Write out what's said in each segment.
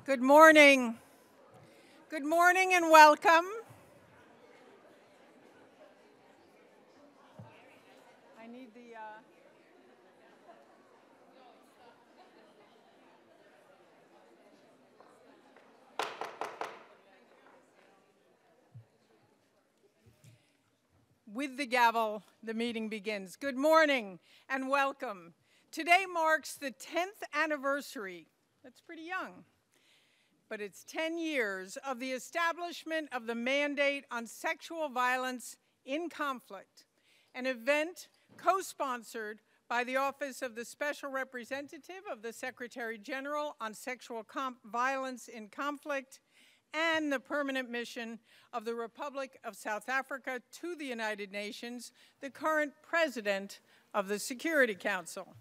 Good morning. Good morning and welcome. I need the With the gavel, the meeting begins. Good morning and welcome. Today marks the 10th anniversary. That's pretty young. But it's 10 years of the establishment of the Mandate on Sexual Violence in Conflict, an event co-sponsored by the Office of the Special Representative of the Secretary General on Sexual Violence in Conflict and the Permanent Mission of the Republic of South Africa to the United Nations, the current President of the Security Council.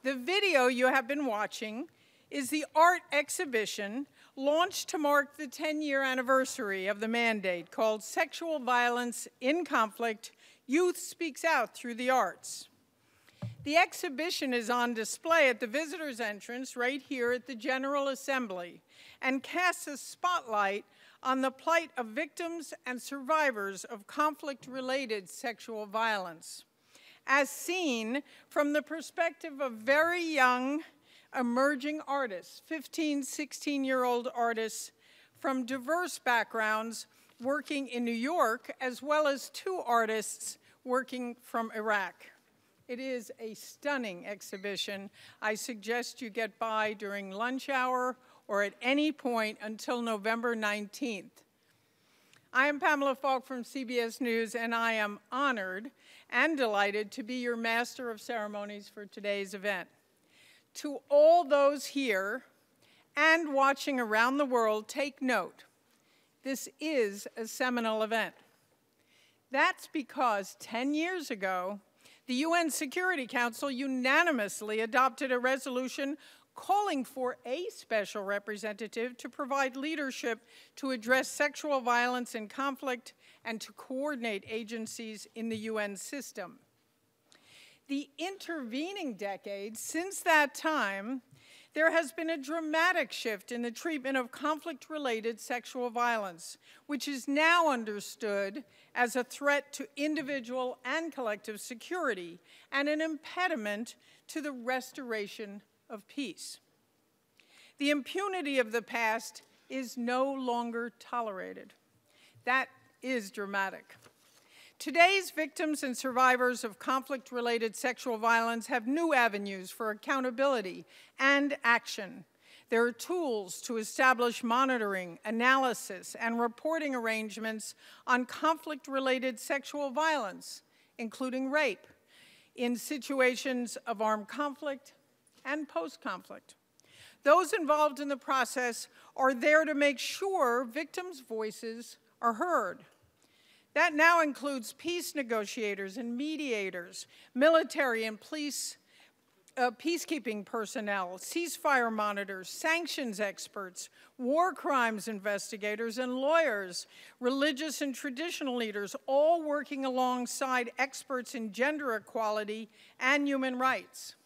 The video you have been watching is the art exhibition launched to mark the 10-year anniversary of the mandate called Sexual Violence in Conflict, Youth Speaks Out Through the Arts. The exhibition is on display at the visitors' entrance right here at the General Assembly and casts a spotlight on the plight of victims and survivors of conflict-related sexual violence, as seen from the perspective of very young, emerging artists, 15, 16-year-old artists from diverse backgrounds working in New York, as well as 2 artists working from Iraq. It is a stunning exhibition. I suggest you get by during lunch hour or at any point until November 19th. I am Pamela Falk from CBS News, and I am honored and delighted to be your master of ceremonies for today's event. To all those here and watching around the world, take note. This is a seminal event. That's because 10 years ago, the UN Security Council unanimously adopted a resolution calling for a special representative to provide leadership to address sexual violence in conflict and to coordinate agencies in the UN system. The intervening decades, since that time, there has been a dramatic shift in the treatment of conflict-related sexual violence, which is now understood as a threat to individual and collective security and an impediment to the restoration of peace. The impunity of the past is no longer tolerated. That is dramatic. Today's victims and survivors of conflict-related sexual violence have new avenues for accountability and action. There are tools to establish monitoring, analysis, and reporting arrangements on conflict-related sexual violence, including rape, in situations of armed conflict and post-conflict. Those involved in the process are there to make sure victims' voices are heard. That now includes peace negotiators and mediators, military and police, peacekeeping personnel, ceasefire monitors, sanctions experts, war crimes investigators, and lawyers, religious and traditional leaders, all working alongside experts in gender equality and human rights.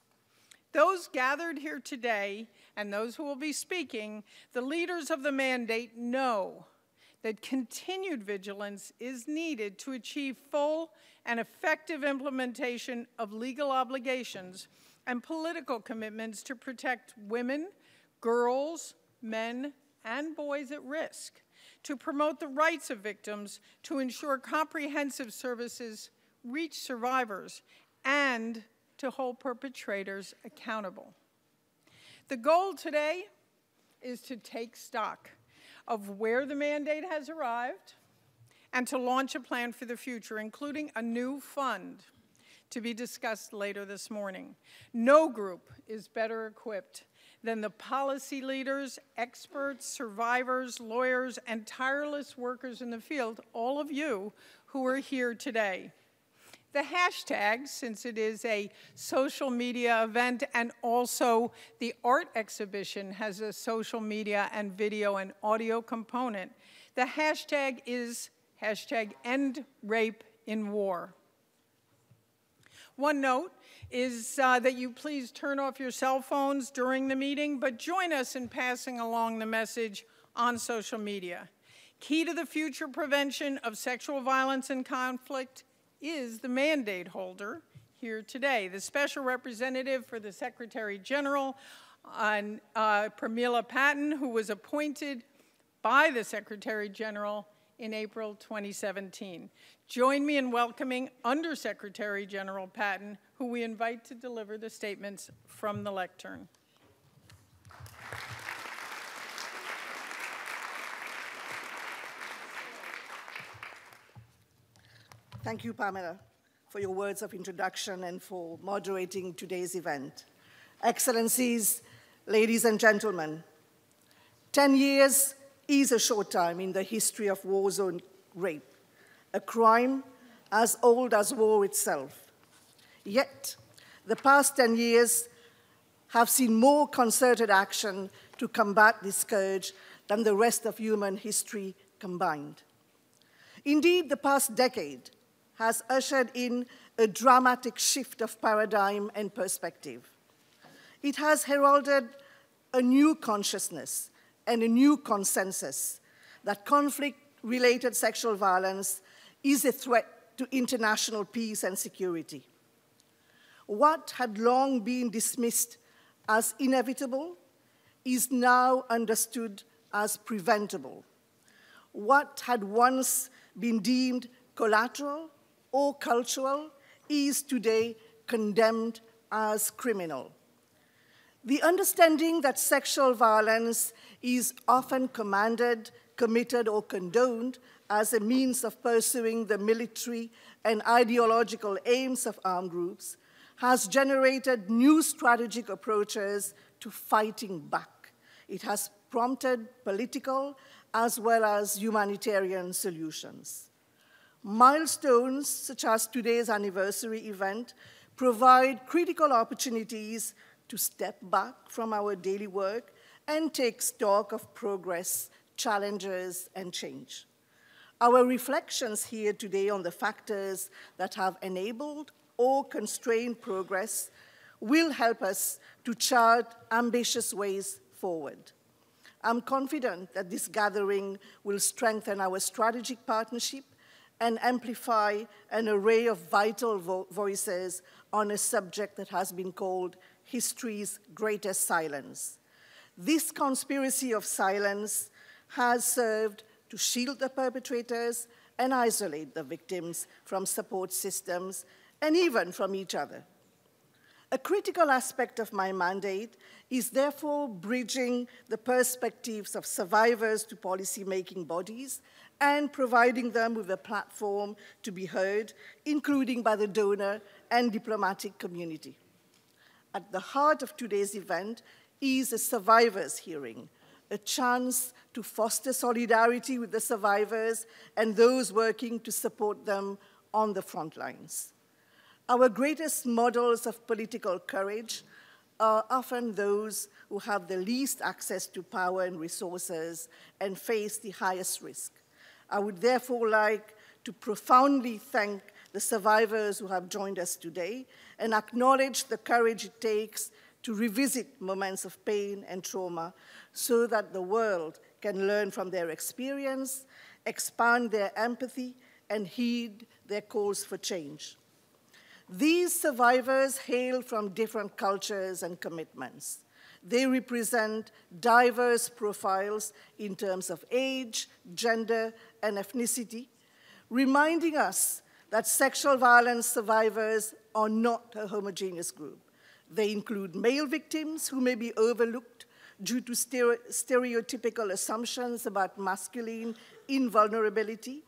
Those gathered here today and those who will be speaking, the leaders of the mandate know that continued vigilance is needed to achieve full and effective implementation of legal obligations and political commitments to protect women, girls, men, and boys at risk, to promote the rights of victims, to ensure comprehensive services reach survivors, and to hold perpetrators accountable. The goal today is to take stock of where the mandate has arrived and to launch a plan for the future, including a new fund to be discussed later this morning. No group is better equipped than the policy leaders, experts, survivors, lawyers, and tireless workers in the field, all of you who are here today. The hashtag, since it is a social media event and also the art exhibition has a social media and video and audio component, the hashtag is #EndRapeInWar. One note is that you please turn off your cell phones during the meeting, but join us in passing along the message on social media. Key to the future prevention of sexual violence and conflict is the mandate holder here today, the Special Representative for the Secretary General, Pramila Patten, who was appointed by the Secretary General in April 2017. Join me in welcoming Undersecretary General Patten, who we invite to deliver the statements from the lectern. Thank you, Pamela, for your words of introduction and for moderating today's event. Excellencies, ladies and gentlemen, 10 years is a short time in the history of war zone rape, a crime as old as war itself. Yet, the past 10 years have seen more concerted action to combat this scourge than the rest of human history combined. Indeed, the past decade has ushered in a dramatic shift of paradigm and perspective. It has heralded a new consciousness and a new consensus that conflict-related sexual violence is a threat to international peace and security. What had long been dismissed as inevitable is now understood as preventable. What had once been deemed collateral or cultural is today condemned as criminal. The understanding that sexual violence is often commanded, committed, or condoned as a means of pursuing the military and ideological aims of armed groups has generated new strategic approaches to fighting back. It has prompted political as well as humanitarian solutions. Milestones, such as today's anniversary event, provide critical opportunities to step back from our daily work and take stock of progress, challenges, and change. Our reflections here today on the factors that have enabled or constrained progress will help us to chart ambitious ways forward. I'm confident that this gathering will strengthen our strategic partnership and amplify an array of vital voices on a subject that has been called history's greatest silence. This conspiracy of silence has served to shield the perpetrators and isolate the victims from support systems and even from each other. A critical aspect of my mandate is therefore bridging the perspectives of survivors to policy-making bodies and providing them with a platform to be heard, including by the donor and diplomatic community. At the heart of today's event is a survivors' hearing, a chance to foster solidarity with the survivors and those working to support them on the front lines. Our greatest models of political courage are often those who have the least access to power and resources and face the highest risk. I would therefore like to profoundly thank the survivors who have joined us today and acknowledge the courage it takes to revisit moments of pain and trauma so that the world can learn from their experience, expand their empathy, and heed their calls for change. These survivors hail from different cultures and commitments. They represent diverse profiles in terms of age, gender, and ethnicity, reminding us that sexual violence survivors are not a homogeneous group. They include male victims who may be overlooked due to stereotypical assumptions about masculine invulnerability,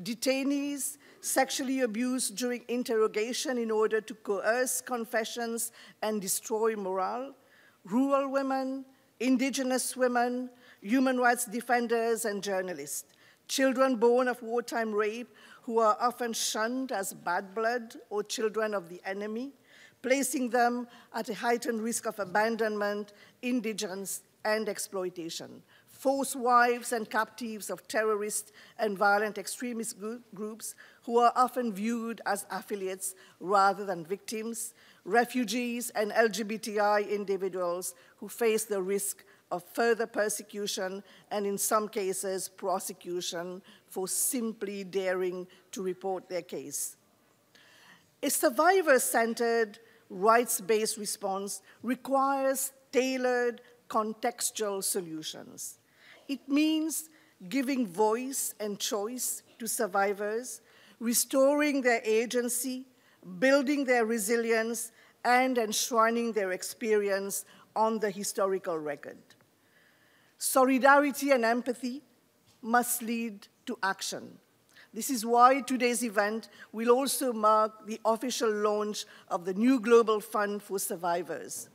detainees sexually abused during interrogation in order to coerce confessions and destroy morale, rural women, indigenous women, human rights defenders, and journalists, children born of wartime rape who are often shunned as bad blood or children of the enemy, placing them at a heightened risk of abandonment, indigence, and exploitation. forced wives and captives of terrorist and violent extremist groups who are often viewed as affiliates rather than victims, refugees and LGBTI individuals who face the risk of further persecution and in some cases prosecution for simply daring to report their case. A survivor-centered, rights-based response requires tailored, contextual solutions. It means giving voice and choice to survivors, restoring their agency, building their resilience, and enshrining their experience on the historical record. Solidarity and empathy must lead to action. This is why today's event will also mark the official launch of the new Global Fund for Survivors.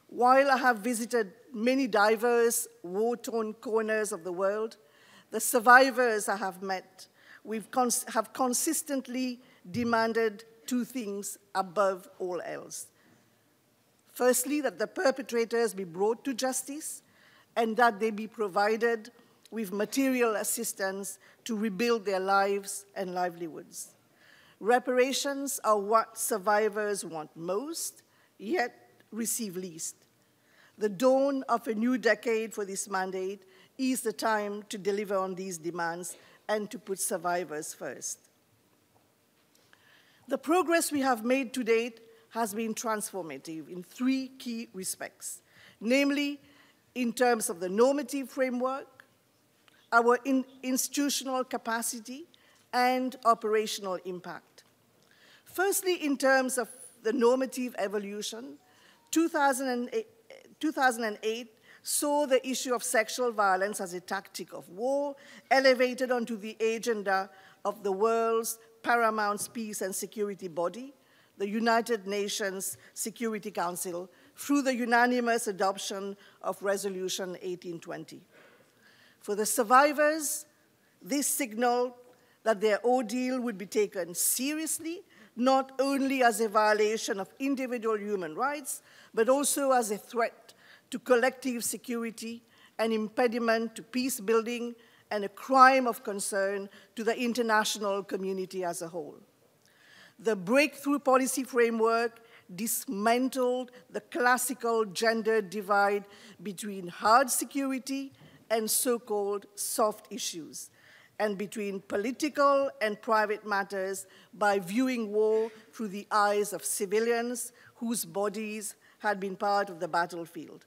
While I have visited many diverse, war-torn corners of the world, the survivors I have met have consistently demanded two things above all else. Firstly, that the perpetrators be brought to justice and that they be provided with material assistance to rebuild their lives and livelihoods. Reparations are what survivors want most, yet receive least. The dawn of a new decade for this mandate is the time to deliver on these demands and to put survivors first. The progress we have made to date has been transformative in three key respects, namely in terms of the normative framework, our institutional capacity, and operational impact. Firstly, in terms of the normative evolution, 2008 saw the issue of sexual violence as a tactic of war elevated onto the agenda of the world's paramount peace and security body, the United Nations Security Council, through the unanimous adoption of Resolution 1820. For the survivors, this signaled that their ordeal would be taken seriously, not only as a violation of individual human rights, but also as a threat to collective security, an impediment to peace building, and a crime of concern to the international community as a whole. The breakthrough policy framework dismantled the classical gender divide between hard security and so-called soft issues, and between political and private matters by viewing war through the eyes of civilians whose bodies had been part of the battlefield.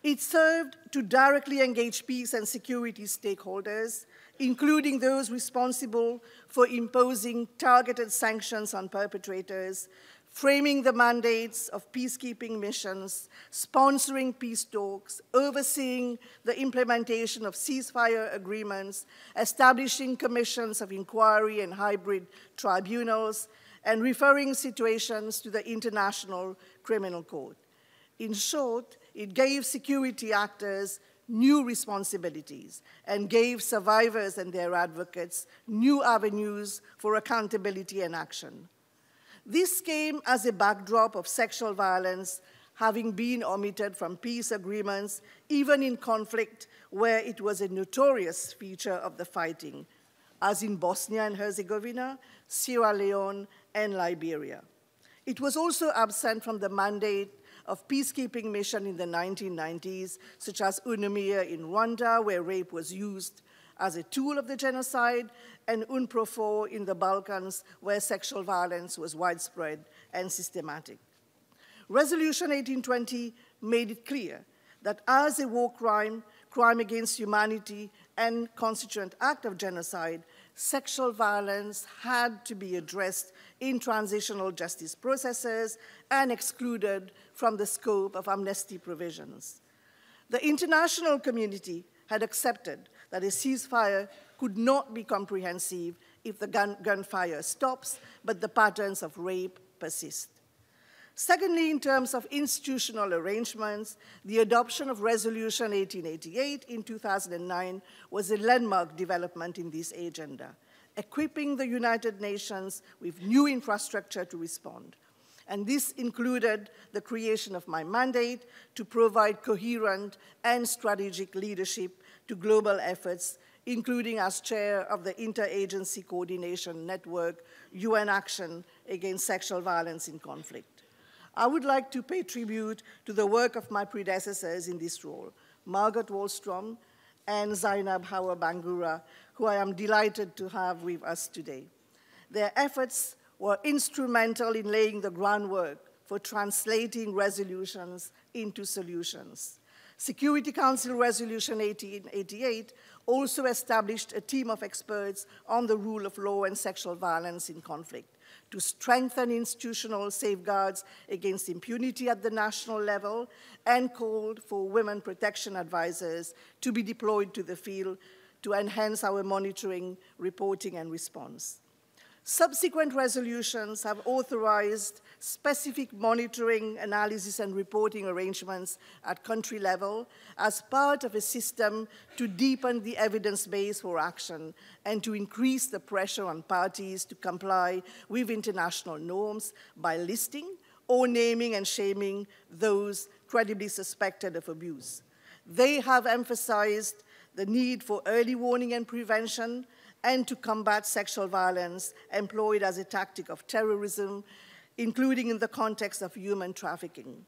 It served to directly engage peace and security stakeholders, including those responsible for imposing targeted sanctions on perpetrators, framing the mandates of peacekeeping missions, sponsoring peace talks, overseeing the implementation of ceasefire agreements, establishing commissions of inquiry and hybrid tribunals, and referring situations to the International Criminal Court. In short, it gave security actors new responsibilities and gave survivors and their advocates new avenues for accountability and action. This came as a backdrop of sexual violence having been omitted from peace agreements, even in conflict where it was a notorious feature of the fighting, as in Bosnia and Herzegovina, Sierra Leone, and Liberia. It was also absent from the mandate of peacekeeping mission in the 1990s, such as UNAMIR in Rwanda, where rape was used as a tool of the genocide, and UNPROFOR in the Balkans, where sexual violence was widespread and systematic. Resolution 1820 made it clear that as a war crime, crime against humanity, and constituent act of genocide, sexual violence had to be addressed in transitional justice processes and excluded from the scope of amnesty provisions. The international community had accepted that a ceasefire could not be comprehensive if the gunfire stops, but the patterns of rape persist. Secondly, in terms of institutional arrangements, the adoption of Resolution 1888 in 2009 was a landmark development in this agenda, equipping the United Nations with new infrastructure to respond. And this included the creation of my mandate to provide coherent and strategic leadership to global efforts, including as chair of the Interagency Coordination Network, UN Action Against Sexual Violence in Conflict. I would like to pay tribute to the work of my predecessors in this role, Margaret Wallstrom and Zainab Hawa Bangura, who I am delighted to have with us today. Their efforts were instrumental in laying the groundwork for translating resolutions into solutions. Security Council Resolution 1888 also established a team of experts on the rule of law and sexual violence in conflict to strengthen institutional safeguards against impunity at the national level, and called for women protection advisors to be deployed to the field to enhance our monitoring, reporting, and response. Subsequent resolutions have authorized specific monitoring, analysis, and reporting arrangements at country level as part of a system to deepen the evidence base for action and to increase the pressure on parties to comply with international norms by listing or naming and shaming those credibly suspected of abuse. They have emphasized the need for early warning and prevention, and to combat sexual violence employed as a tactic of terrorism, including in the context of human trafficking.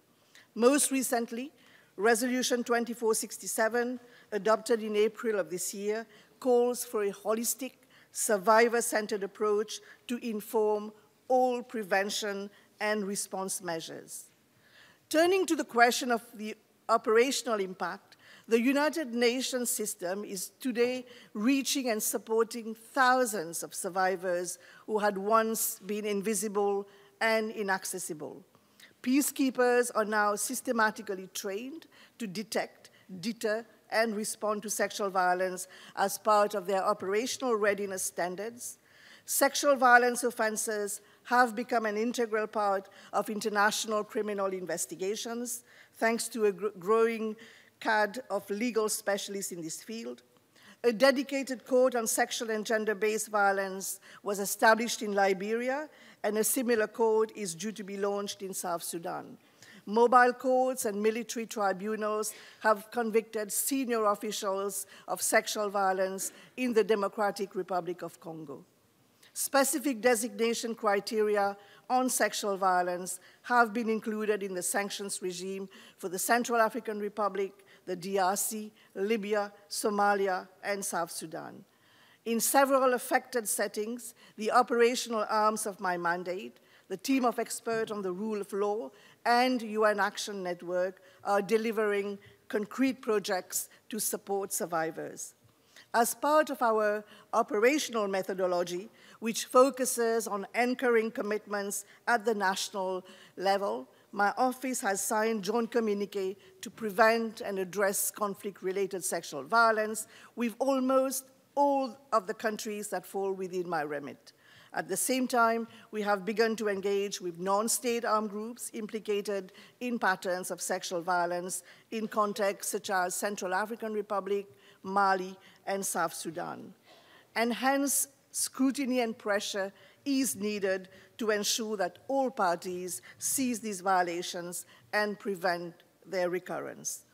Most recently, Resolution 2467, adopted in April of this year, calls for a holistic, survivor-centered approach to inform all prevention and response measures. Turning to the question of the operational impact, the United Nations system is today reaching and supporting thousands of survivors who had once been invisible and inaccessible. Peacekeepers are now systematically trained to detect, deter, and respond to sexual violence as part of their operational readiness standards. Sexual violence offenses have become an integral part of international criminal investigations, thanks to a growing cadre of legal specialists in this field. A dedicated code on sexual and gender-based violence was established in Liberia, and a similar code is due to be launched in South Sudan. Mobile courts and military tribunals have convicted senior officials of sexual violence in the Democratic Republic of Congo. Specific designation criteria on sexual violence have been included in the sanctions regime for the Central African Republic, the DRC, Libya, Somalia, and South Sudan. In several affected settings, the operational arms of my mandate, the team of experts on the rule of law, and UN Action Network are delivering concrete projects to support survivors. As part of our operational methodology, which focuses on anchoring commitments at the national level, my office has signed joint communique to prevent and address conflict-related sexual violence with almost all of the countries that fall within my remit. At the same time, we have begun to engage with non-state armed groups implicated in patterns of sexual violence in contexts such as Central African Republic, Mali, and South Sudan. Enhanced scrutiny and pressure is needed to ensure that all parties seize these violations and prevent their recurrence.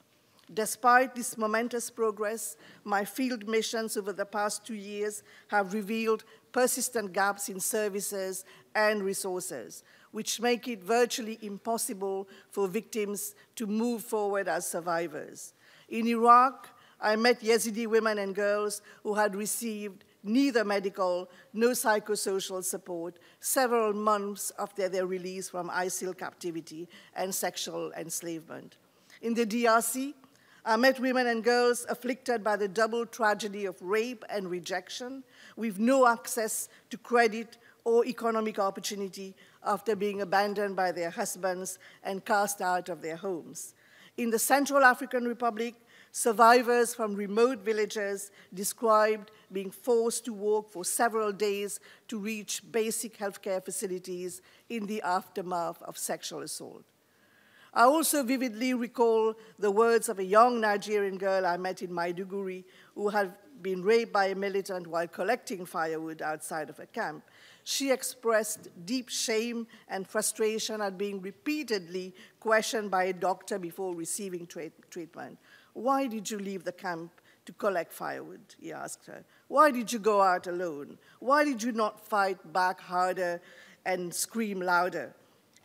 Despite this momentous progress, my field missions over the past 2 years have revealed persistent gaps in services and resources, which make it virtually impossible for victims to move forward as survivors. In Iraq, I met Yazidi women and girls who had received neither medical nor psychosocial support several months after their release from ISIL captivity and sexual enslavement. In the DRC, I met women and girls afflicted by the double tragedy of rape and rejection, with no access to credit or economic opportunity after being abandoned by their husbands and cast out of their homes. In the Central African Republic, survivors from remote villages described being forced to walk for several days to reach basic healthcare facilities in the aftermath of sexual assault. I also vividly recall the words of a young Nigerian girl I met in Maiduguri who had been raped by a militant while collecting firewood outside of a camp. she expressed deep shame and frustration at being repeatedly questioned by a doctor before receiving treatment. "Why did you leave the camp to collect firewood?" he asked her. "Why did you go out alone? Why did you not fight back harder and scream louder?"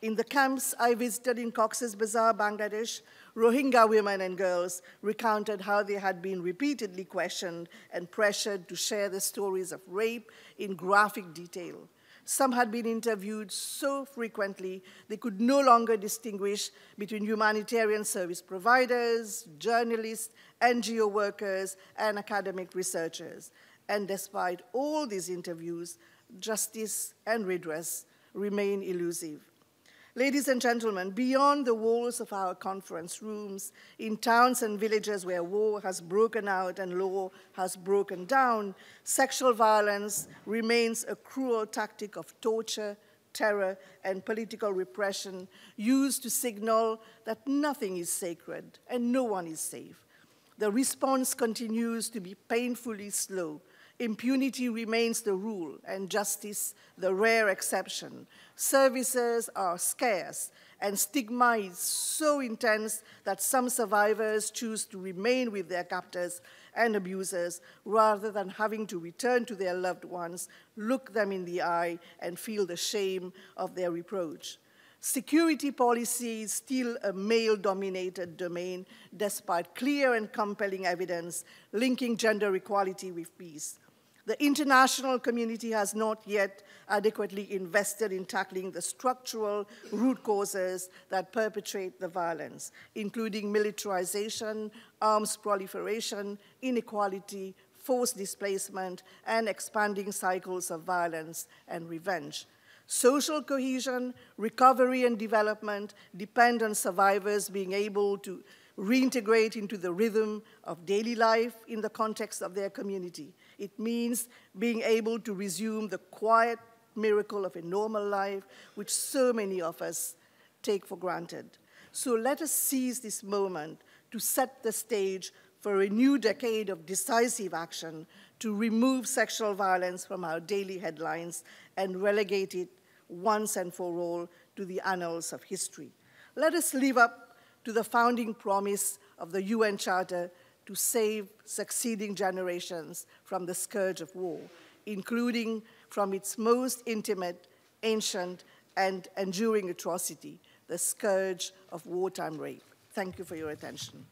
In the camps I visited in Cox's Bazar, Bangladesh, Rohingya women and girls recounted how they had been repeatedly questioned and pressured to share their stories of rape in graphic detail. Some had been interviewed so frequently they could no longer distinguish between humanitarian service providers, journalists, NGO workers, and academic researchers. And despite all these interviews, justice and redress remain elusive. Ladies and gentlemen, beyond the walls of our conference rooms, in towns and villages where war has broken out and law has broken down, sexual violence remains a cruel tactic of torture, terror, and political repression used to signal that nothing is sacred and no one is safe. The response continues to be painfully slow. Impunity remains the rule and justice the rare exception. Services are scarce and stigma is so intense that some survivors choose to remain with their captors and abusers rather than having to return to their loved ones, look them in the eye, and feel the shame of their reproach. Security policy is still a male-dominated domain despite clear and compelling evidence linking gender equality with peace. The international community has not yet adequately invested in tackling the structural root causes that perpetrate the violence, including militarization, arms proliferation, inequality, forced displacement, and expanding cycles of violence and revenge. Social cohesion, recovery, and development depend on survivors being able to reintegrate into the rhythm of daily life in the context of their community. It means being able to resume the quiet miracle of a normal life, which so many of us take for granted. So let us seize this moment to set the stage for a new decade of decisive action to remove sexual violence from our daily headlines and relegate it once and for all to the annals of history. Let us live up to the founding promise of the UN Charter to save succeeding generations from the scourge of war, including from its most intimate, ancient, and enduring atrocity, the scourge of wartime rape. Thank you for your attention.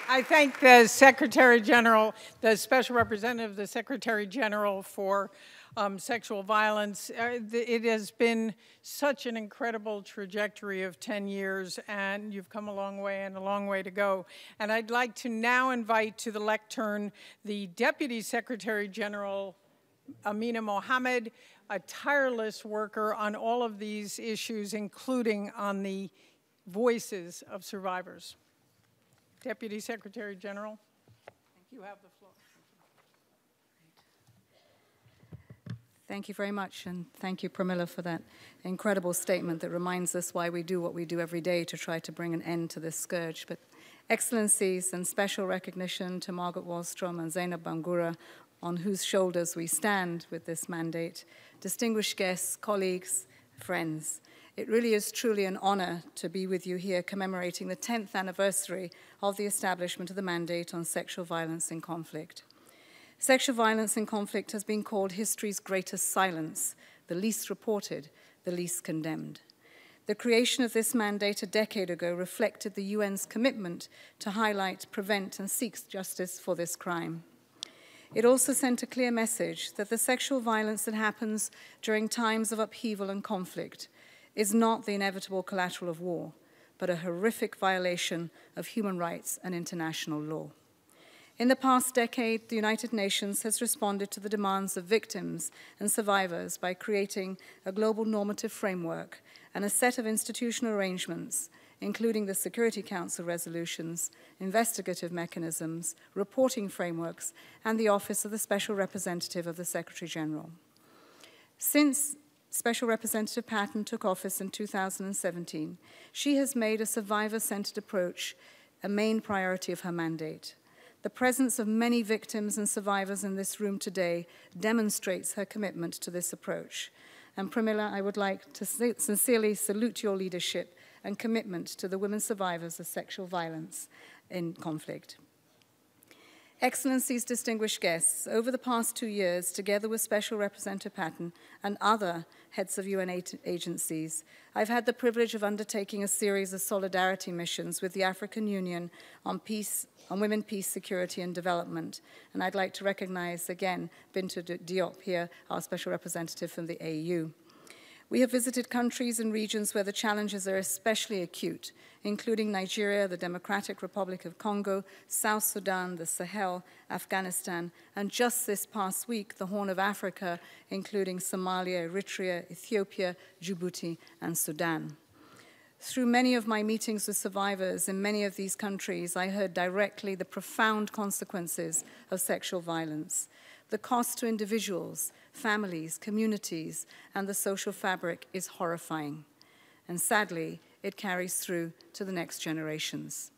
I thank the Secretary General, the Special Representative, the Secretary General for sexual violence. It has been such an incredible trajectory of 10 years, and you've come a long way and a long way to go. And I'd like to now invite to the lectern the Deputy Secretary General, Amina Mohammed, a tireless worker on all of these issues, including on the voices of survivors. Deputy Secretary General, you have the floor. Thank you very much, and thank you, Pramila, for that incredible statement that reminds us why we do what we do every day to try to bring an end to this scourge. But excellencies and special recognition to Margaret Wallstrom and Zainab Bangura, on whose shoulders we stand with this mandate, distinguished guests, colleagues, friends. It really is truly an honor to be with you here commemorating the 10th anniversary of the establishment of the mandate on sexual violence in conflict. Sexual violence in conflict has been called history's greatest silence, the least reported, the least condemned. The creation of this mandate a decade ago reflected the UN's commitment to highlight, prevent, and seek justice for this crime. It also sent a clear message that the sexual violence that happens during times of upheaval and conflict is not the inevitable collateral of war, but a horrific violation of human rights and international law. In the past decade, the United Nations has responded to the demands of victims and survivors by creating a global normative framework and a set of institutional arrangements, including the Security Council resolutions, investigative mechanisms, reporting frameworks, and the Office of the Special Representative of the Secretary General. Since Special Representative Patton took office in 2017, she has made a survivor-centered approach a main priority of her mandate. The presence of many victims and survivors in this room today demonstrates her commitment to this approach. And Pramila, I would like to sincerely salute your leadership and commitment to the women survivors of sexual violence in conflict. Excellencies, distinguished guests, over the past 2 years, together with Special Representative Patton and other heads of UN agencies, I've had the privilege of undertaking a series of solidarity missions with the African Union on women, peace, security, and development. And I'd like to recognize again Binta Diop here, our Special Representative from the AU. We have visited countries and regions where the challenges are especially acute, including Nigeria, the Democratic Republic of Congo, South Sudan, the Sahel, Afghanistan, and just this past week, the Horn of Africa, including Somalia, Eritrea, Ethiopia, Djibouti, and Sudan. Through many of my meetings with survivors in many of these countries, I heard directly the profound consequences of sexual violence. The cost to individuals, families, communities, and the social fabric is horrifying. And sadly, it carries through to the next generations.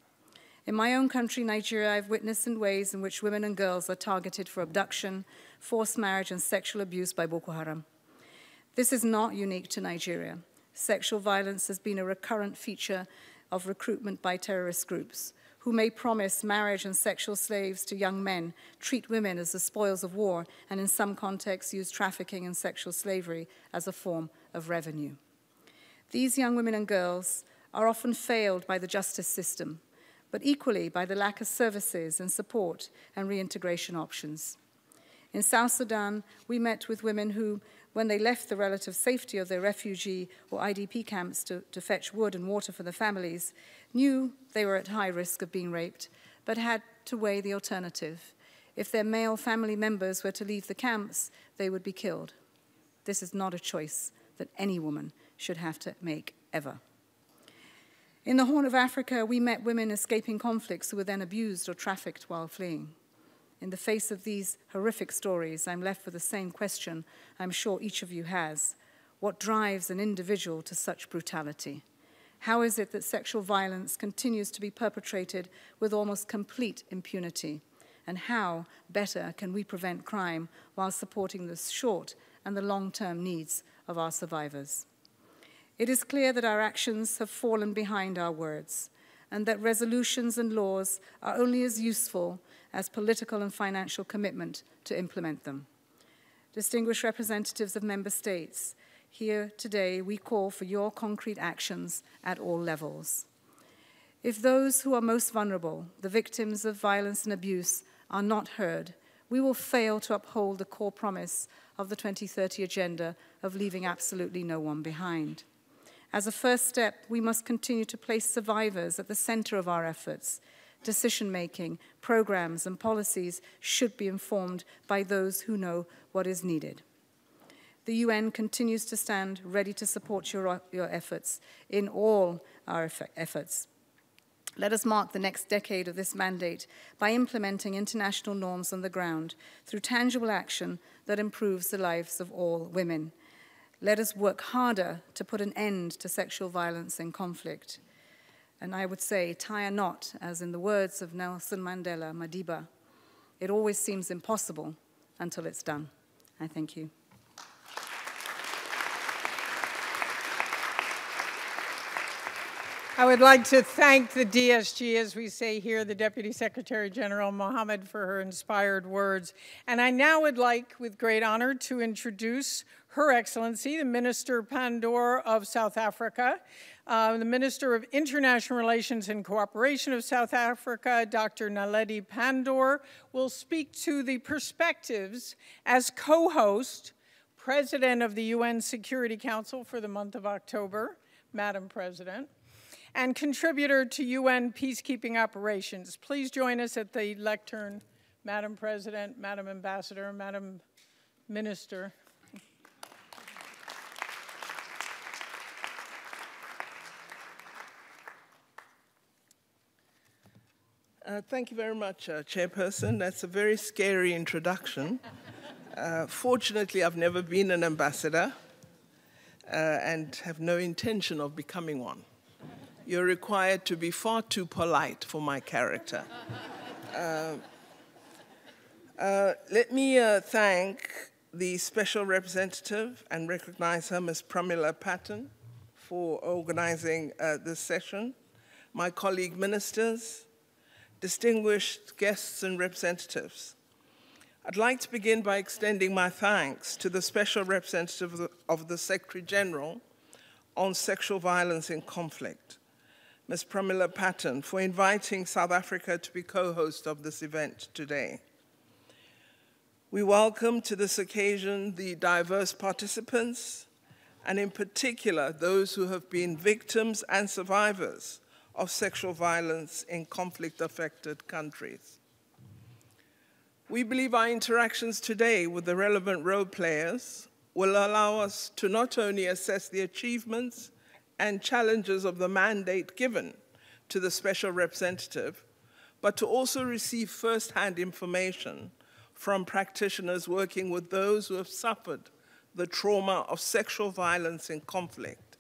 In my own country, Nigeria, I've witnessed in ways in which women and girls are targeted for abduction, forced marriage, and sexual abuse by Boko Haram. This is not unique to Nigeria. Sexual violence has been a recurrent feature of recruitment by terrorist groups, who may promise marriage and sexual slaves to young men, treat women as the spoils of war, and in some contexts use trafficking and sexual slavery as a form of revenue. These young women and girls are often failed by the justice system, but equally by the lack of services and support and reintegration options. In South Sudan, we met with women who, when they left the relative safety of their refugee or IDP camps to fetch wood and water for their families, knew they were at high risk of being raped, but had to weigh the alternative. If their male family members were to leave the camps, they would be killed. This is not a choice that any woman should have to make ever. In the Horn of Africa, we met women escaping conflicts who were then abused or trafficked while fleeing. In the face of these horrific stories, I'm left with the same question I'm sure each of you has. What drives an individual to such brutality? How is it that sexual violence continues to be perpetrated with almost complete impunity? And how, better, can we prevent crime while supporting the short and the long-term needs of our survivors? It is clear that our actions have fallen behind our words, and that resolutions and laws are only as useful as political and financial commitment to implement them. Distinguished representatives of member states, here today we call for your concrete actions at all levels. If those who are most vulnerable, the victims of violence and abuse, are not heard, we will fail to uphold the core promise of the 2030 Agenda of leaving absolutely no one behind. As a first step, we must continue to place survivors at the center of our efforts. Decision-making, programs, and policies should be informed by those who know what is needed. The UN continues to stand ready to support your efforts in all our efforts. Let us mark the next decade of this mandate by implementing international norms on the ground through tangible action that improves the lives of all women. Let us work harder to put an end to sexual violence and conflict. And I would say, tire not, as in the words of Nelson Mandela, Madiba, it always seems impossible until it's done. I thank you. I would like to thank the DSG, as we say here, the Deputy Secretary General Mohammed, for her inspired words. And I now would like, with great honor, to introduce Her Excellency, the Minister Pandor of South Africa, the Minister of International Relations and Cooperation of South Africa, Dr. Naledi Pandor, will speak to the perspectives as co-host, President of the UN Security Council for the month of October, Madam President, and contributor to UN peacekeeping operations. Please join us at the lectern, Madam President, Madam Ambassador, Madam Minister. Thank you very much, Chairperson. That's a very scary introduction. Fortunately, I've never been an ambassador and have no intention of becoming one. You're required to be far too polite for my character. Let me thank the Special Representative and recognize her, Ms. Pramila Patton, for organizing this session, my colleague ministers, distinguished guests and representatives. I'd like to begin by extending my thanks to the Special Representative of the Secretary General on Sexual Violence in Conflict, Ms. Pramila Patton, for inviting South Africa to be co-host of this event today. We welcome to this occasion the diverse participants, and in particular, those who have been victims and survivors of sexual violence in conflict-affected countries. We believe our interactions today with the relevant role players will allow us to not only assess the achievements and challenges of the mandate given to the Special Representative, but to also receive first-hand information from practitioners working with those who have suffered the trauma of sexual violence in conflict,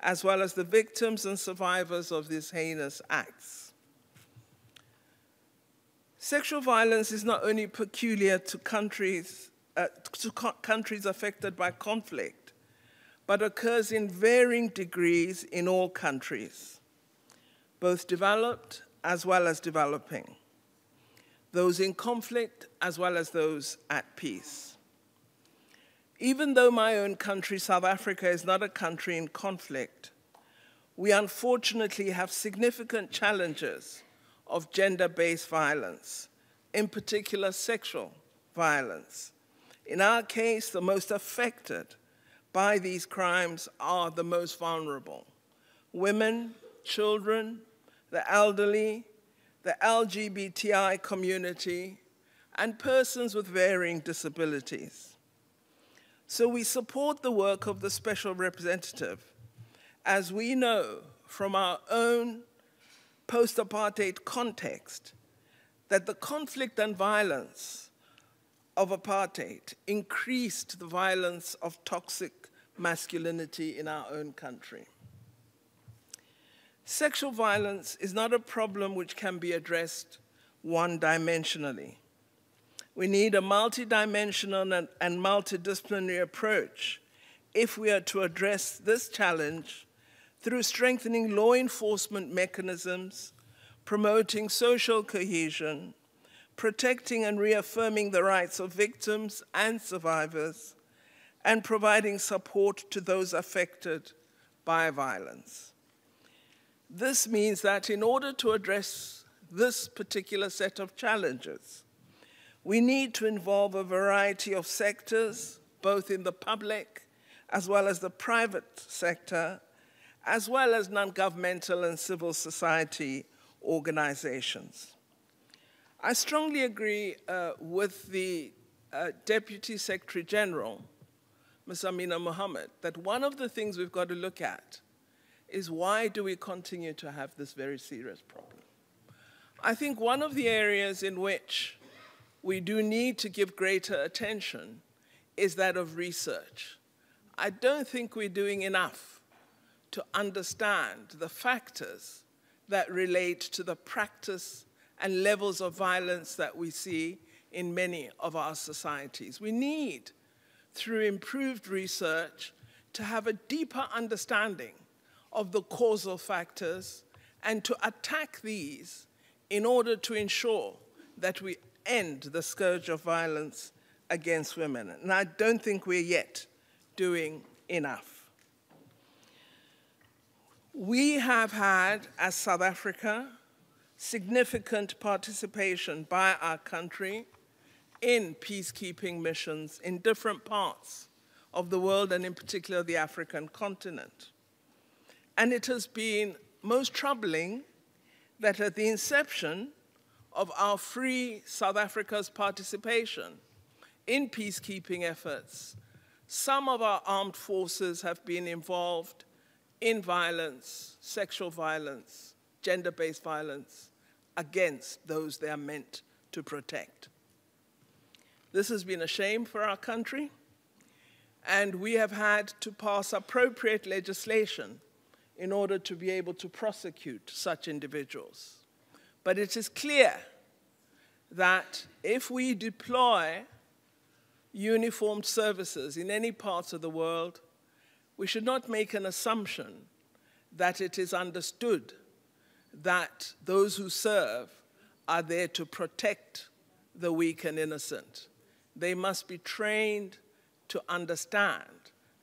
as well as the victims and survivors of these heinous acts. Sexual violence is not only peculiar to countries affected by conflict, but occurs in varying degrees in all countries, both developed as well as developing, those in conflict as well as those at peace. Even though my own country, South Africa, is not a country in conflict, we unfortunately have significant challenges of gender-based violence, in particular sexual violence. In our case, the most affected by these crimes are the most vulnerable: women, children, the elderly, the LGBTI community, and persons with varying disabilities. So we support the work of the Special Representative, as we know from our own post-apartheid context that the conflict and violence of apartheid increased the violence of toxic masculinity in our own country. Sexual violence is not a problem which can be addressed one-dimensionally. We need a multidimensional and multidisciplinary approach if we are to address this challenge through strengthening law enforcement mechanisms, promoting social cohesion, protecting and reaffirming the rights of victims and survivors, and providing support to those affected by violence. This means that in order to address this particular set of challenges, we need to involve a variety of sectors, both in the public as well as the private sector, as well as non-governmental and civil society organizations. I strongly agree with the Deputy Secretary General, Ms. Amina Mohammed, that one of the things we've got to look at is why do we continue to have this very serious problem? I think one of the areas in which we do need to give greater attention is that of research. I don't think we're doing enough to understand the factors that relate to the practice and levels of violence that we see in many of our societies. We need, through improved research, to have a deeper understanding of the causal factors and to attack these in order to ensure that we end the scourge of violence against women. And I don't think we're yet doing enough. We have had, as South Africa, significant participation by our country in peacekeeping missions in different parts of the world, and in particular the African continent. And it has been most troubling that at the inception of our free South Africa's participation in peacekeeping efforts, some of our armed forces have been involved in violence, sexual violence, gender-based violence against those they are meant to protect. This has been a shame for our country, and we have had to pass appropriate legislation in order to be able to prosecute such individuals. But it is clear that if we deploy uniformed services in any parts of the world, we should not make an assumption that it is understood that those who serve are there to protect the weak and innocent. They must be trained to understand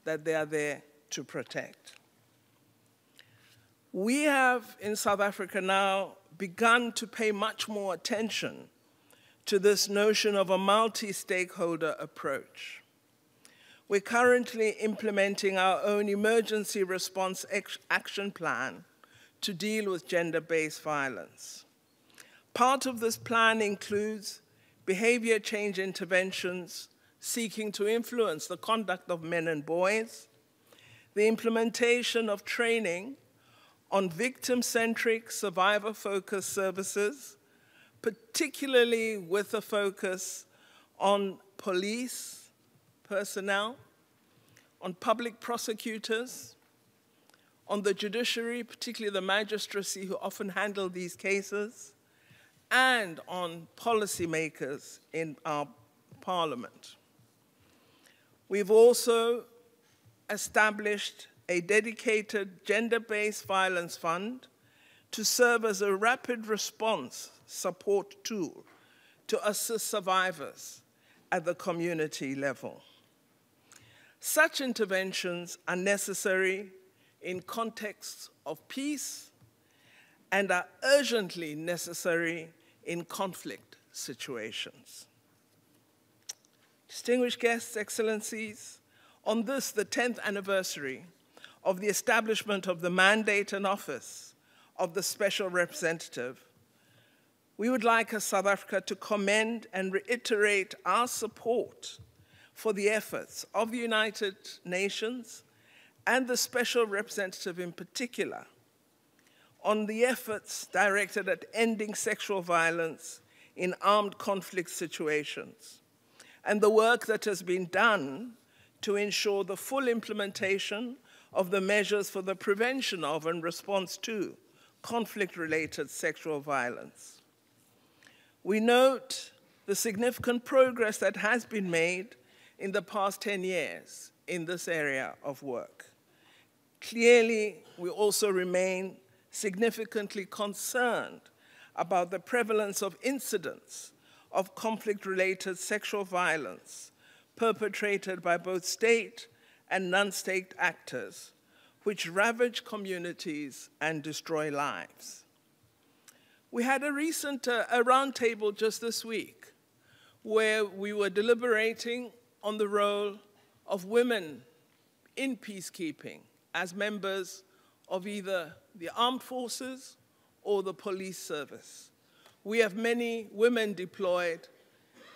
that they are there to protect. We have in South Africa now begun to pay much more attention to this notion of a multi-stakeholder approach. We're currently implementing our own emergency response action plan to deal with gender-based violence. Part of this plan includes behavior change interventions seeking to influence the conduct of men and boys, the implementation of training on victim-centric, survivor-focused services, particularly with a focus on police personnel, on public prosecutors, on the judiciary, particularly the magistracy who often handle these cases, and on policymakers in our parliament. We've also established a dedicated gender-based violence fund to serve as a rapid response support tool to assist survivors at the community level. Such interventions are necessary in contexts of peace and are urgently necessary in conflict situations. Distinguished guests, excellencies, on this, the 10th anniversary of the establishment of the mandate and office of the Special Representative, we would like as South Africa to commend and reiterate our support for the efforts of the United Nations and the Special Representative in particular on the efforts directed at ending sexual violence in armed conflict situations, and the work that has been done to ensure the full implementation of the measures for the prevention of and response to conflict-related sexual violence. We note the significant progress that has been made in the past 10 years in this area of work. Clearly, we also remain significantly concerned about the prevalence of incidents of conflict-related sexual violence perpetrated by both state and non-state actors, which ravage communities and destroy lives. We had a recent roundtable just this week where we were deliberating on the role of women in peacekeeping as members of either the armed forces or the police service. We have many women deployed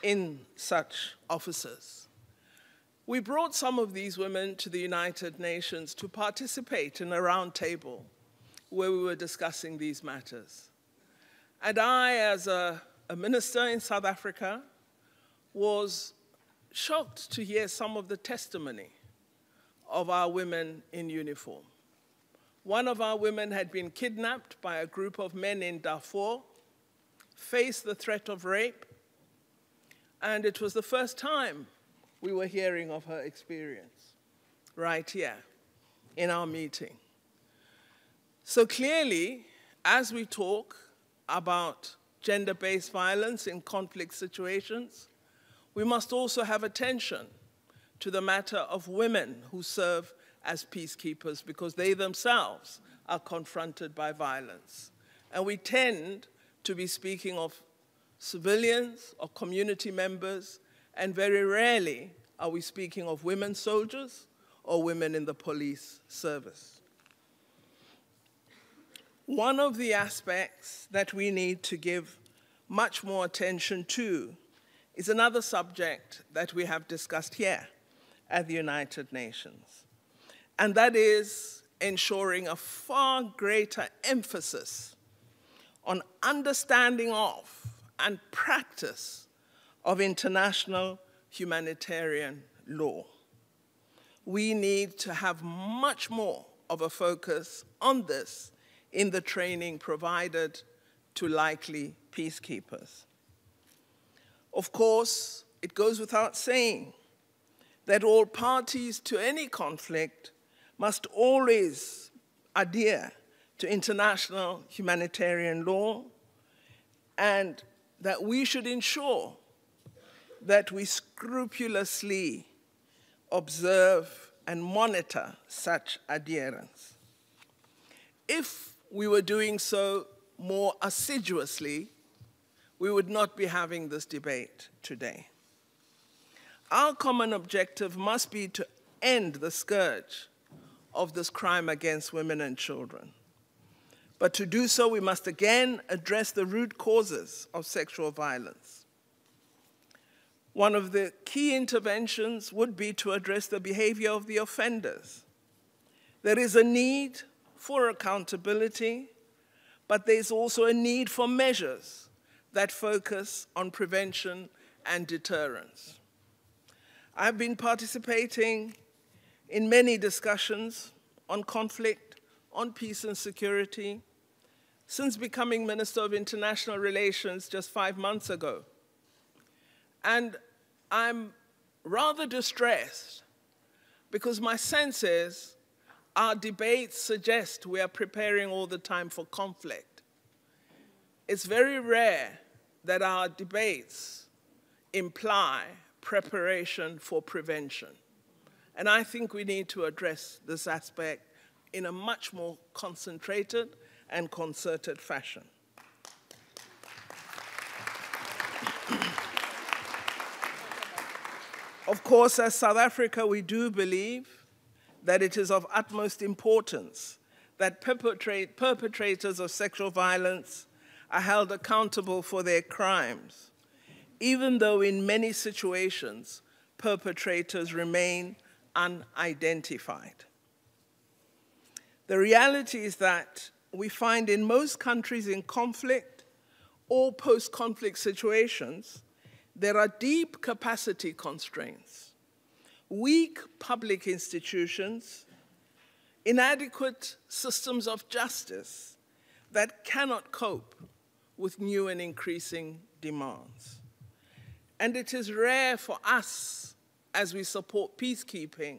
in such offices. We brought some of these women to the United Nations to participate in a roundtable where we were discussing these matters. And I, as a minister in South Africa, was shocked to hear some of the testimony of our women in uniform. One of our women had been kidnapped by a group of men in Darfur, faced the threat of rape, and it was the first time we were hearing of her experience right here in our meeting. So clearly, as we talk about gender-based violence in conflict situations, we must also have attention to the matter of women who serve as peacekeepers because they themselves are confronted by violence. And we tend to be speaking of civilians or community members, and very rarely are we speaking of women soldiers or women in the police service. One of the aspects that we need to give much more attention to is another subject that we have discussed here at the United Nations, and that is ensuring a far greater emphasis on understanding of and practice of international humanitarian law. We need to have much more of a focus on this in the training provided to likely peacekeepers. Of course, it goes without saying that all parties to any conflict must always adhere to international humanitarian law, and that we should ensure that we scrupulously observe and monitor such adherence. If we were doing so more assiduously, we would not be having this debate today. Our common objective must be to end the scourge of this crime against women and children. But to do so, we must again address the root causes of sexual violence. One of the key interventions would be to address the behavior of the offenders. There is a need for accountability, but there's also a need for measures that focus on prevention and deterrence. I've been participating in many discussions on conflict, on peace and security, since becoming Minister of International Relations just 5 months ago. And I'm rather distressed because my sense is our debates suggest we are preparing all the time for conflict. It's very rare that our debates imply preparation for prevention. And I think we need to address this aspect in a much more concentrated and concerted fashion. Of course, as South Africa, we do believe that it is of utmost importance that perpetrators of sexual violence are held accountable for their crimes, even though in many situations, perpetrators remain unidentified. The reality is that we find in most countries in conflict or post-conflict situations, there are deep capacity constraints, weak public institutions, inadequate systems of justice that cannot cope with new and increasing demands. And it is rare for us, as we support peacekeeping,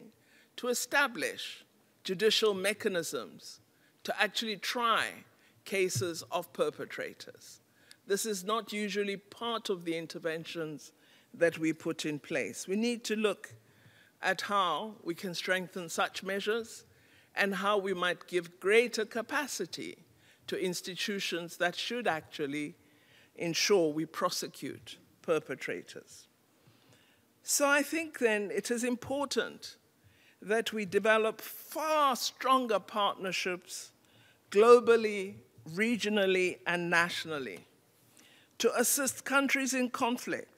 to establish judicial mechanisms to actually try cases of perpetrators. This is not usually part of the interventions that we put in place. We need to look at how we can strengthen such measures and how we might give greater capacity to institutions that should actually ensure we prosecute perpetrators. So I think then it is important that we develop far stronger partnerships globally, regionally, and nationally to assist countries in conflict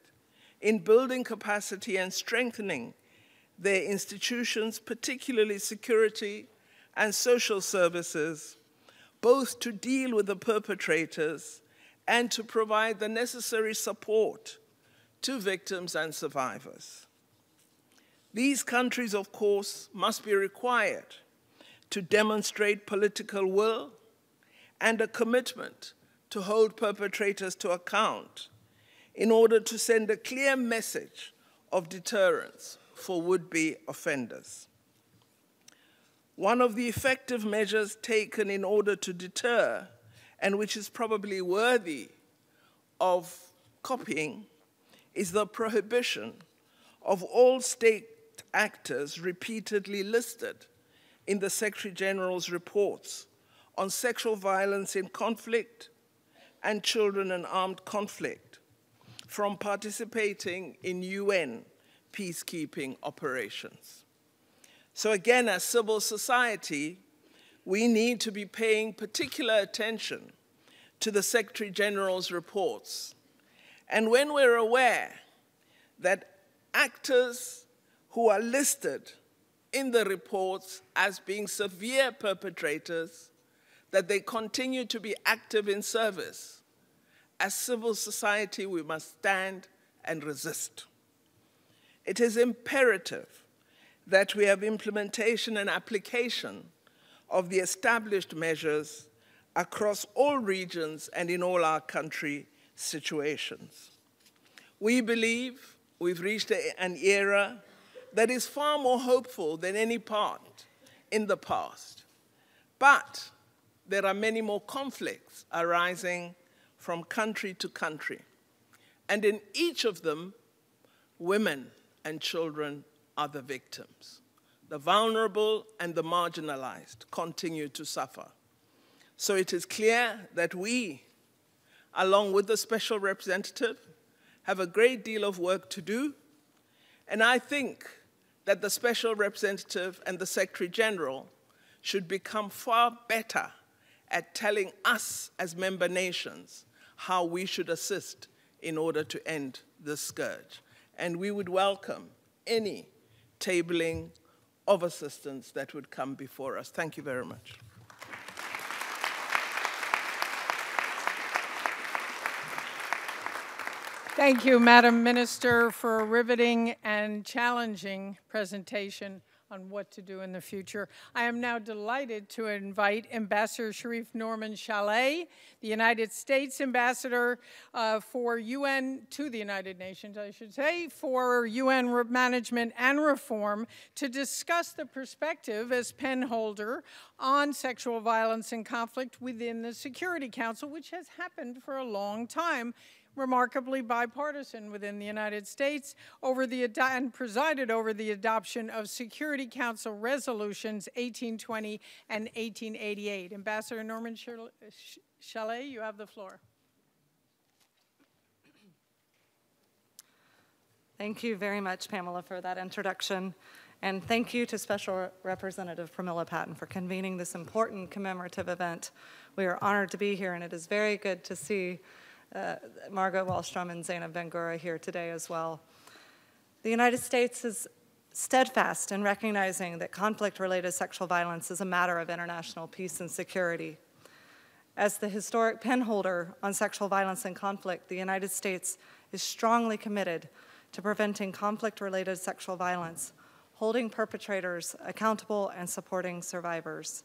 in building capacity and strengthening their institutions, particularly security and social services, both to deal with the perpetrators and to provide the necessary support to victims and survivors. These countries, of course, must be required to demonstrate political will and a commitment to hold perpetrators to account in order to send a clear message of deterrence for would-be offenders. One of the effective measures taken in order to deter, and which is probably worthy of copying, is the prohibition of all state actors repeatedly listed in the Secretary General's reports on sexual violence in conflict and children in armed conflict from participating in UN peacekeeping operations. So again, as civil society, we need to be paying particular attention to the Secretary General's reports. And when we're aware that actors who are listed in the reports as being severe perpetrators, that they continue to be active in service, as civil society, we must stand and resist. It is imperative that we have implementation and application of the established measures across all regions and in all our country situations. We believe we've reached an era that is far more hopeful than any part in the past. But there are many more conflicts arising from country to country. And in each of them, women and children are the victims. The vulnerable and the marginalized continue to suffer. So it is clear that we, along with the special representative, have a great deal of work to do. And I think that the special representative and the Secretary General should become far better at telling us as member nations how we should assist in order to end this scourge. And we would welcome any tabling of assistance that would come before us. Thank you very much. Thank you, Madam Minister, for a riveting and challenging presentation on what to do in the future. I am now delighted to invite Ambassador Sharif Norman Chalet, the United States Ambassador for UN, to the United Nations, I should say, for UN management and reform, to discuss the perspective as penholder on sexual violence and conflict within the Security Council, which has happened for a long time, remarkably bipartisan within the United States, and presided over the adoption of Security Council resolutions 1820 and 1888. Ambassador Norman Chalet, you have the floor. Thank you very much, Pamela, for that introduction. And thank you to Special Representative Pramila Patten for convening this important commemorative event. We are honored to be here, and it is very good to see Margot Wallstrom and Zainab Ben-Gura here today as well. The United States is steadfast in recognizing that conflict-related sexual violence is a matter of international peace and security. As the historic penholder on sexual violence and conflict, the United States is strongly committed to preventing conflict-related sexual violence, holding perpetrators accountable, and supporting survivors.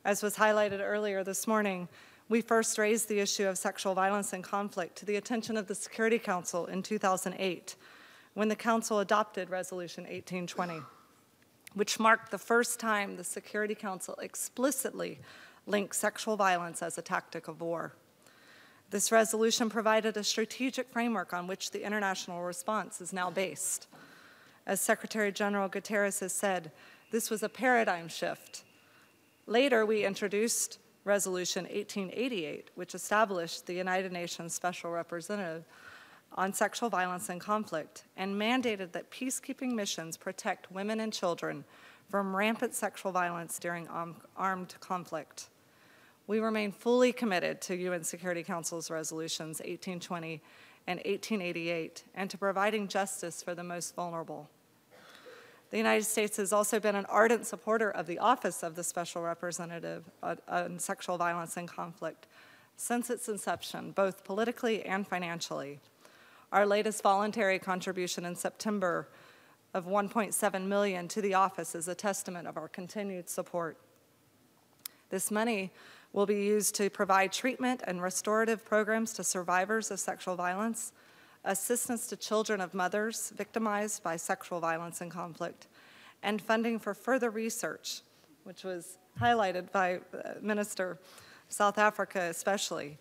As was highlighted earlier this morning, we first raised the issue of sexual violence and conflict to the attention of the Security Council in 2008, when the Council adopted Resolution 1820, which marked the first time the Security Council explicitly linked sexual violence as a tactic of war. This resolution provided a strategic framework on which the international response is now based. As Secretary General Guterres has said, this was a paradigm shift. Later, we introduced Resolution 1888, which established the United Nations Special Representative on Sexual Violence and Conflict and mandated that peacekeeping missions protect women and children from rampant sexual violence during armed conflict. We remain fully committed to UN Security Council's resolutions 1820 and 1888 and to providing justice for the most vulnerable. The United States has also been an ardent supporter of the Office of the Special Representative on Sexual Violence and Conflict since its inception, both politically and financially. Our latest voluntary contribution in September of $1.7 million to the office is a testament of our continued support. This money will be used to provide treatment and restorative programs to survivors of sexual violence, assistance to children of mothers victimized by sexual violence and conflict, and funding for further research, which was highlighted by Minister South Africa especially,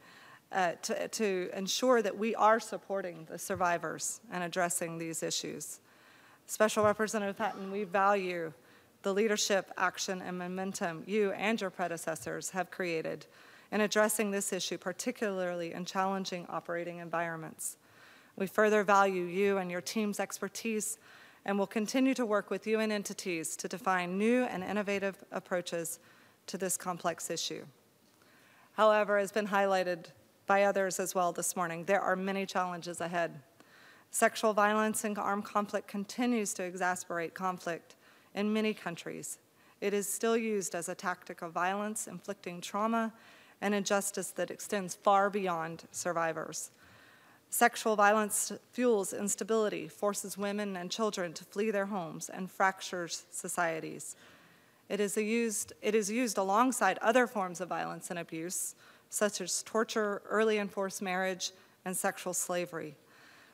to ensure that we are supporting the survivors and addressing these issues. Special Representative Patten, we value the leadership, action, and momentum you and your predecessors have created in addressing this issue, particularly in challenging operating environments. We further value you and your team's expertise and will continue to work with UN entities to define new and innovative approaches to this complex issue. However, as has been highlighted by others as well this morning, there are many challenges ahead. Sexual violence and armed conflict continues to exacerbate conflict in many countries. It is still used as a tactic of violence, inflicting trauma and injustice that extends far beyond survivors. Sexual violence fuels instability, forces women and children to flee their homes, and fractures societies. It is used alongside other forms of violence and abuse, such as torture, early and forced marriage, and sexual slavery.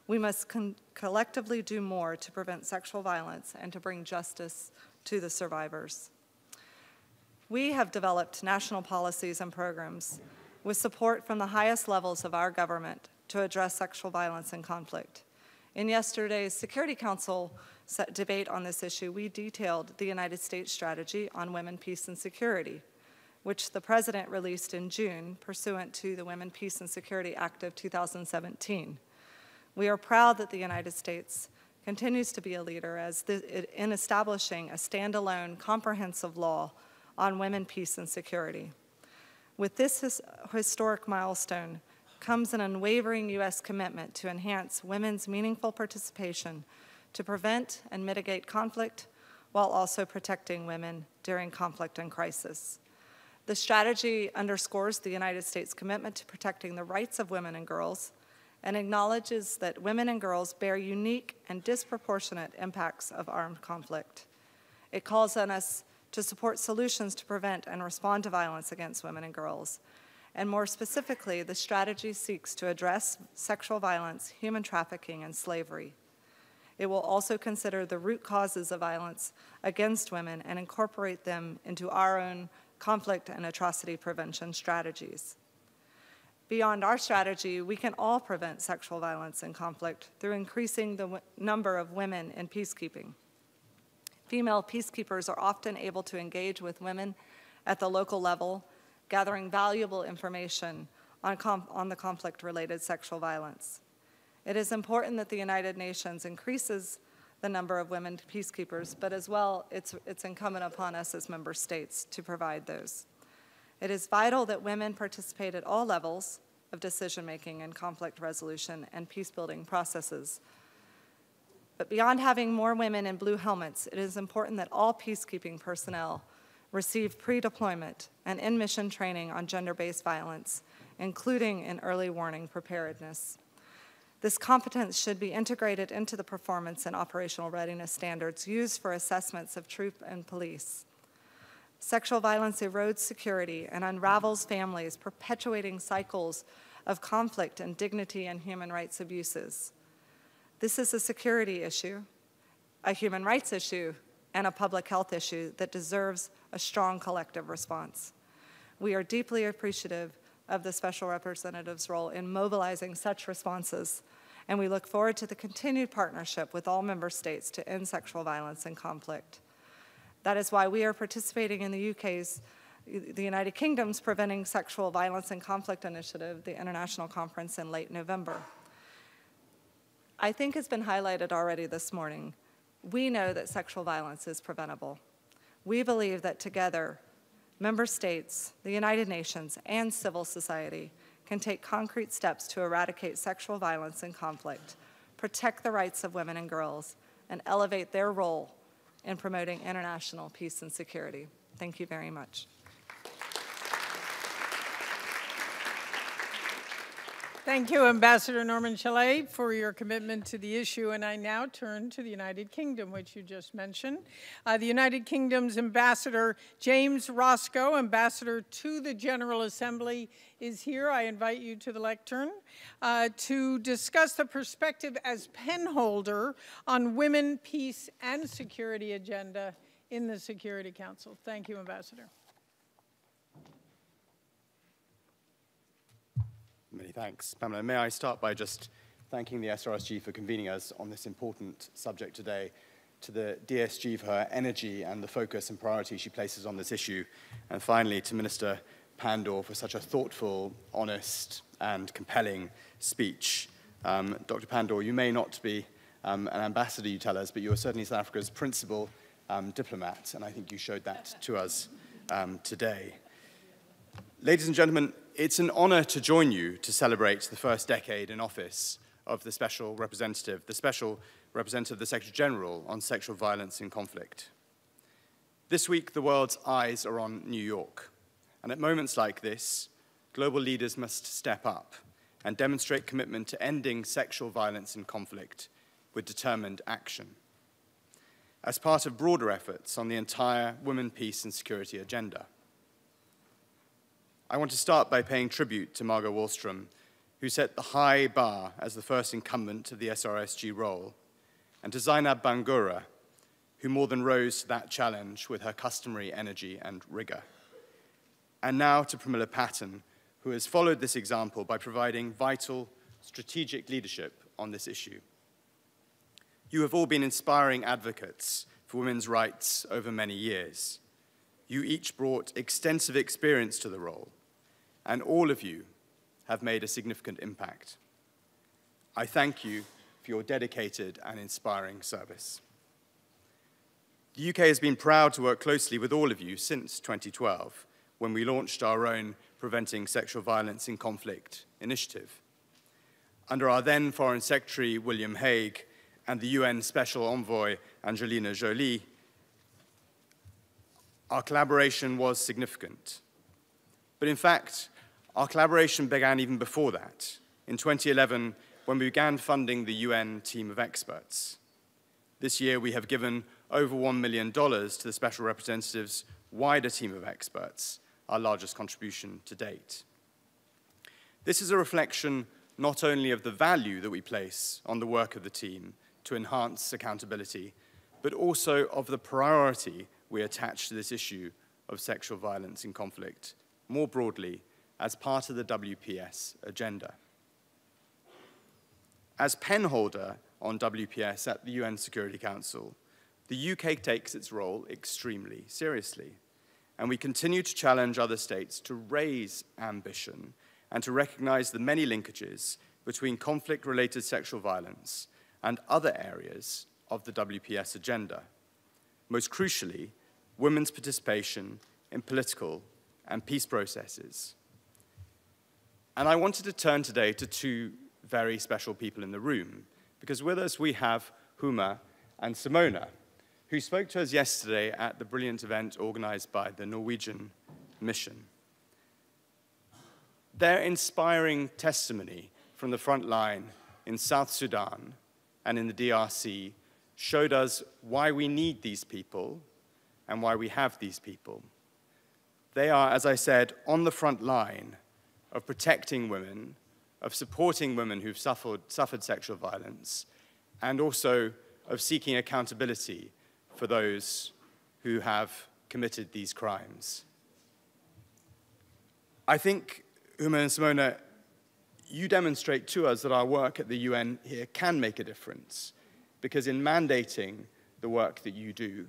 We must collectively do more to prevent sexual violence and to bring justice to the survivors. We have developed national policies and programs with support from the highest levels of our government to address sexual violence and conflict. In yesterday's Security Council debate on this issue, we detailed the United States strategy on women, peace, and security, which the President released in June pursuant to the Women, Peace, and Security Act of 2017. We are proud that the United States continues to be a leader in establishing a standalone, comprehensive law on women, peace, and security. With this historic milestone comes an unwavering U.S. commitment to enhance women's meaningful participation to prevent and mitigate conflict while also protecting women during conflict and crisis. The strategy underscores the United States' commitment to protecting the rights of women and girls and acknowledges that women and girls bear unique and disproportionate impacts of armed conflict. It calls on us to support solutions to prevent and respond to violence against women and girls. And more specifically, the strategy seeks to address sexual violence, human trafficking, and slavery. It will also consider the root causes of violence against women and incorporate them into our own conflict and atrocity prevention strategies. Beyond our strategy, we can all prevent sexual violence and conflict through increasing the number of women in peacekeeping. Female peacekeepers are often able to engage with women at the local level, gathering valuable information on the conflict-related sexual violence. It is important that the United Nations increases the number of women peacekeepers, but as well, it's incumbent upon us as member states to provide those. It is vital that women participate at all levels of decision-making and conflict resolution and peace-building processes. But beyond having more women in blue helmets, it is important that all peacekeeping personnel receive pre-deployment and in-mission training on gender-based violence, including in early warning preparedness. This competence should be integrated into the performance and operational readiness standards used for assessments of troop and police. Sexual violence erodes security and unravels families, perpetuating cycles of conflict and dignity and human rights abuses. This is a security issue, a human rights issue, and a public health issue that deserves a strong collective response. We are deeply appreciative of the Special Representative's role in mobilizing such responses, and we look forward to the continued partnership with all member states to end sexual violence and conflict. That is why we are participating in the United Kingdom's Preventing Sexual Violence and Conflict Initiative, the international conference in late November. I think it's been highlighted already this morning. We know that sexual violence is preventable. We believe that together, member states, the United Nations, and civil society can take concrete steps to eradicate sexual violence and conflict, protect the rights of women and girls, and elevate their role in promoting international peace and security. Thank you very much. Thank you, Ambassador Norman Chalet, for your commitment to the issue. And I now turn to the United Kingdom, which you just mentioned. The United Kingdom's Ambassador James Roscoe, Ambassador to the General Assembly, is here. I invite you to the lectern to discuss the perspective as penholder on women, peace, and security agenda in the Security Council. Thank you, Ambassador. Many thanks, Pamela. May I start by just thanking the SRSG for convening us on this important subject today, to the DSG for her energy and the focus and priority she places on this issue, and finally to Minister Pandor for such a thoughtful, honest, and compelling speech. Dr. Pandor, you may not be an ambassador, you tell us, but you are certainly South Africa's principal diplomat, and I think you showed that to us today. Ladies and gentlemen, it's an honor to join you to celebrate the first decade in office of the Special Representative, the the Secretary General on sexual violence and conflict. This week, the world's eyes are on New York. And at moments like this, global leaders must step up and demonstrate commitment to ending sexual violence and conflict with determined action, as part of broader efforts on the entire women, peace, and security agenda. I want to start by paying tribute to Margot Wallström, who set the high bar as the first incumbent of the SRSG role, and to Zainab Bangura, who more than rose to that challenge with her customary energy and rigor. And now to Pramila Patten, who has followed this example by providing vital strategic leadership on this issue. You have all been inspiring advocates for women's rights over many years. You each brought extensive experience to the role, and all of you have made a significant impact. I thank you for your dedicated and inspiring service. The UK has been proud to work closely with all of you since 2012, when we launched our own Preventing Sexual Violence in Conflict initiative. Under our then Foreign Secretary, William Hague, and the UN Special Envoy, Angelina Jolie, our collaboration was significant. But in fact, our collaboration began even before that, in 2011, when we began funding the UN team of experts. This year, we have given over $1 million to the Special Representative's wider team of experts, our largest contribution to date. This is a reflection not only of the value that we place on the work of the team to enhance accountability, but also of the priority we attach to this issue of sexual violence in conflict, more broadly, as part of the WPS agenda. As penholder on WPS at the UN Security Council, the UK takes its role extremely seriously, and we continue to challenge other states to raise ambition and to recognize the many linkages between conflict-related sexual violence and other areas of the WPS agenda, most crucially, women's participation in political and peace processes. And I wanted to turn today to two very special people in the room, because with us we have Huma and Simona, who spoke to us yesterday at the brilliant event organized by the Norwegian mission. Their inspiring testimony from the front line in South Sudan and in the DRC showed us why we need these people and why we have these people. They are, as I said, on the front line of protecting women, of supporting women who've suffered sexual violence, and also of seeking accountability for those who have committed these crimes. I think, Huma and Simona, you demonstrate to us that our work at the UN here can make a difference, because in mandating the work that you do,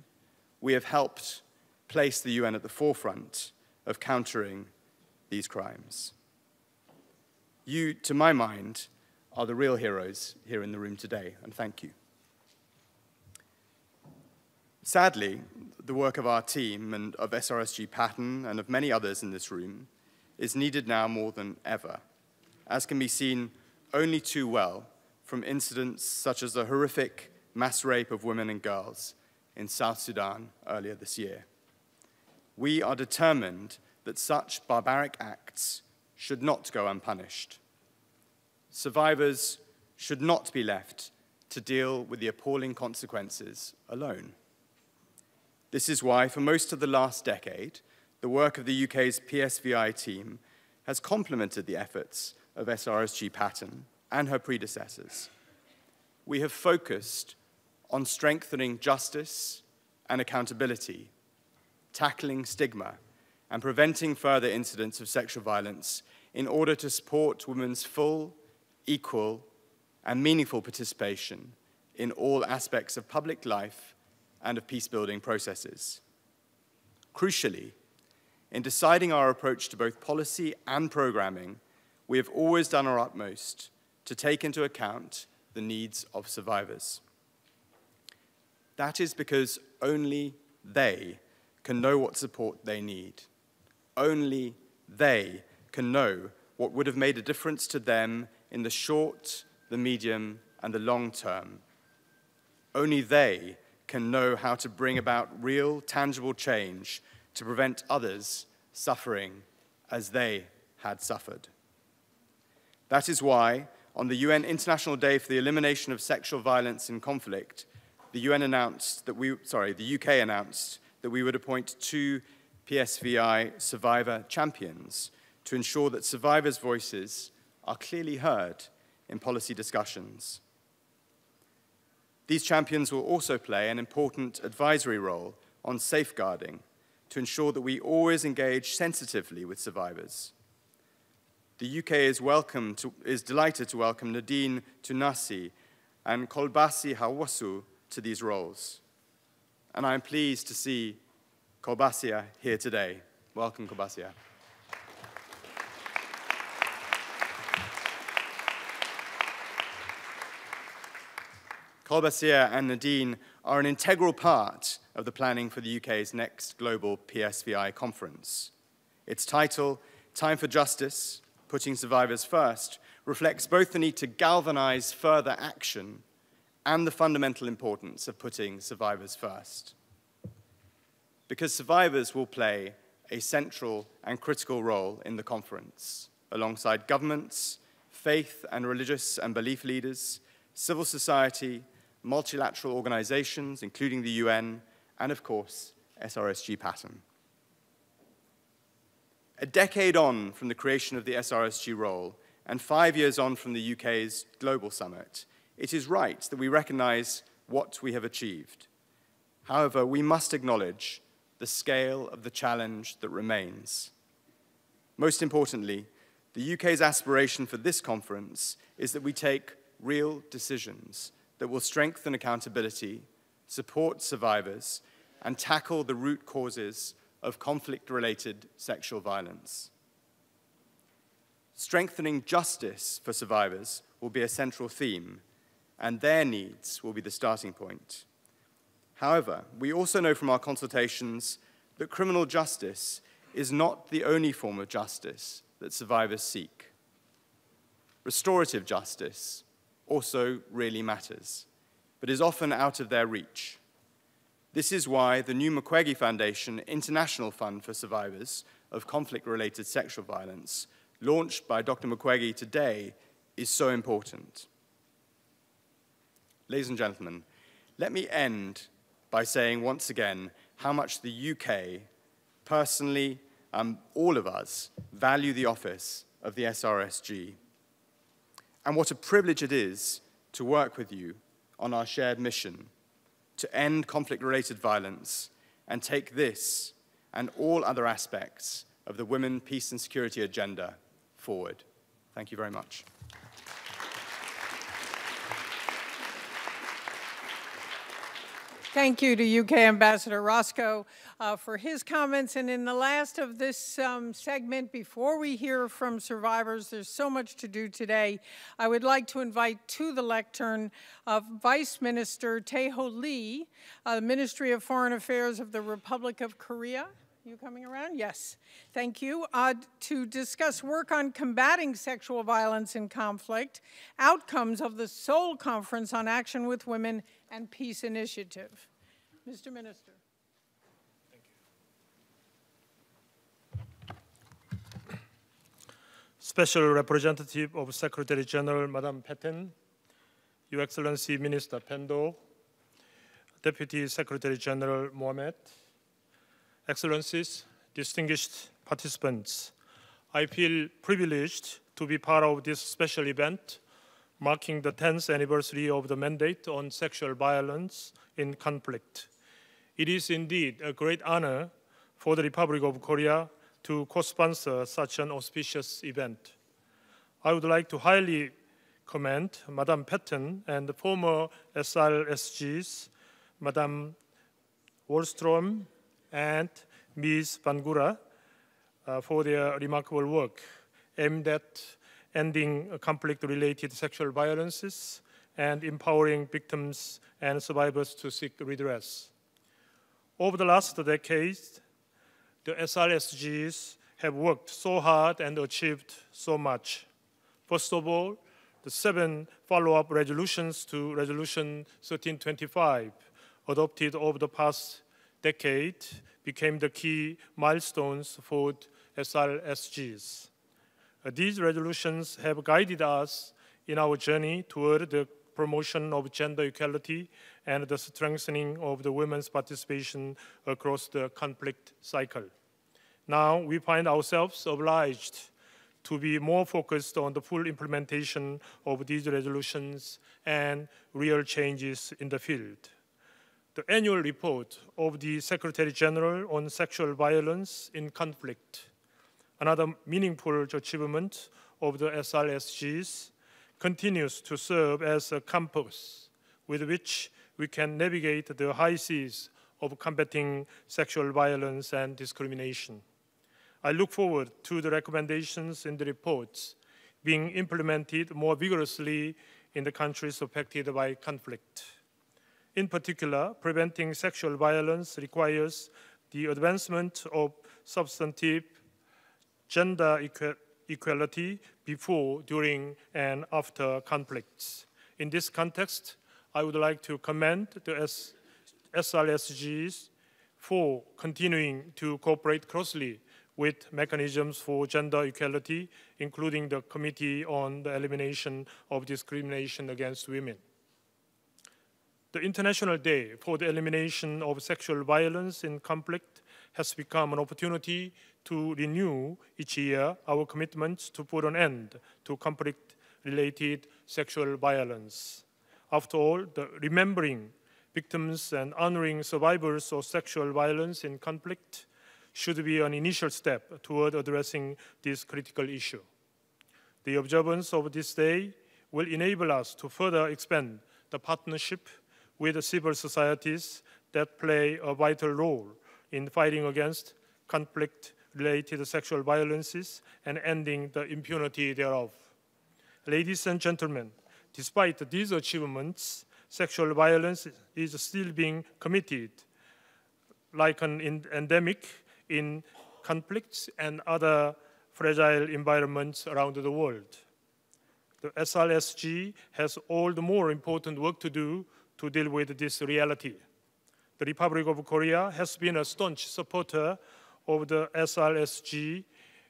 we have helped place the UN at the forefront of countering these crimes. You, to my mind, are the real heroes here in the room today, and thank you. Sadly, the work of our team and of SRSG Patten and of many others in this room is needed now more than ever, as can be seen only too well from incidents such as the horrific mass rape of women and girls in South Sudan earlier this year. We are determined that such barbaric acts should not go unpunished. Survivors should not be left to deal with the appalling consequences alone. This is why, for most of the last decade, the work of the UK's PSVI team has complemented the efforts of SRSG Patten and her predecessors. We have focused on strengthening justice and accountability, tackling stigma, and preventing further incidents of sexual violence in order to support women's full, equal, and meaningful participation in all aspects of public life and of peace-building processes. Crucially, in deciding our approach to both policy and programming, we have always done our utmost to take into account the needs of survivors. That is because only they can know what support they need. Only they can know what would have made a difference to them in the short, the medium, and the long term. Only they can know how to bring about real, tangible change to prevent others suffering as they had suffered. That is why, on the UN International Day for the Elimination of Sexual Violence in Conflict, the UK announced that we would appoint 2 PSVI survivor champions to ensure that survivors' voices are clearly heard in policy discussions. These champions will also play an important advisory role on safeguarding to ensure that we always engage sensitively with survivors. The UK is delighted to welcome Nadine Tunasi and Kolbasi Hawasu to these roles. And I am pleased to see Kolbasia here today. Welcome, Kolbasia. Kolbasia and Nadine are an integral part of the planning for the UK's next global PSVI conference. Its title, Time for Justice, Putting Survivors First, reflects both the need to galvanize further action and the fundamental importance of putting survivors first. Because survivors will play a central and critical role in the conference, alongside governments, faith and religious and belief leaders, civil society, multilateral organizations, including the UN, and of course, SRSG pattern. A decade on from the creation of the SRSG role, and 5 years on from the UK's Global Summit, it is right that we recognize what we have achieved. However, we must acknowledge the scale of the challenge that remains. Most importantly, the UK's aspiration for this conference is that we take real decisions that will strengthen accountability, support survivors, and tackle the root causes of conflict-related sexual violence. Strengthening justice for survivors will be a central theme, and their needs will be the starting point. However, we also know from our consultations that criminal justice is not the only form of justice that survivors seek. Restorative justice also really matters, but is often out of their reach. This is why the new Mukwege Foundation International Fund for Survivors of Conflict-Related Sexual Violence, launched by Dr. Mukwege today, is so important. Ladies and gentlemen, let me end by saying once again how much the UK, personally, all of us, value the office of the SRSG, and what a privilege it is to work with you on our shared mission to end conflict-related violence and take this and all other aspects of the Women, Peace and Security agenda forward. Thank you very much. Thank you to UK Ambassador Roscoe for his comments. And in the last of this segment, before we hear from survivors, there's so much to do today, I would like to invite to the lectern Vice Minister Tae-ho Lee, Ministry of Foreign Affairs of the Republic of Korea. You coming around? Yes. Thank you. To discuss work on combating sexual violence in conflict, outcomes of the Seoul Conference on Action with Women and Peace Initiative. Mr. Minister. Thank you. Special Representative of Secretary General, Madam Patton, Your Excellency Minister Pendo, Deputy Secretary General Mohamed, Excellencies, distinguished participants, I feel privileged to be part of this special event marking the 10th anniversary of the mandate on sexual violence in conflict. It is indeed a great honor for the Republic of Korea to co-sponsor such an auspicious event. I would like to highly commend Madam Patton and the former SRSGs, Madam Wallström and Ms. Bangura, for their remarkable work aimed at ending conflict-related sexual violences and empowering victims and survivors to seek redress. Over the last decade, the SRSGs have worked so hard and achieved so much. First of all, the 7 follow-up resolutions to Resolution 1325, adopted over the past decade, became the key milestones for SRSGs. These resolutions have guided us in our journey toward the promotion of gender equality and the strengthening of the women's participation across the conflict cycle. Now we find ourselves obliged to be more focused on the full implementation of these resolutions and real changes in the field. The annual report of the Secretary General on sexual violence in conflict, another meaningful achievement of the SRSGs, continues to serve as a compass with which we can navigate the high seas of combating sexual violence and discrimination. I look forward to the recommendations in the reports being implemented more vigorously in the countries affected by conflict. In particular, preventing sexual violence requires the advancement of substantive gender equality before, during, and after conflicts. In this context, I would like to commend the SRSGs for continuing to cooperate closely with mechanisms for gender equality, including the Committee on the Elimination of Discrimination Against Women. The International Day for the Elimination of Sexual Violence in Conflict has become an opportunity to renew each year our commitment to put an end to conflict-related sexual violence. After all, remembering victims and honoring survivors of sexual violence in conflict should be an initial step toward addressing this critical issue. The observance of this day will enable us to further expand the partnership with civil societies that play a vital role in fighting against conflict-related sexual violences and ending the impunity thereof. Ladies and gentlemen, despite these achievements, sexual violence is still being committed like an endemic in conflicts and other fragile environments around the world. The SRSG has all the more important work to do to deal with this reality. The Republic of Korea has been a staunch supporter of the SRSG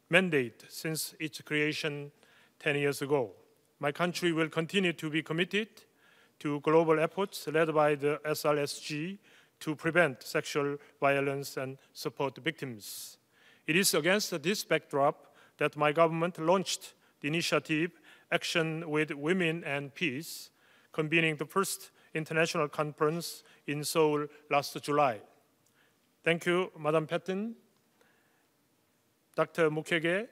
mandate since its creation 10 years ago. My country will continue to be committed to global efforts led by the SRSG to prevent sexual violence and support victims. It is against this backdrop that my government launched the initiative Action with Women and Peace, convening the first international conference in Seoul last July. Thank you, Madam Patton, Dr. Mukwege,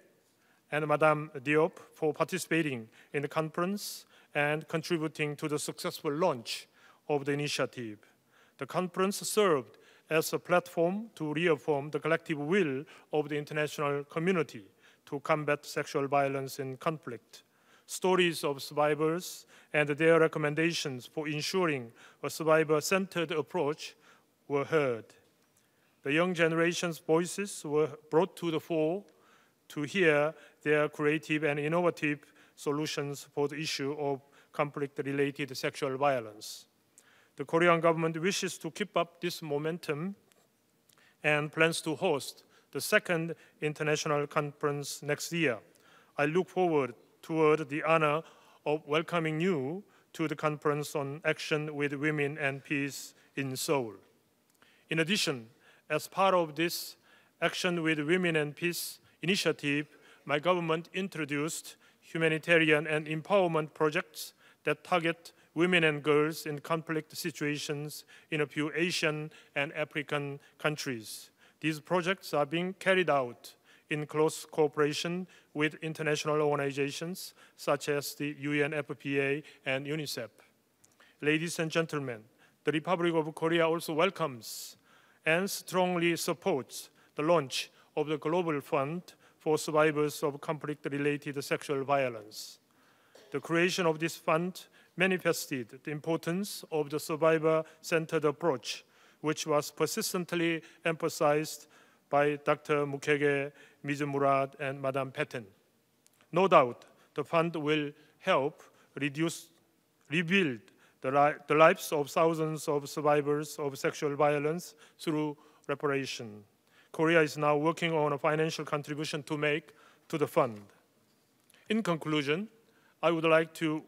and Madam Diop for participating in the conference and contributing to the successful launch of the initiative. The conference served as a platform to reaffirm the collective will of the international community to combat sexual violence in conflict. Stories of survivors and their recommendations for ensuring a survivor-centered approach were heard. The young generation's voices were brought to the fore to hear their creative and innovative solutions for the issue of conflict-related sexual violence. The Korean government wishes to keep up this momentum and plans to host the second international conference next year. I look forward toward the honor of welcoming you to the Conference on Action with Women and Peace in Seoul. In addition, as part of this Action with Women and Peace initiative, my government introduced humanitarian and empowerment projects that target women and girls in conflict situations in a few Asian and African countries. These projects are being carried out in close cooperation with international organizations such as the UNFPA and UNICEF. Ladies and gentlemen, the Republic of Korea also welcomes and strongly supports the launch of the Global Fund for survivors of conflict-related sexual violence. The creation of this fund manifested the importance of the survivor-centered approach, which was persistently emphasized by Dr. Mukwege, Ms. Murad, and Madam Patton. No doubt, the fund will help rebuild the lives of thousands of survivors of sexual violence through reparation. Korea is now working on a financial contribution to make to the fund. In conclusion, I would like to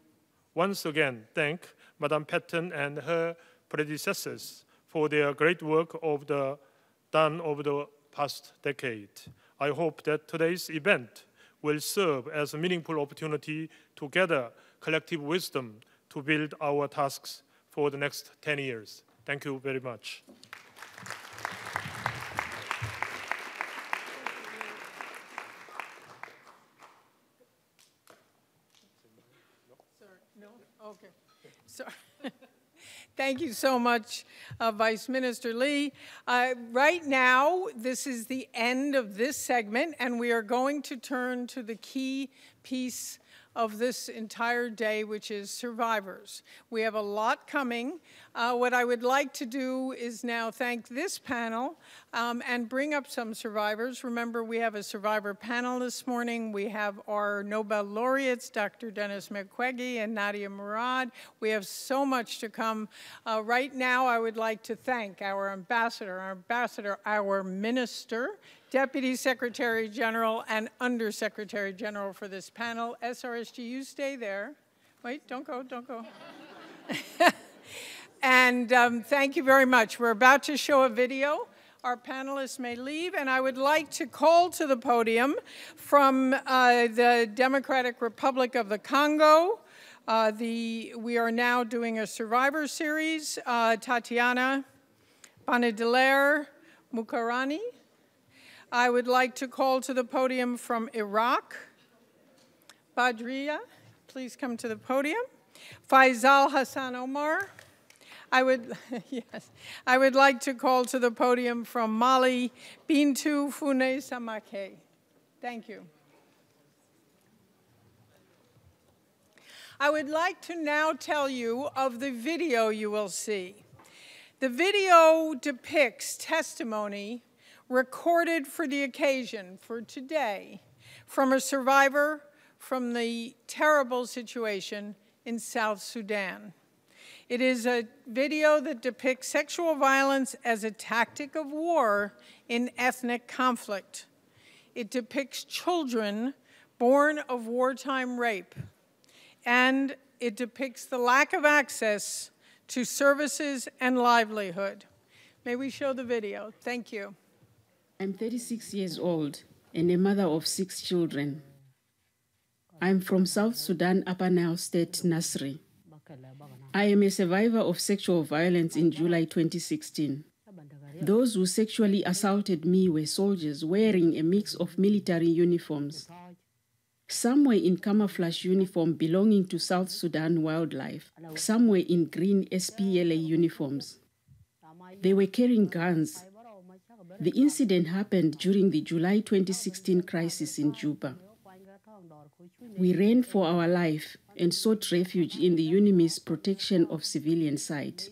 once again thank Madam Patton and her predecessors for their great work done over the past decade. I hope that today's event will serve as a meaningful opportunity to gather collective wisdom to build our tasks for the next 10 years. Thank you very much. Okay. So, thank you so much, Vice Minister Lee. Right now, this is the end of this segment, and we are going to turn to the key piece of this entire day, which is survivors. We have a lot coming. What I would like to do is now thank this panel and bring up some survivors. Remember, we have a survivor panel this morning. We have our Nobel laureates, Dr. Denis Mukwege and Nadia Murad. We have so much to come. Right now, I would like to thank our ambassador, our minister, Deputy Secretary General and Undersecretary General for this panel. SRSG, you stay there. Wait, don't go, don't go. And thank you very much. We're about to show a video. Our panelists may leave, and I would like to call to the podium from the Democratic Republic of the Congo. We are now doing a survivor series. Tatiana Banadelaire Mukarani. I would like to call to the podium from Iraq. Badria, please come to the podium. Faisal Hassan Omar. I would like to call to the podium from Mali, Bintu Fune Samake. Thank you. I would like to now tell you of the video you will see. The video depicts testimony recorded for the occasion, for today, from a survivor from the terrible situation in South Sudan. It is a video that depicts sexual violence as a tactic of war in ethnic conflict. It depicts children born of wartime rape, and it depicts the lack of access to services and livelihood. May we show the video? Thank you. I'm 36 years old and a mother of 6 children. I'm from South Sudan, Upper Nile State, Nasri. I am a survivor of sexual violence in July 2016. Those who sexually assaulted me were soldiers wearing a mix of military uniforms. Some were in camouflage uniform belonging to South Sudan Wildlife. Some were in green SPLA uniforms. They were carrying guns. The incident happened during the July 2016 crisis in Juba. We ran for our life and sought refuge in the UNIMIS protection of civilian site.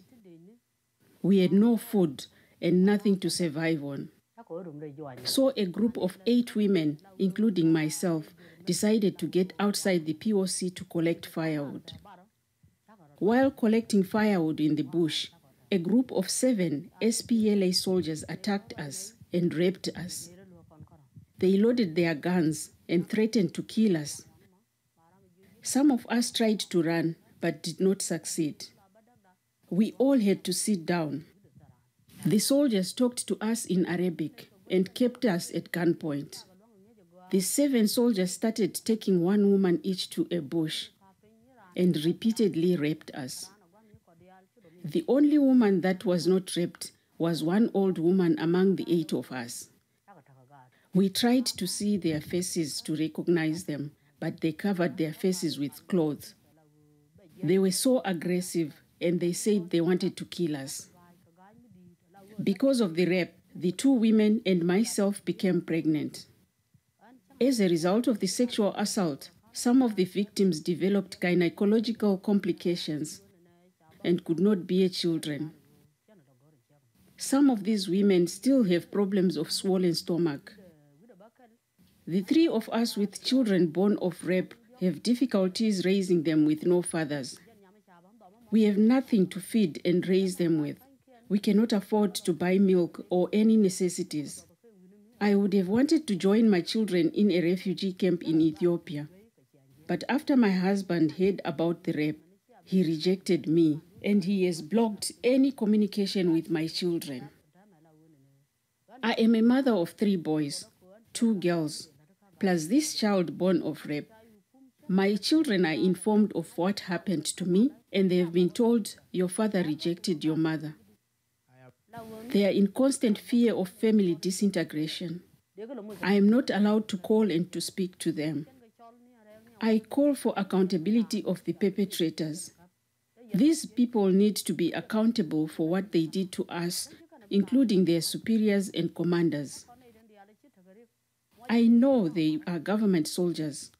We had no food and nothing to survive on. So a group of 8 women, including myself, decided to get outside the POC to collect firewood. While collecting firewood in the bush, a group of 7 SPLA soldiers attacked us and raped us. They loaded their guns and threatened to kill us. Some of us tried to run, but did not succeed. We all had to sit down. The soldiers talked to us in Arabic and kept us at gunpoint. The 7 soldiers started taking 1 woman each to a bush and repeatedly raped us. The only woman that was not raped was one old woman among the 8 of us. We tried to see their faces to recognize them, but they covered their faces with clothes. They were so aggressive, and they said they wanted to kill us. Because of the rape, the 2 women and myself became pregnant. As a result of the sexual assault, some of the victims developed gynecological complications and could not bear children. Some of these women still have problems of swollen stomach. The 3 of us with children born of rape have difficulties raising them with no fathers. We have nothing to feed and raise them with. We cannot afford to buy milk or any necessities. I would have wanted to join my children in a refugee camp in Ethiopia. But after my husband heard about the rape, he rejected me, and he has blocked any communication with my children. I am a mother of 3 boys, 2 girls. plus this child born of rape. My children are informed of what happened to me, and they have been told, your father rejected your mother. They are in constant fear of family disintegration. I am not allowed to call and to speak to them. I call for accountability of the perpetrators. These people need to be accountable for what they did to us, including their superiors and commanders. I know they are government soldiers.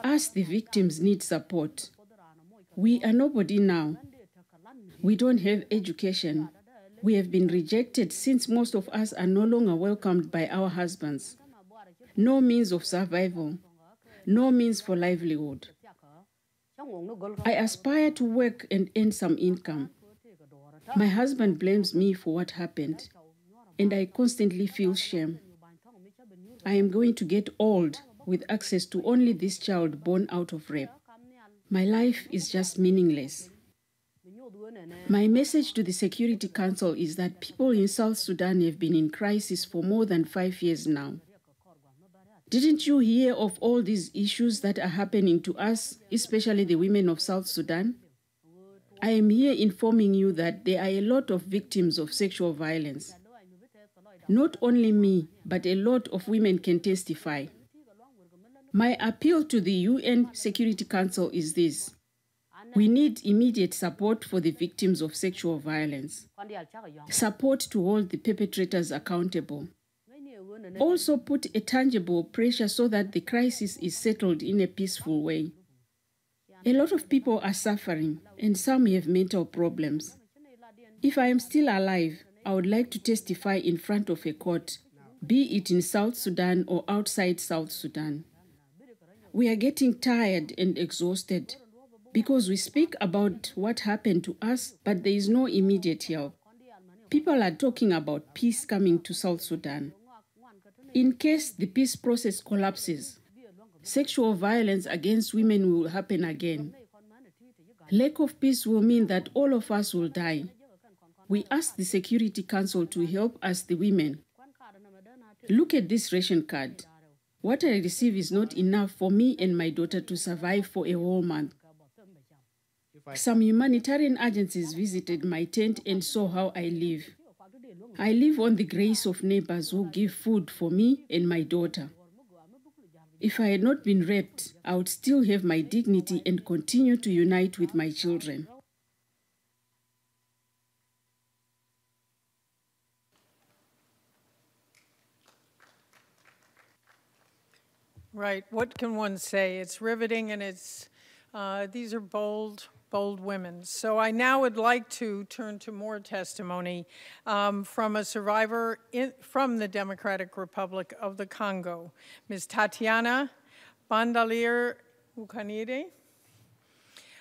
Us, the victims, need support. We are nobody now. We don't have education. We have been rejected since most of us are no longer welcomed by our husbands. No means of survival. No means for livelihood. I aspire to work and earn some income. My husband blames me for what happened, and I constantly feel shame. I am going to get old with access to only this child born out of rape. My life is just meaningless. My message to the Security Council is that people in South Sudan have been in crisis for more than 5 years now. Didn't you hear of all these issues that are happening to us, especially the women of South Sudan? I am here informing you that there are a lot of victims of sexual violence. Not only me, but a lot of women can testify. My appeal to the UN Security Council is this. We need immediate support for the victims of sexual violence. Support to hold the perpetrators accountable. Also put a tangible pressure so that the crisis is settled in a peaceful way. A lot of people are suffering, and some have mental problems. If I am still alive, I would like to testify in front of a court, be it in South Sudan or outside South Sudan. We are getting tired and exhausted because we speak about what happened to us, but there is no immediate help. People are talking about peace coming to South Sudan. In case the peace process collapses, sexual violence against women will happen again. Lack of peace will mean that all of us will die. We ask the Security Council to help us, the women. Look at this ration card. What I receive is not enough for me and my daughter to survive for a whole month. Some humanitarian agencies visited my tent and saw how I live. I live on the grace of neighbors who give food for me and my daughter. If I had not been raped, I would still have my dignity and continue to unite with my children. Right. What can one say? It's riveting, and these are bold women. So I now would like to turn to more testimony from a survivor from the Democratic Republic of the Congo, Ms. Tatiana Bandalier Ukanire,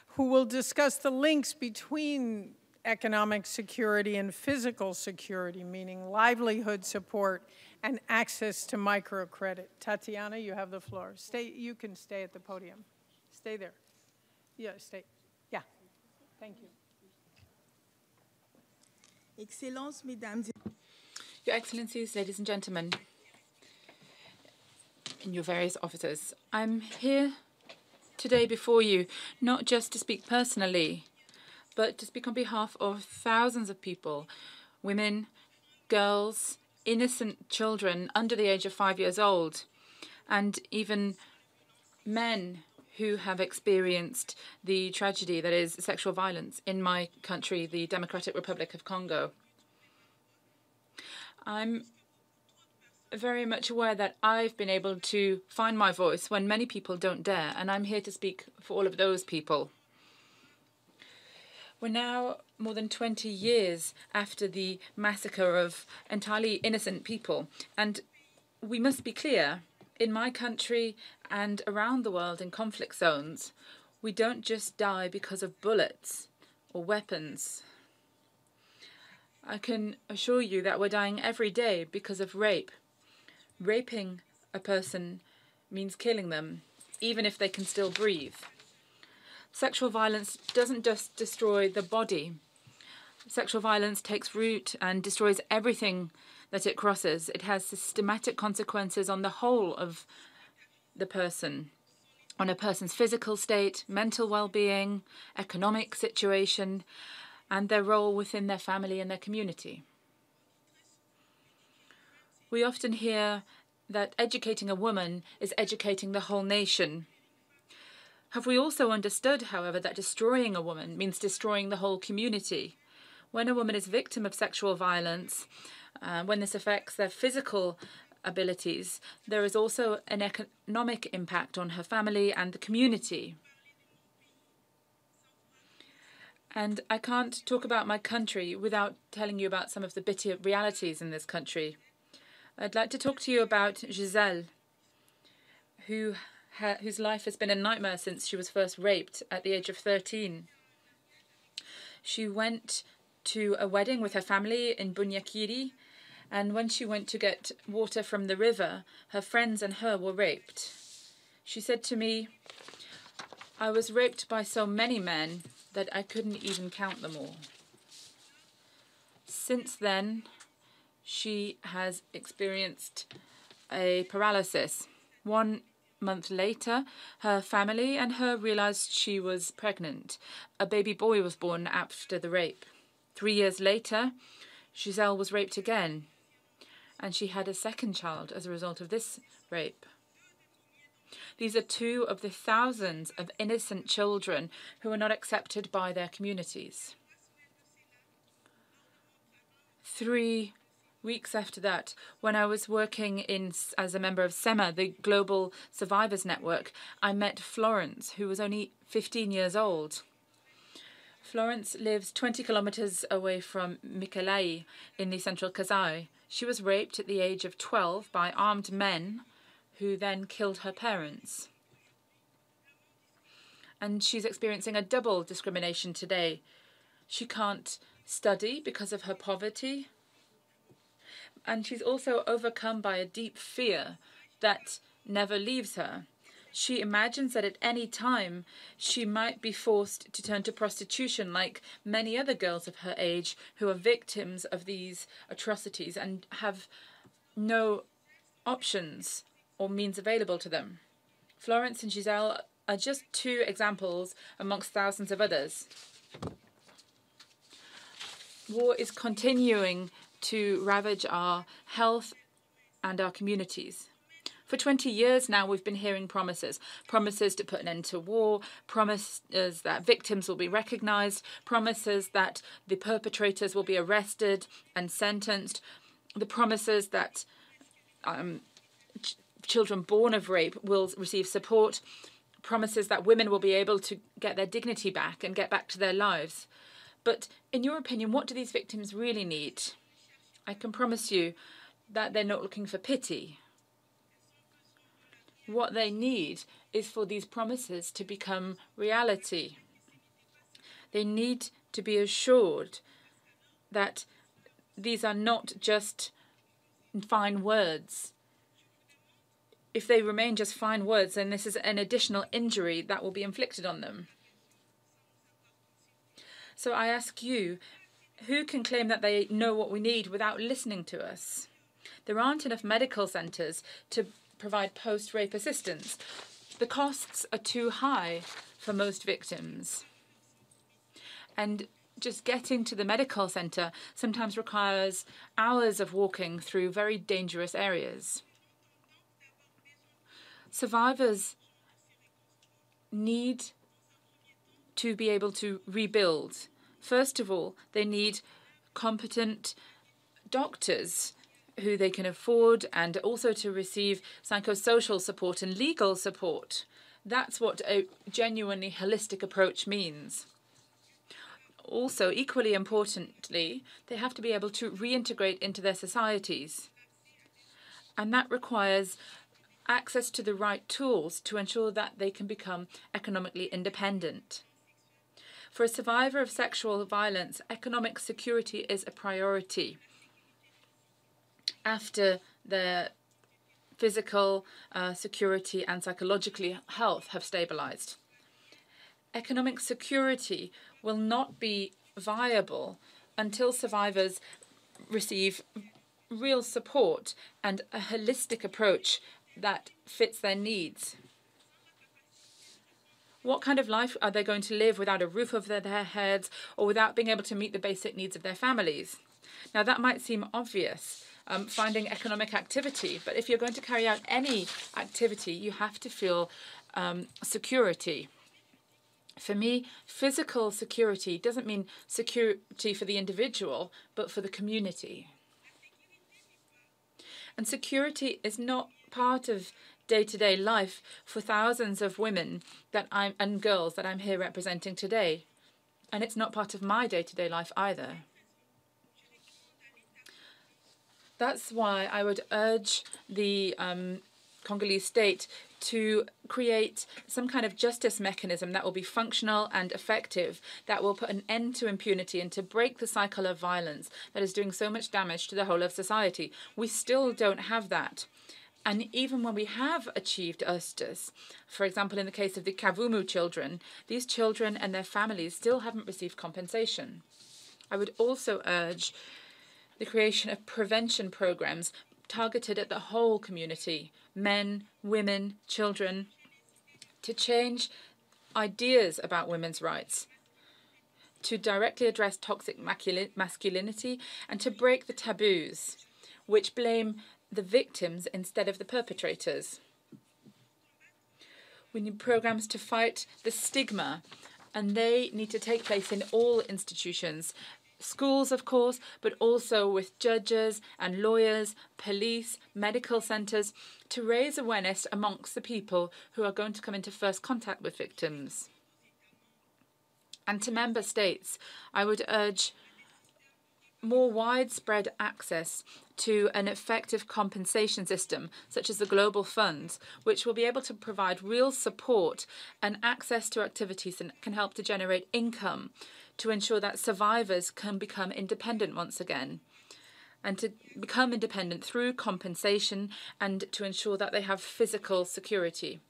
who will discuss the links between economic security and physical security, meaning livelihood support and access to microcredit. Tatiana, you have the floor. You can stay at the podium. Stay there. Yeah, stay. Yeah, thank you. Excellences, mesdames. Your Excellencies, ladies and gentlemen, and your various officers, I'm here today before you not just to speak personally, but to speak on behalf of thousands of people, women, girls, innocent children under the age of 5 years old, and even men who have experienced the tragedy that is sexual violence in my country, the Democratic Republic of Congo. I'm very much aware that I've been able to find my voice when many people don't dare, and I'm here to speak for all of those people. We're now more than 20 years after the massacre of entirely innocent people, and we must be clear, in my country and around the world in conflict zones, we don't just die because of bullets or weapons. I can assure you that we're dying every day because of rape. Raping a person means killing them, even if they can still breathe. Sexual violence doesn't just destroy the body. Sexual violence takes root and destroys everything that it crosses. It has systematic consequences on the whole of the person, on a person's physical state, mental well-being, economic situation, and their role within their family and their community. We often hear that educating a woman is educating the whole nation. Have we also understood, however, that destroying a woman means destroying the whole community? When a woman is victim of sexual violence, when this affects their physical abilities, there is also an economic impact on her family and the community. And I can't talk about my country without telling you about some of the bitter realities in this country. I'd like to talk to you about Giselle, whose life has been a nightmare since she was first raped at the age of 13. She went to a wedding with her family in Bunyakiri, and when she went to get water from the river, her friends and her were raped. She said to me, "I was raped by so many men that I couldn't even count them all." Since then, she has experienced a paralysis. 1 month later, her family and her realized she was pregnant. A baby boy was born after the rape. 3 years later, Giselle was raped again, and she had a second child as a result of this rape. These are 2 of the thousands of innocent children who are not accepted by their communities. 3 weeks after that, when I was working as a member of SEMA, the Global Survivors Network, I met Florence, who was only 15 years old. Florence lives 20 kilometers away from Mikelai in the central Kasai. She was raped at the age of 12 by armed men who then killed her parents. And she's experiencing a double discrimination today. She can't study because of her poverty, and she's also overcome by a deep fear that never leaves her. She imagines that at any time she might be forced to turn to prostitution like many other girls of her age who are victims of these atrocities and have no options or means available to them. Florence and Giselle are just 2 examples amongst thousands of others. War is continuing to ravage our health and our communities. For 20 years now, we've been hearing promises to put an end to war, promises that victims will be recognized, promises that the perpetrators will be arrested and sentenced, the promises that children born of rape will receive support, promises that women will be able to get their dignity back and get back to their lives. But in your opinion, what do these victims really need? I can promise you that they're not looking for pity. What they need is for these promises to become reality. They need to be assured that these are not just fine words. If they remain just fine words, then this is an additional injury that will be inflicted on them. So I ask you, who can claim that they know what we need without listening to us? There aren't enough medical centres to provide post-rape assistance. The costs are too high for most victims. And just getting to the medical centre sometimes requires hours of walking through very dangerous areas. Survivors need to be able to rebuild. First of all, they need competent doctors who they can afford and also to receive psychosocial support and legal support. That's what a genuinely holistic approach means. Also, equally importantly, they have to be able to reintegrate into their societies. And that requires access to the right tools to ensure that they can become economically independent. For a survivor of sexual violence, economic security is a priority after their physical security and psychological health have stabilized. Economic security will not be viable until survivors receive real support and a holistic approach that fits their needs. What kind of life are they going to live without a roof over their heads or without being able to meet the basic needs of their families? Now, that might seem obvious, finding economic activity, but if you're going to carry out any activity, you have to feel security. For me, physical security doesn't mean security for the individual, but for the community. And security is not part of day-to-day life for thousands of women and girls that I'm here representing today. And it's not part of my day-to-day life either. That's why I would urge the Congolese state to create some kind of justice mechanism that will be functional and effective, that will put an end to impunity and to break the cycle of violence that is doing so much damage to the whole of society. We still don't have that. And even when we have achieved justice, for example, in the case of the Kavumu children, these children and their families still haven't received compensation. I would also urge the creation of prevention programs targeted at the whole community, men, women, children, to change ideas about women's rights, to directly address toxic masculinity, and to break the taboos, which blame the victims instead of the perpetrators. We need programs to fight the stigma, and they need to take place in all institutions. Schools, of course, but also with judges and lawyers, police, medical centres, to raise awareness amongst the people who are going to come into first contact with victims. And to member states, I would urge more widespread access to an effective compensation system, such as the Global Fund, which will be able to provide real support and access to activities that can help to generate income, to ensure that survivors can become independent once again, and to become independent through compensation and to ensure that they have physical security.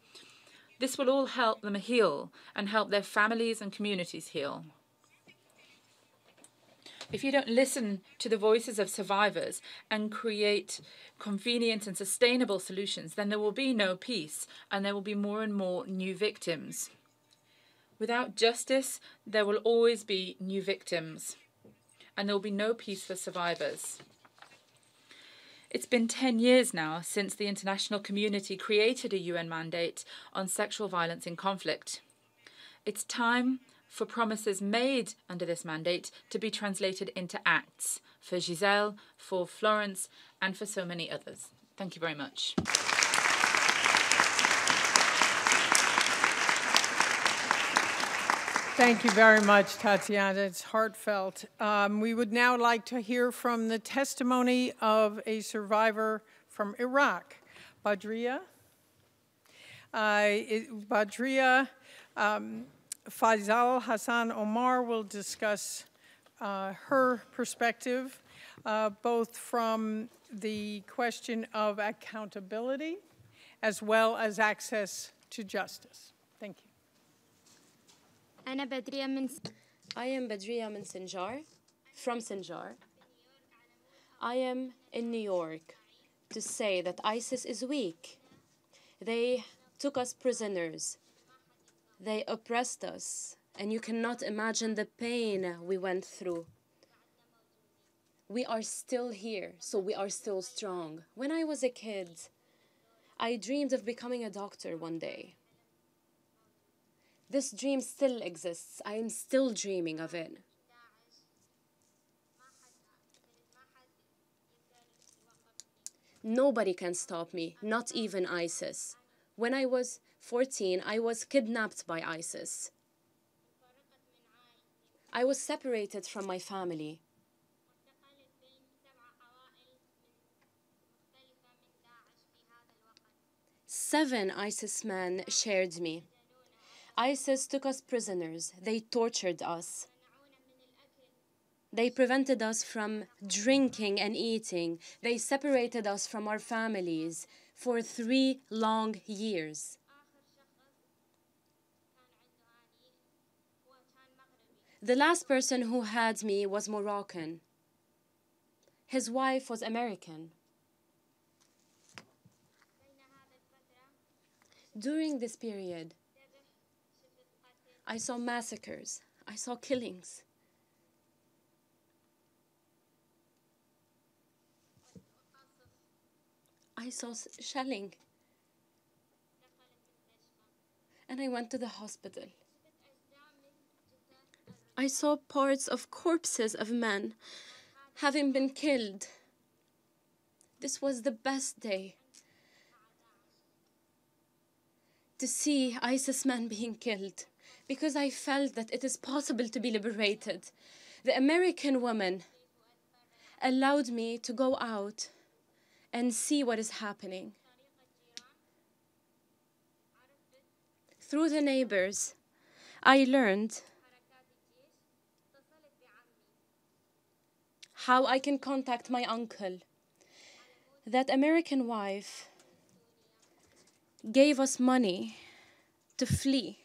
This will all help them heal and help their families and communities heal. If you don't listen to the voices of survivors and create convenient and sustainable solutions, then there will be no peace and there will be more and more new victims. Without justice, there will always be new victims, and there will be no peace for survivors. It's been 10 years now since the international community created a UN mandate on sexual violence in conflict. It's time for promises made under this mandate to be translated into acts, for Giselle, for Florence, and for so many others. Thank you very much. Thank you very much, Tatiana. It's heartfelt. We would now like to hear from the testimony of a survivor from Iraq, Badria. Badria Faisal Hassan Omar will discuss her perspective, both from the question of accountability as well as access to justice. Thank you. I am Badria min Sinjar, from Sinjar. I am in New York to say that ISIS is weak. They took us prisoners. They oppressed us, and you cannot imagine the pain we went through. We are still here, so we are still strong. When I was a kid, I dreamed of becoming a doctor one day. This dream still exists. I am still dreaming of it. Nobody can stop me, not even ISIS. When I was 14, I was kidnapped by ISIS. I was separated from my family. Seven ISIS men shared me. ISIS took us prisoners. They tortured us. They prevented us from drinking and eating. They separated us from our families for 3 long years. The last person who had me was Moroccan. His wife was American. During this period, I saw massacres, I saw killings. I saw shelling. And I went to the hospital. I saw parts of corpses of men having been killed. This was the best day to see ISIS men being killed, because I felt that it is possible to be liberated. The American woman allowed me to go out and see what is happening. Through the neighbors, I learned how I can contact my uncle. That American wife gave us money to flee.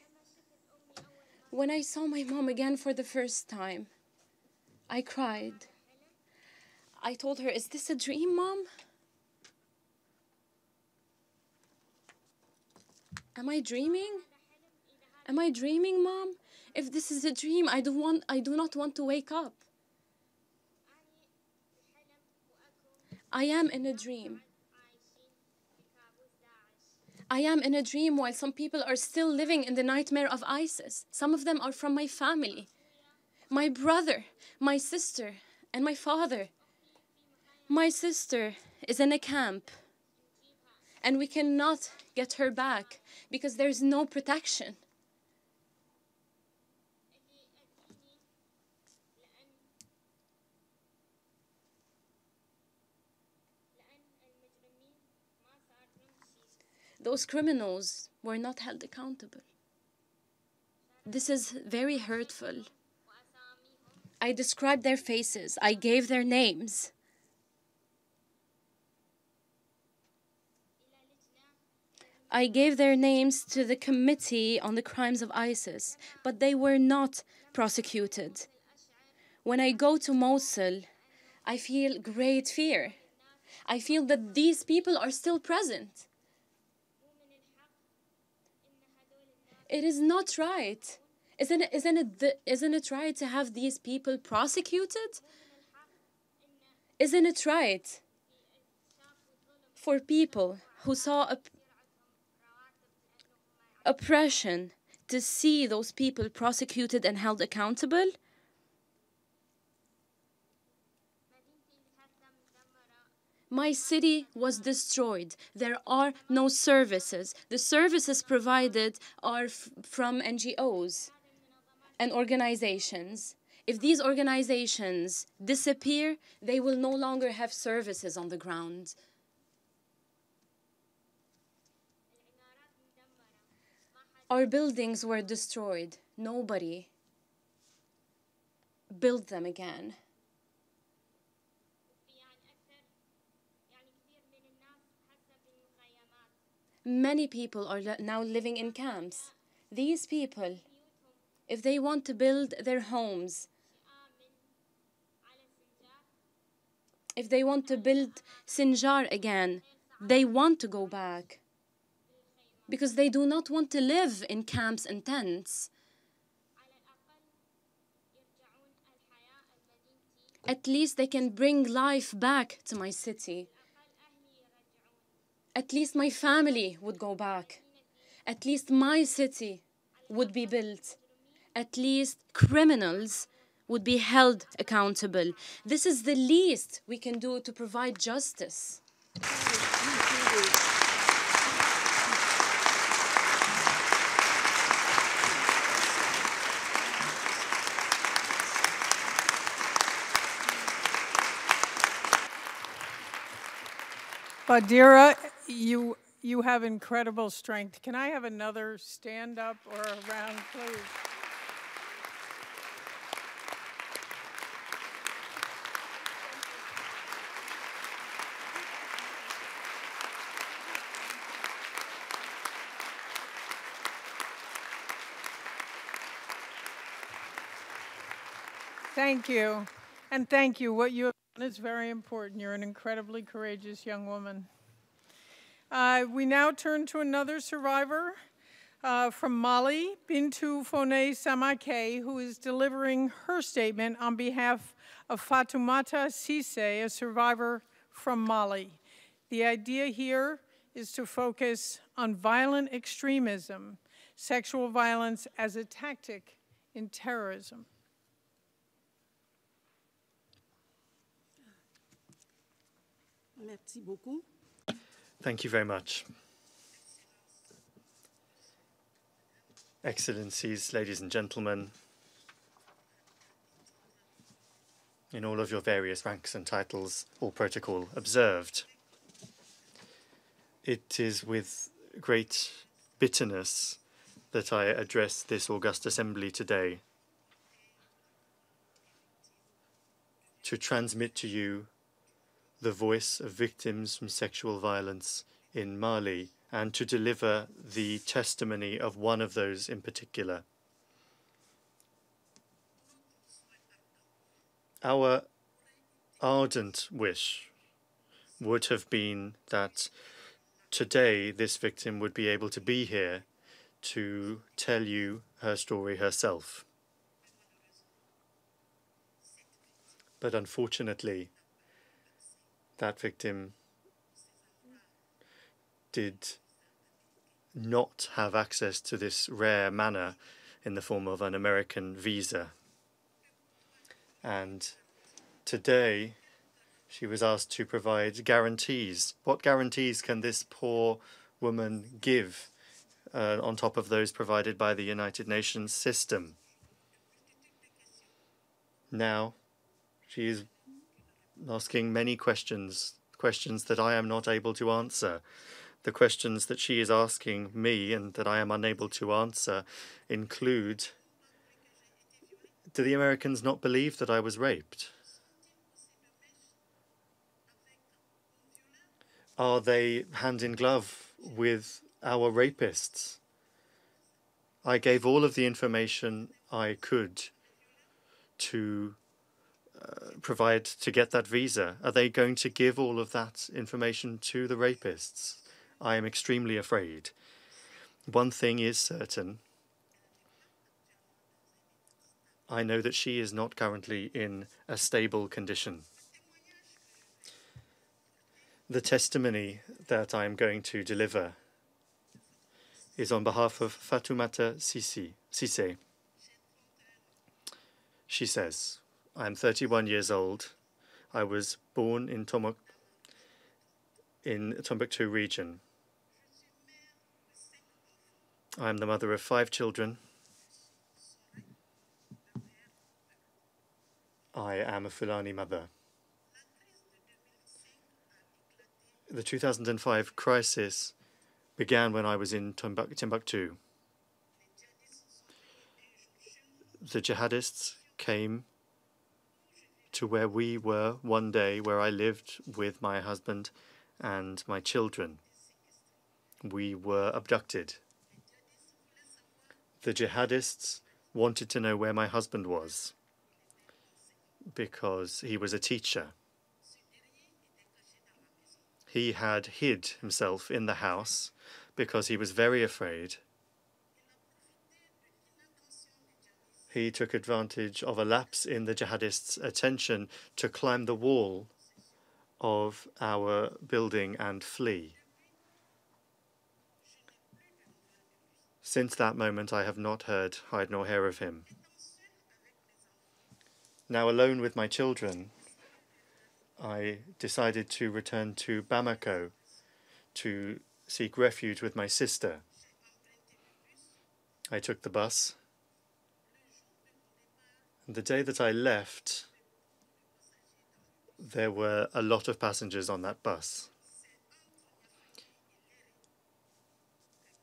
When I saw my mom again for the first time, I cried. I told her, "Is this a dream, Mom? Am I dreaming? Am I dreaming, Mom? If this is a dream, I do not want to wake up. I am in a dream. I am in a dream while some people are still living in the nightmare of ISIS. Some of them are from my family. My brother, my sister, and my father. My sister is in a camp, and we cannot get her back because there's no protection. Those criminals were not held accountable. This is very hurtful. I described their faces. I gave their names. I gave their names to the Committee on the Crimes of ISIS, but they were not prosecuted. When I go to Mosul, I feel great fear. I feel that these people are still present. It is not right. Isn't it right to have these people prosecuted? Isn't it right for people who saw oppression to see those people prosecuted and held accountable? My city was destroyed. There are no services. The services provided are from NGOs and organizations. If these organizations disappear, they will no longer have services on the ground. Our buildings were destroyed. Nobody built them again. Many people are now living in camps. These people, if they want to build their homes, if they want to build Sinjar again, they want to go back because they do not want to live in camps and tents. At least they can bring life back to my city. At least my family would go back. At least my city would be built. At least criminals would be held accountable. This is the least we can do to provide justice. Badira, you have incredible strength. Can I have another stand up or a round, please? Thank you. And thank you. What you have It's very important. You're an incredibly courageous young woman. We now turn to another survivor from Mali, Bintou Foné Samake, who is delivering her statement on behalf of Fatoumata Cissé, a survivor from Mali. The idea here is to focus on violent extremism, sexual violence as a tactic in terrorism. Merci beaucoup. Thank you very much. Excellencies, ladies and gentlemen, in all of your various ranks and titles, all protocol observed. It is with great bitterness that I address this august assembly today to transmit to you the voice of victims from sexual violence in Mali and to deliver the testimony of one of those in particular. Our ardent wish would have been that today this victim would be able to be here to tell you her story herself. But unfortunately, that victim did not have access to this rare manna in the form of an American visa. And today, she was asked to provide guarantees. What guarantees can this poor woman give on top of those provided by the United Nations system? Now, she is asking many questions that I am not able to answer. The questions that she is asking me and that I am unable to answer include, do the Americans not believe that I was raped? Are they hand in glove with our rapists? I gave all of the information I could to provide to get that visa. Are they going to give all of that information to the rapists? I am extremely afraid. One thing is certain. I know that she is not currently in a stable condition. The testimony that I am going to deliver is on behalf of Fatoumata Cissé. She says, I am 31 years old. I was born in Tombouctou region. I am the mother of 5 children. I am a Fulani mother. The 2005 crisis began when I was in Timbuktu. The jihadists came to where we were one day, where I lived with my husband and my children. We were abducted. The jihadists wanted to know where my husband was because he was a teacher. He had hid himself in the house because he was very afraid. He took advantage of a lapse in the jihadists' attention to climb the wall of our building and flee. Since that moment, I have not heard hide nor hair of him. Now alone with my children, I decided to return to Bamako to seek refuge with my sister. I took the bus. The day that I left, there were a lot of passengers on that bus.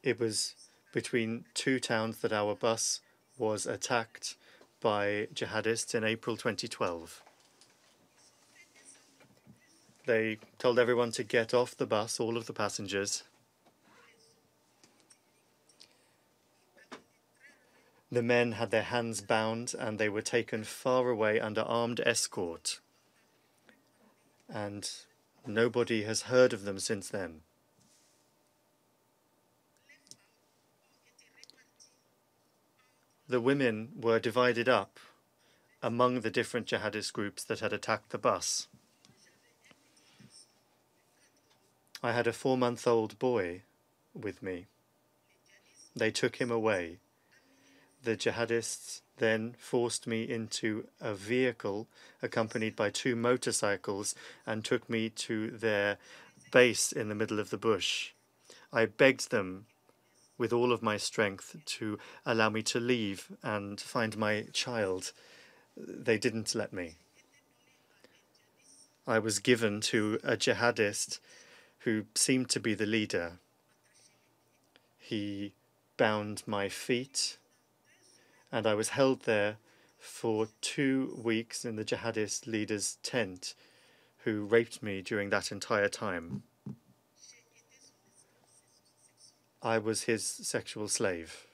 It was between 2 towns that our bus was attacked by jihadists in April 2012. They told everyone to get off the bus, all of the passengers. The men had their hands bound and they were taken far away under armed escort. and nobody has heard of them since then. The women were divided up among the different jihadist groups that had attacked the bus. I had a 4-month-old boy with me. They took him away. The jihadists then forced me into a vehicle accompanied by 2 motorcycles and took me to their base in the middle of the bush. I begged them with all of my strength to allow me to leave and find my child. They didn't let me. I was given to a jihadist who seemed to be the leader. He bound my feet, and I was held there for 2 weeks in the jihadist leader's tent, who raped me during that entire time. I was his sexual slave.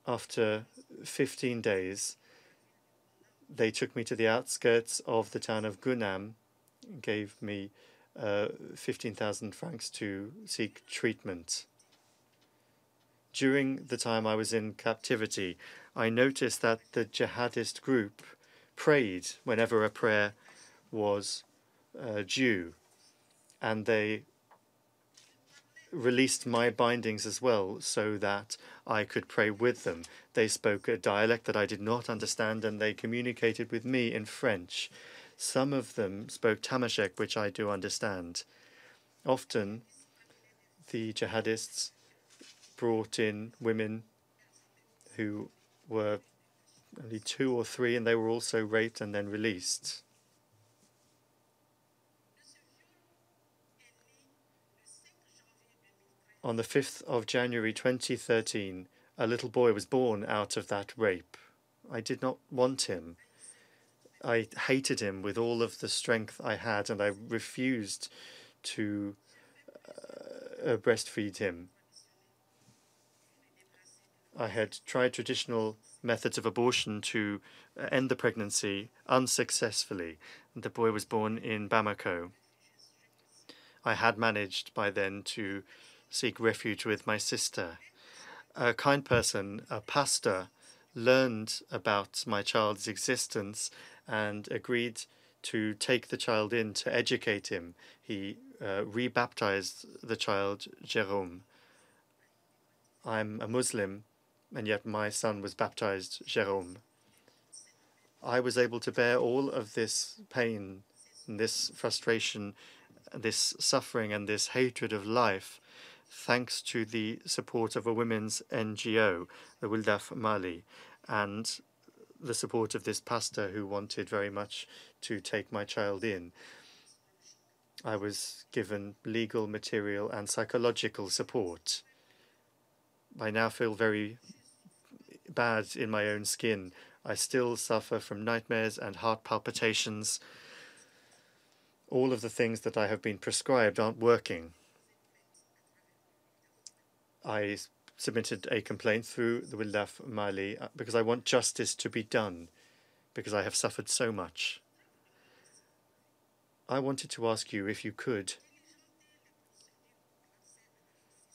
After 15 days, they took me to the outskirts of the town of Gunam, gave me 15,000 francs to seek treatment. During the time I was in captivity, I noticed that the jihadist group prayed whenever a prayer was due, and they released my bindings as well so that I could pray with them. They spoke a dialect that I did not understand, and they communicated with me in French. Some of them spoke Tamashek, which I do understand. Often, the jihadists brought in women who were only 2 or 3, and they were also raped and then released. On the 5th of January 2013, a little boy was born out of that rape. I did not want him. I hated him with all of the strength I had, and I refused to breastfeed him. I had tried traditional methods of abortion to end the pregnancy unsuccessfully. The boy was born in Bamako. I had managed by then to seek refuge with my sister. A kind person, a pastor, learned about my child's existence and agreed to take the child in to educate him. He rebaptized the child Jérôme. I'm a Muslim, and yet my son was baptized Jérôme. I was able to bear all of this pain, and this frustration, this suffering, and this hatred of life thanks to the support of a women's NGO, the Wildaf Mali, and the support of this pastor who wanted very much to take my child in. I was given legal, material, and psychological support. I now feel very bad in my own skin. I still suffer from nightmares and heart palpitations. All of the things that I have been prescribed aren't working. I submitted a complaint through the Wildaf Mali because I want justice to be done, because I have suffered so much. I wanted to ask you if you could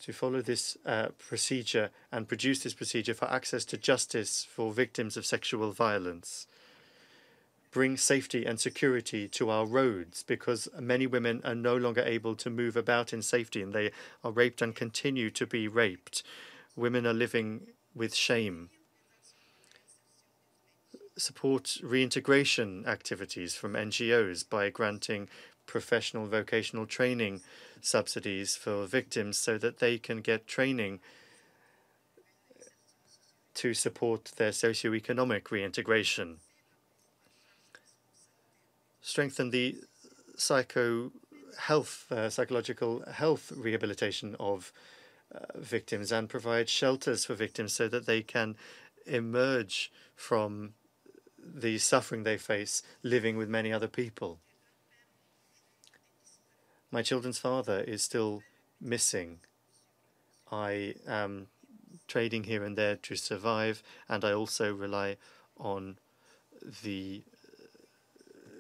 to follow this procedure and produce this procedure for access to justice for victims of sexual violence. Bring safety and security to our roads, because many women are no longer able to move about in safety, and they are raped and continue to be raped. Women are living with shame. Support reintegration activities from NGOs by granting professional vocational training subsidies for victims so that they can get training to support their socioeconomic reintegration. Strengthen the psychological health rehabilitation of victims, and provide shelters for victims so that they can emerge from the suffering they face living with many other people. My children's father is still missing. I am trading here and there to survive, and I also rely on the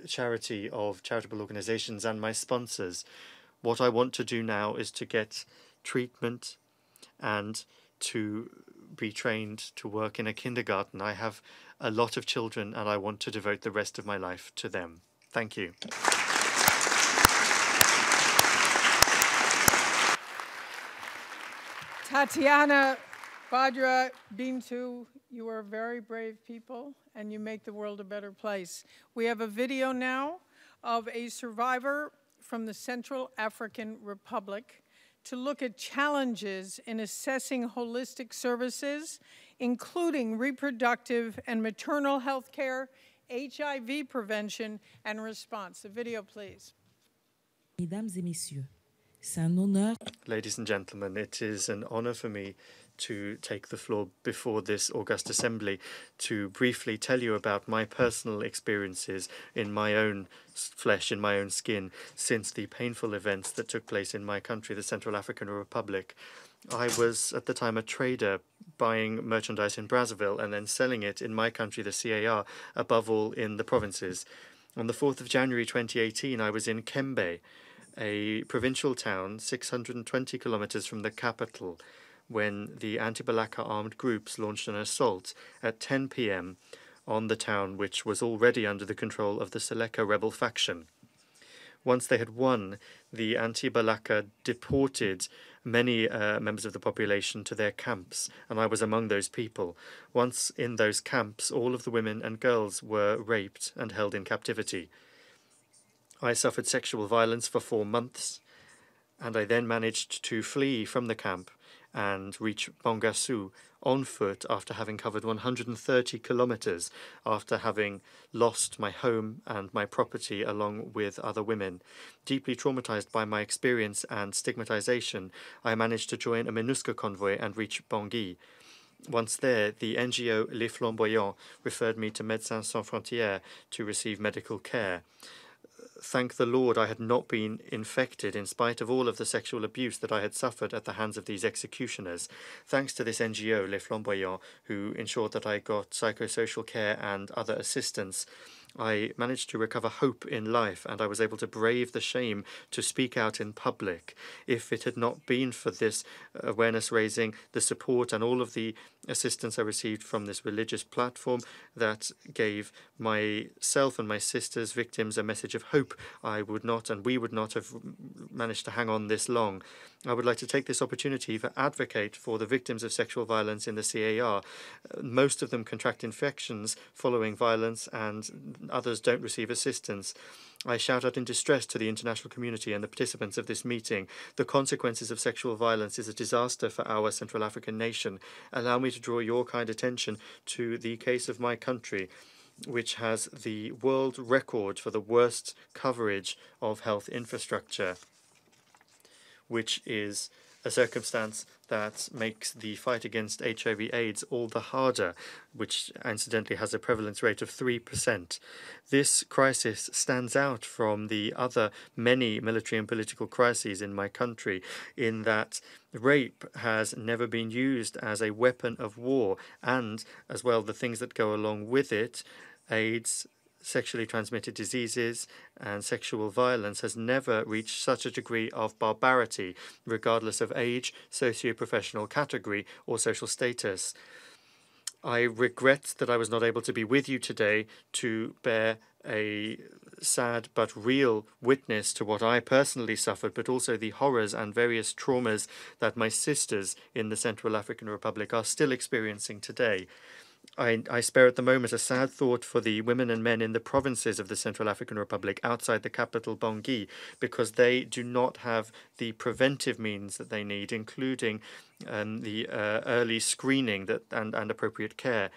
charity of charitable organizations and my sponsors. What I want to do now is to get treatment and to be trained to work in a kindergarten. I have a lot of children and I want to devote the rest of my life to them. Thank you. Tatiana, Badra, Bintu, you are very brave people and you make the world a better place. We have a video now of a survivor from the Central African Republic to look at challenges in assessing holistic services, including reproductive and maternal health care, HIV prevention, and response. The video, please. Mesdames et messieurs, c'est un honneur. Ladies and gentlemen, it is an honor for me to take the floor before this august assembly to briefly tell you about my personal experiences in my own flesh, in my own skin, since the painful events that took place in my country, the Central African Republic. I was at the time a trader buying merchandise in Brazzaville and then selling it in my country, the CAR, above all in the provinces. On the 4th of January 2018, I was in Kembe, a provincial town 620 kilometers from the capital, when the anti-Balaka armed groups launched an assault at 10 p.m. on the town, which was already under the control of the Seleka rebel faction. Once they had won, the anti-Balaka deported many members of the population to their camps, and I was among those people. Once in those camps, all of the women and girls were raped and held in captivity. I suffered sexual violence for 4 months, and I then managed to flee from the camp and reach Bangassou on foot after having covered 130 kilometers, after having lost my home and my property along with other women. Deeply traumatized by my experience and stigmatization, I managed to join a MINUSCA convoy and reach Bangui. Once there, the NGO Les Flamboyants referred me to Médecins Sans Frontières to receive medical care. Thank the Lord I had not been infected in spite of all of the sexual abuse that I had suffered at the hands of these executioners. Thanks to this NGO, Les Flamboyants, who ensured that I got psychosocial care and other assistance, I managed to recover hope in life, and I was able to brave the shame to speak out in public. If it had not been for this awareness raising, the support and all of the assistance I received from this religious platform that gave myself and my sisters, victims, a message of hope, I would not and we would not have managed to hang on this long. I would like to take this opportunity to advocate for the victims of sexual violence in the CAR. Most of them contract infections following violence, and others don't receive assistance. I shout out in distress to the international community and the participants of this meeting. The consequences of sexual violence is a disaster for our Central African nation. Allow me to draw your kind attention to the case of my country, which has the world record for the worst coverage of health infrastructure, which is a circumstance that makes the fight against HIV/AIDS all the harder, which incidentally has a prevalence rate of 3%. This crisis stands out from the other many military and political crises in my country in that rape has never been used as a weapon of war, and as well the things that go along with it, AIDS, sexually transmitted diseases and sexual violence, has never reached such a degree of barbarity, regardless of age, socio-professional category, or social status. I regret that I was not able to be with you today to bear a sad but real witness to what I personally suffered, but also the horrors and various traumas that my sisters in the Central African Republic are still experiencing today. I spare at the moment a sad thought for the women and men in the provinces of the Central African Republic outside the capital Bangui, because they do not have the preventive means that they need, including the early screening and appropriate care.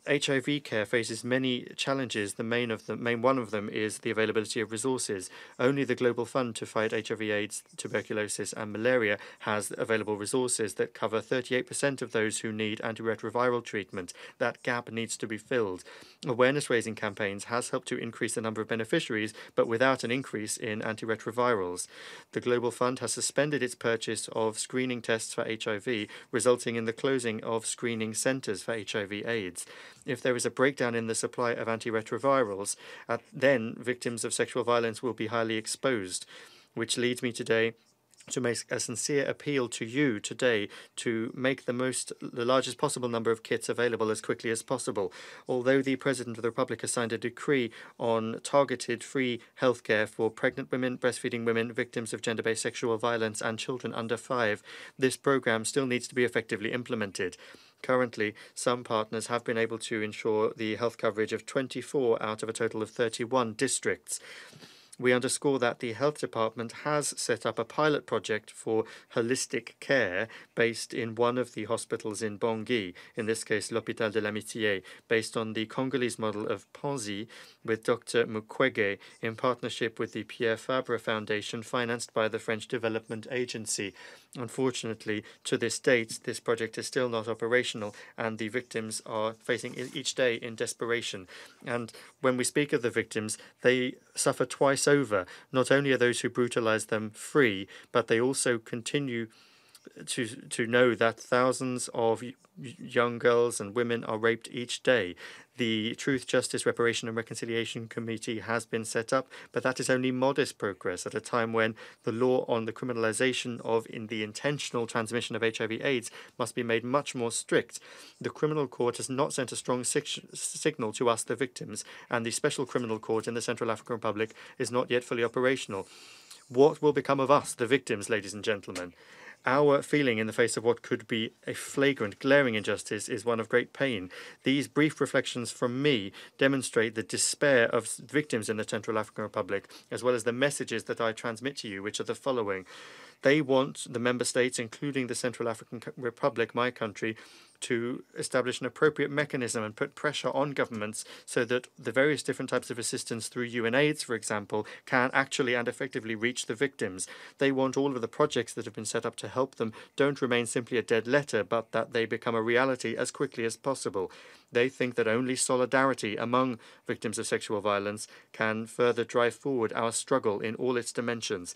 HIV care faces many challenges. The main one of them is the availability of resources. Only the Global Fund to fight HIV/AIDS, tuberculosis and malaria has available resources that cover 38% of those who need antiretroviral treatment. That gap needs to be filled. Awareness-raising campaigns has helped to increase the number of beneficiaries, but without an increase in antiretrovirals. The Global Fund has suspended its purchase of screening tests for HIV, resulting in the closing of screening centres for HIV/AIDS. If there is a breakdown in the supply of antiretrovirals, then victims of sexual violence will be highly exposed, which leads me today to make a sincere appeal to you today to make the largest possible number of kits available as quickly as possible. Although the President of the Republic has signed a decree on targeted free healthcare for pregnant women, breastfeeding women, victims of gender-based sexual violence, and children under 5, this program still needs to be effectively implemented. Currently, some partners have been able to ensure the health coverage of 24 out of a total of 31 districts. We underscore that the Health Department has set up a pilot project for holistic care based in one of the hospitals in Bangui, in this case l'Hôpital de l'Amitié, based on the Congolese model of Panzi with Dr. Mukwege in partnership with the Pierre Fabre Foundation financed by the French Development Agency. Unfortunately, to this date, this project is still not operational and the victims are facing each day in desperation. And when we speak of the victims, they suffer twice over. Not only are those who brutalize them free, but they also continue to know that thousands of young girls and women are raped each day. The Truth, Justice, Reparation and Reconciliation Committee has been set up, but that is only modest progress at a time when the law on the criminalization of the intentional transmission of HIV/AIDS must be made much more strict. The criminal court has not sent a strong signal to us, the victims, and the special criminal court in the Central African Republic is not yet fully operational. What will become of us, the victims, ladies and gentlemen? Our feeling in the face of what could be a flagrant, glaring injustice is one of great pain. These brief reflections from me demonstrate the despair of victims in the Central African Republic, as well as the messages that I transmit to you, which are the following. They want the member states, including the Central African Republic, my country, to establish an appropriate mechanism and put pressure on governments so that the various different types of assistance through UNAIDS, for example, can actually and effectively reach the victims. They want all of the projects that have been set up to help them don't remain simply a dead letter, but that they become a reality as quickly as possible. They think that only solidarity among victims of sexual violence can further drive forward our struggle in all its dimensions.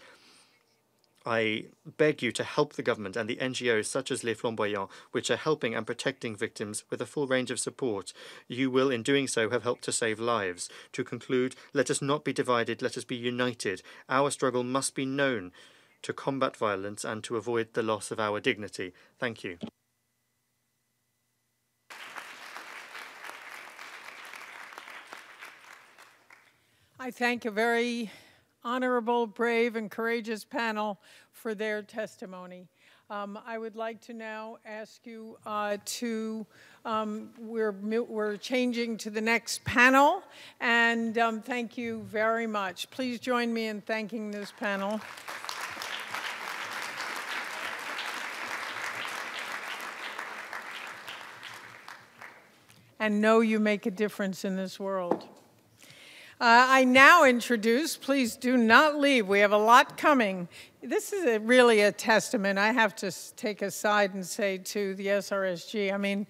I beg you to help the government and the NGOs such as Les Flamboyants, which are helping and protecting victims with a full range of support. You will, in doing so, have helped to save lives. To conclude, let us not be divided, let us be united. Our struggle must be known to combat violence and to avoid the loss of our dignity. Thank you. I thank a very honorable, brave, and courageous panel for their testimony. I would like to now ask you we're changing to the next panel, and thank you very much. Please join me in thanking this panel. And know you make a difference in this world. I now introduce, please do not leave, we have a lot coming. This is really a testament, I have to take a side and say, to the SRSG. I mean,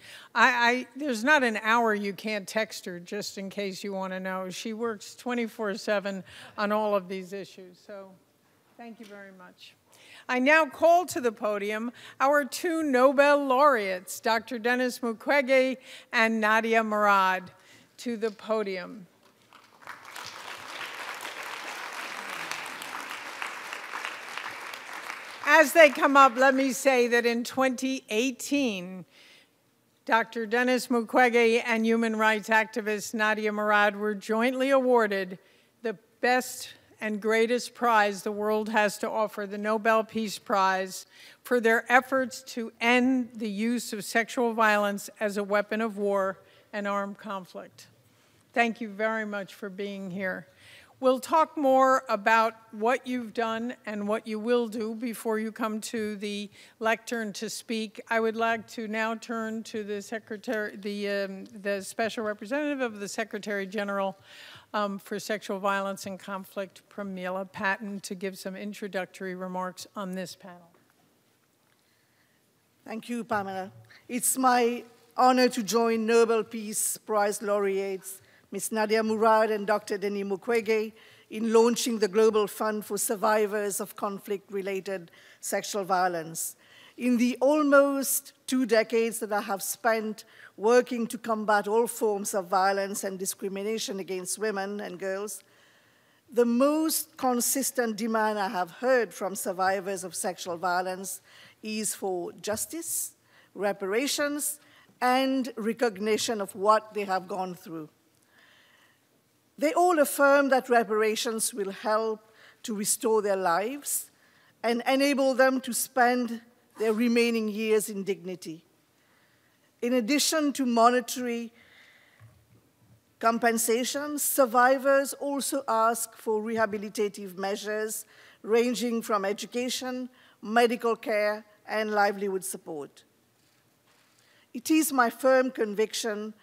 there's not an hour you can't text her, just in case you want to know. She works 24/7 on all of these issues, so thank you very much. I now call to the podium our 2 Nobel laureates, Dr. Denis Mukwege and Nadia Murad, to the podium. As they come up, let me say that in 2018, Dr. Denis Mukwege and human rights activist Nadia Murad were jointly awarded the best and greatest prize the world has to offer, the Nobel Peace Prize, for their efforts to end the use of sexual violence as a weapon of war and armed conflict. Thank you very much for being here. We'll talk more about what you've done and what you will do before you come to the lectern to speak. I would like to now turn to the Secretary, the Special Representative of the Secretary General for Sexual Violence and Conflict, Pramila Patten, to give some introductory remarks on this panel. Thank you, Pamela. It's my honor to join Nobel Peace Prize laureates Ms. Nadia Murad and Dr. Denis Mukwege in launching the Global Fund for Survivors of Conflict-Related Sexual Violence. In the almost 2 decades that I have spent working to combat all forms of violence and discrimination against women and girls, the most consistent demand I have heard from survivors of sexual violence is for justice, reparations, and recognition of what they have gone through. They all affirm that reparations will help to restore their lives and enable them to spend their remaining years in dignity. In addition to monetary compensations, survivors also ask for rehabilitative measures ranging from education, medical care, and livelihood support. It is my firm conviction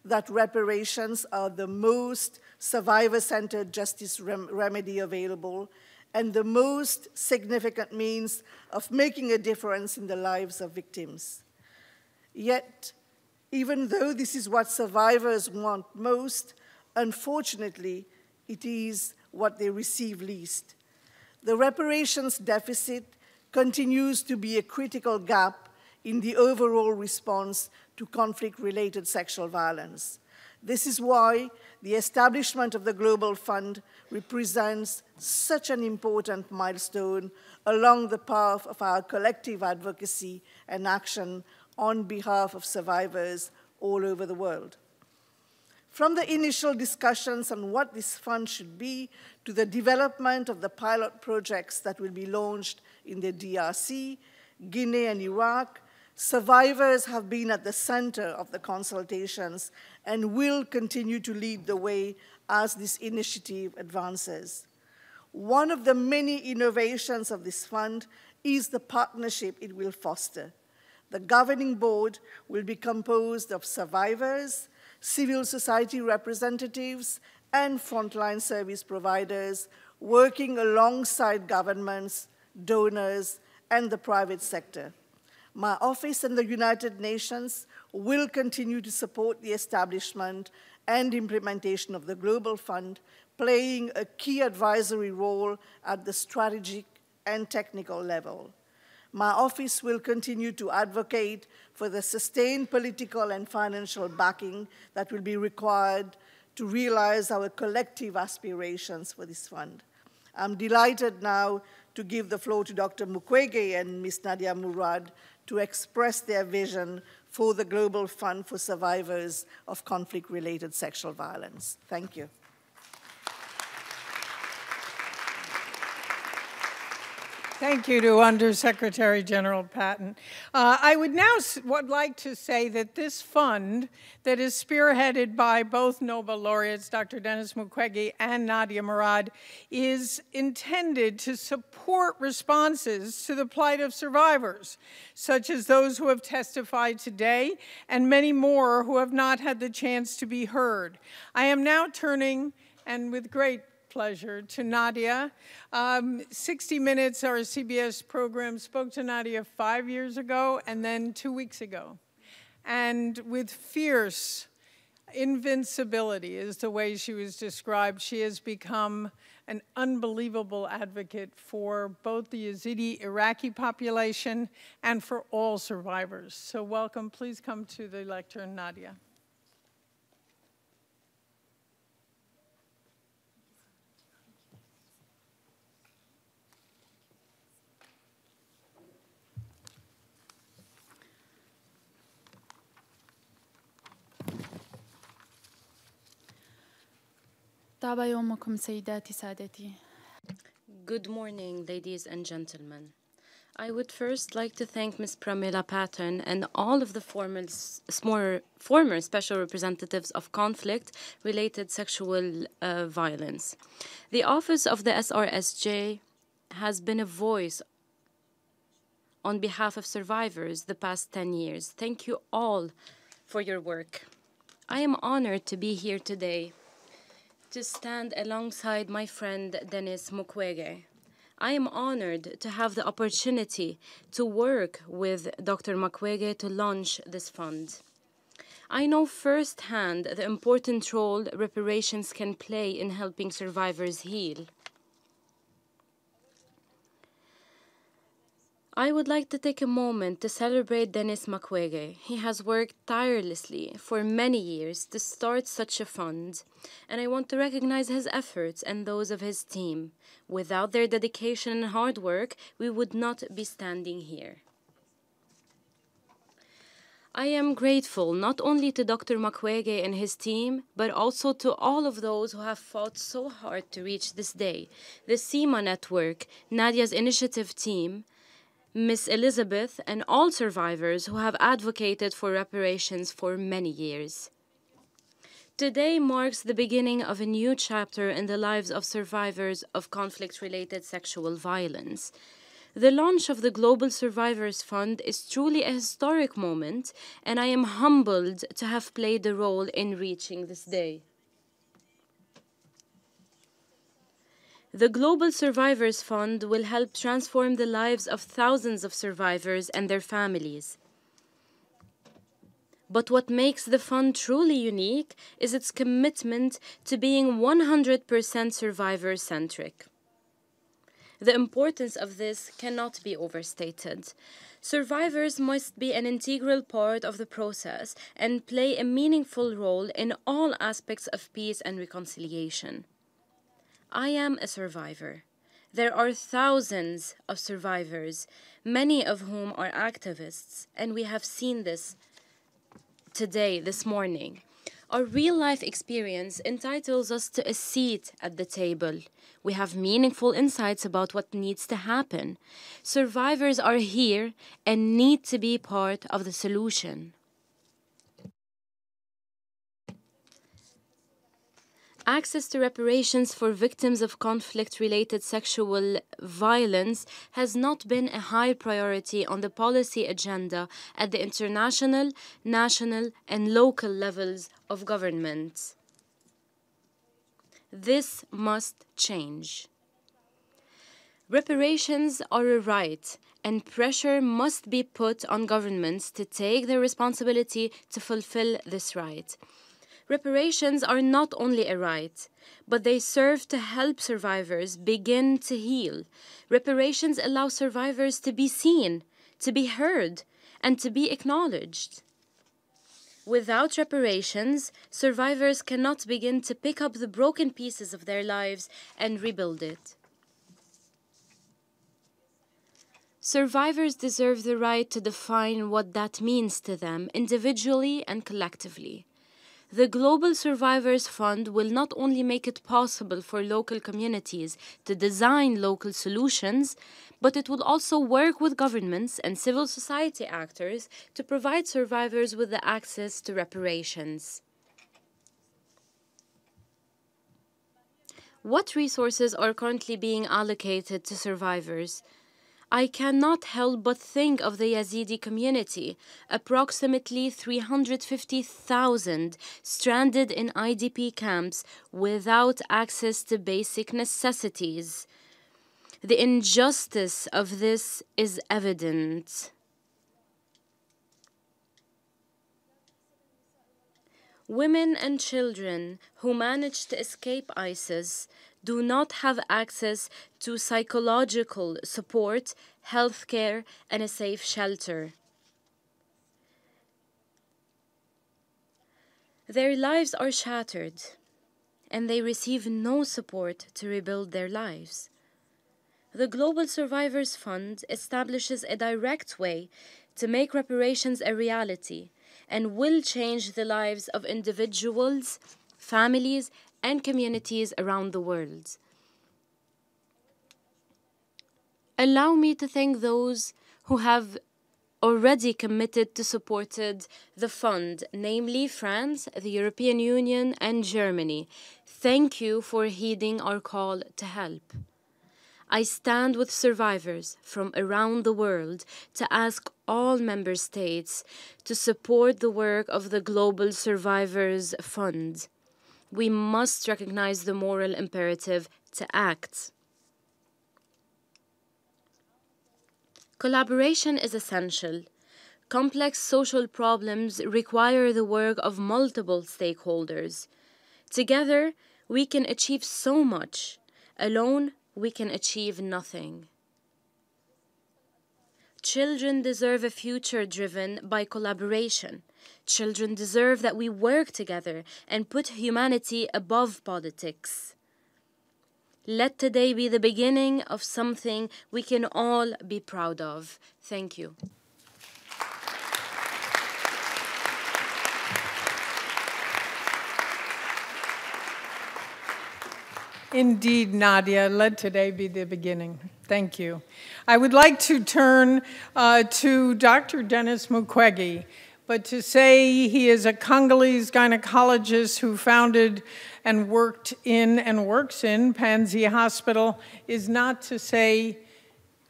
that reparations are the most survivor-centered justice remedy available and the most significant means of making a difference in the lives of victims. Yet, even though this is what survivors want most, unfortunately, it is what they receive least. The reparations deficit continues to be a critical gap in the overall response to conflict-related sexual violence. This is why the establishment of the Global Fund represents such an important milestone along the path of our collective advocacy and action on behalf of survivors all over the world. From the initial discussions on what this fund should be to the development of the pilot projects that will be launched in the DRC, Guinea, and Iraq, survivors have been at the center of the consultations and will continue to lead the way as this initiative advances. One of the many innovations of this fund is the partnership it will foster. The governing board will be composed of survivors, civil society representatives, and frontline service providers working alongside governments, donors, and the private sector. My office and the United Nations will continue to support the establishment and implementation of the Global Fund, playing a key advisory role at the strategic and technical level. My office will continue to advocate for the sustained political and financial backing that will be required to realize our collective aspirations for this fund. I'm delighted now to give the floor to Dr. Mukwege and Ms. Nadia Murad to express their vision for the Global Fund for Survivors of Conflict-Related Sexual Violence. Thank you. Thank you to Undersecretary General Patton. I would now like to say that this fund that is spearheaded by both Nobel laureates, Dr. Denis Mukwege and Nadia Murad, is intended to support responses to the plight of survivors, such as those who have testified today and many more who have not had the chance to be heard. I am now turning, and with great pleasure, to Nadia. 60 Minutes, our CBS program, spoke to Nadia 5 years ago and then 2 weeks ago. And with fierce invincibility is the way she was described. She has become an unbelievable advocate for both the Yazidi Iraqi population and for all survivors. So welcome, please come to the lectern, Nadia. Good morning, ladies and gentlemen. I would first like to thank Ms. Pramila Patton and all of the former special representatives of conflict-related sexual violence. The Office of the SRSJ has been a voice on behalf of survivors the past 10 years. Thank you all for your work. I am honored to be here today to stand alongside my friend Denis Mukwege. I am honored to have the opportunity to work with Dr. Mukwege to launch this fund. I know firsthand the important role reparations can play in helping survivors heal. I would like to take a moment to celebrate Dennis Mukwege. He has worked tirelessly for many years to start such a fund, and I want to recognize his efforts and those of his team. Without their dedication and hard work, we would not be standing here. I am grateful not only to Dr. Mukwege and his team, but also to all of those who have fought so hard to reach this day. The SEMA Network, Nadia's initiative team, Miss Elizabeth, and all survivors who have advocated for reparations for many years. Today marks the beginning of a new chapter in the lives of survivors of conflict-related sexual violence. The launch of the Global Survivors Fund is truly a historic moment, and I am humbled to have played a role in reaching this day. The Global Survivors Fund will help transform the lives of thousands of survivors and their families. But what makes the fund truly unique is its commitment to being 100% survivor-centric. The importance of this cannot be overstated. Survivors must be an integral part of the process and play a meaningful role in all aspects of peace and reconciliation. I am a survivor. There are thousands of survivors, many of whom are activists, and we have seen this today, this morning. Our real-life experience entitles us to a seat at the table. We have meaningful insights about what needs to happen. Survivors are here and need to be part of the solution. Access to reparations for victims of conflict-related sexual violence has not been a high priority on the policy agenda at the international, national, and local levels of government. This must change. Reparations are a right, and pressure must be put on governments to take their responsibility to fulfill this right. Reparations are not only a right, but they serve to help survivors begin to heal. Reparations allow survivors to be seen, to be heard, and to be acknowledged. Without reparations, survivors cannot begin to pick up the broken pieces of their lives and rebuild it. Survivors deserve the right to define what that means to them individually and collectively. The Global Survivors Fund will not only make it possible for local communities to design local solutions, but it will also work with governments and civil society actors to provide survivors with the access to reparations. What resources are currently being allocated to survivors? I cannot help but think of the Yazidi community, approximately 350,000 stranded in IDP camps without access to basic necessities. The injustice of this is evident. Women and children who manage to escape ISIS do not have access to psychological support, healthcare, and a safe shelter. Their lives are shattered, and they receive no support to rebuild their lives. The Global Survivors Fund establishes a direct way to make reparations a reality and will change the lives of individuals, families, and communities around the world. Allow me to thank those who have already committed to supported the fund, namely France, the European Union, and Germany. Thank you for heeding our call to help. I stand with survivors from around the world to ask all member states to support the work of the Global Survivors Fund. We must recognize the moral imperative to act. Collaboration is essential. Complex social problems require the work of multiple stakeholders. Together, we can achieve so much. Alone, we can achieve nothing. Children deserve a future driven by collaboration. Children deserve that we work together and put humanity above politics. Let today be the beginning of something we can all be proud of. Thank you. Indeed, Nadia, let today be the beginning. Thank you. I would like to turn to Dr. Dennis Mukwege, but to say he is a Congolese gynecologist who founded and worked in and works in Panzi Hospital is not to say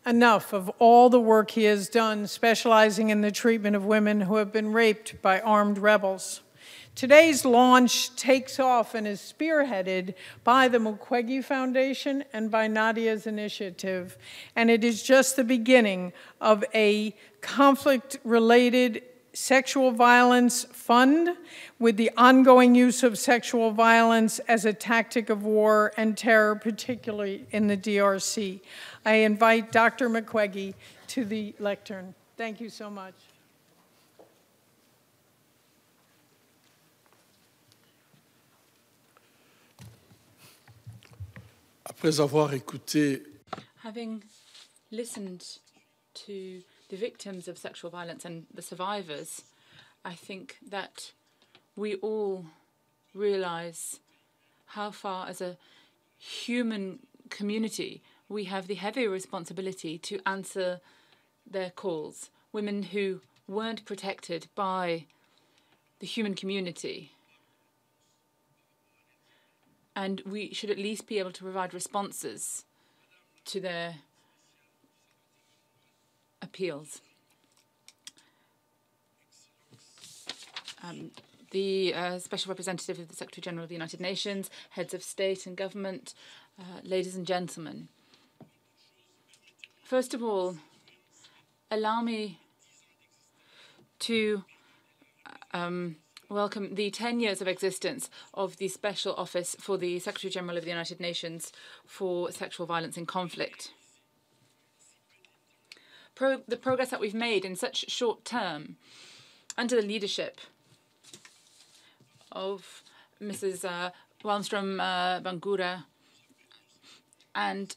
enough of all the work he has done specializing in the treatment of women who have been raped by armed rebels. Today's launch takes off and is spearheaded by the Mukwege Foundation and by Nadia's initiative, and it is just the beginning of a conflict-related sexual violence fund with the ongoing use of sexual violence as a tactic of war and terror, particularly in the DRC. I invite Dr. Mukwege to the lectern. Thank you so much. Après avoir écouté, having listened to the victims of sexual violence and the survivors, I think that we all realize how far as a human community we have the heavy responsibility to answer their calls. Women who weren't protected by the human community. And we should at least be able to provide responses to their appeals. The Special Representative of the Secretary General of the United Nations, heads of state and government, ladies and gentlemen. First of all, allow me to welcome the 10 years of existence of the Special Office for the Secretary General of the United Nations for Sexual Violence in Conflict. The progress that we've made in such short term under the leadership of Mrs. Wallström Bangura and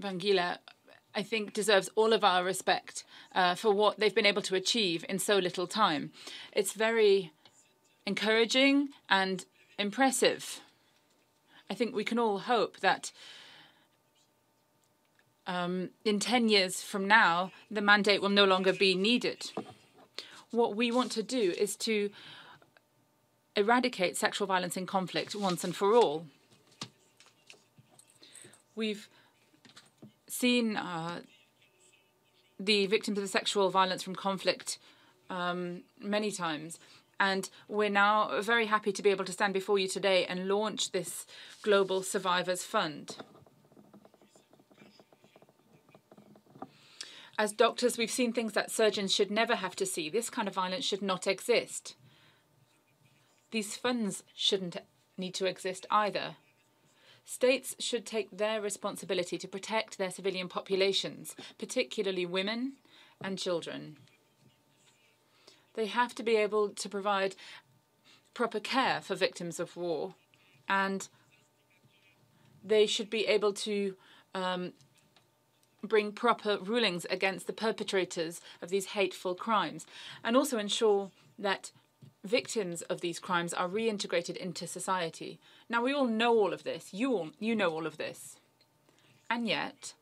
Vangila, I think deserves all of our respect for what they've been able to achieve in so little time. It's very encouraging and impressive. I think we can all hope that in 10 years from now, the mandate will no longer be needed. What we want to do is to eradicate sexual violence in conflict once and for all. We've seen the victims of the sexual violence from conflict many times, and we're now very happy to be able to stand before you today and launch this Global Survivors Fund. As doctors, we've seen things that surgeons should never have to see. This kind of violence should not exist. These funds shouldn't need to exist either. States should take their responsibility to protect their civilian populations, particularly women and children. They have to be able to provide proper care for victims of war, and they should be able to bring proper rulings against the perpetrators of these hateful crimes, and also ensure that victims of these crimes are reintegrated into society. Now, we all know all of this. You know all of this. And yet,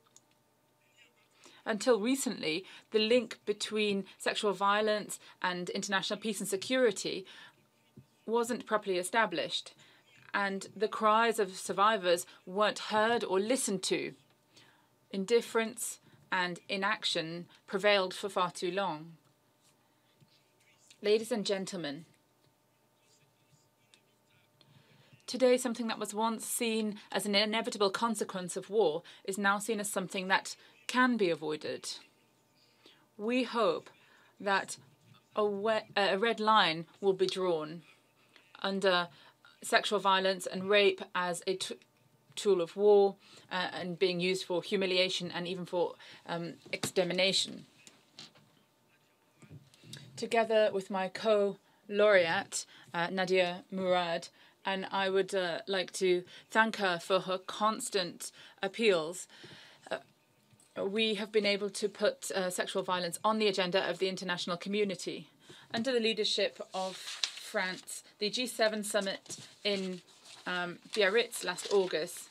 until recently, the link between sexual violence and international peace and security wasn't properly established, and the cries of survivors weren't heard or listened to. Indifference and inaction prevailed for far too long. Ladies and gentlemen, today something that was once seen as an inevitable consequence of war is now seen as something that can be avoided. We hope that a red line will be drawn under sexual violence and rape as a tool of war and being used for humiliation and even for extermination. Together with my co-laureate, Nadia Murad, and I would like to thank her for her constant appeals. We have been able to put sexual violence on the agenda of the international community. Under the leadership of France, the G7 summit in Biarritz last August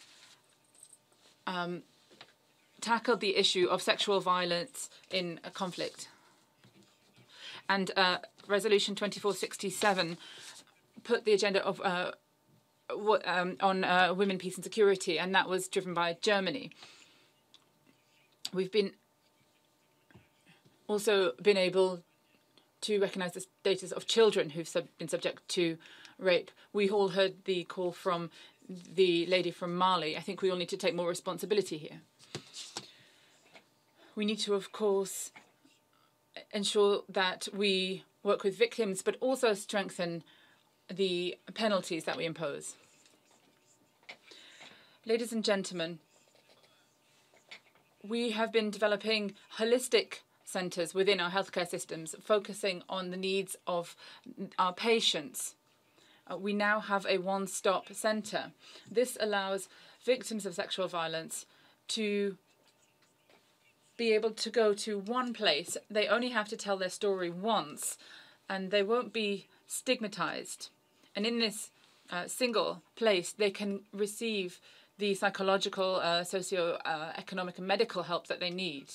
tackled the issue of sexual violence in a conflict. And Resolution 2467 put the agenda of on women, peace and security, and that was driven by Germany. We've also been able to recognize the status of children who've been subject to rape. We all heard the call from the lady from Mali. I think we all need to take more responsibility here. We need to, of course, ensure that we work with victims, but also strengthen the penalties that we impose. Ladies and gentlemen, we have been developing holistic centres within our healthcare systems, focusing on the needs of our patients. We now have a one-stop centre. This allows victims of sexual violence to be able to go to one place. They only have to tell their story once, and they won't be stigmatized. And in this single place, they can receive the psychological, socio-economic and medical help that they need.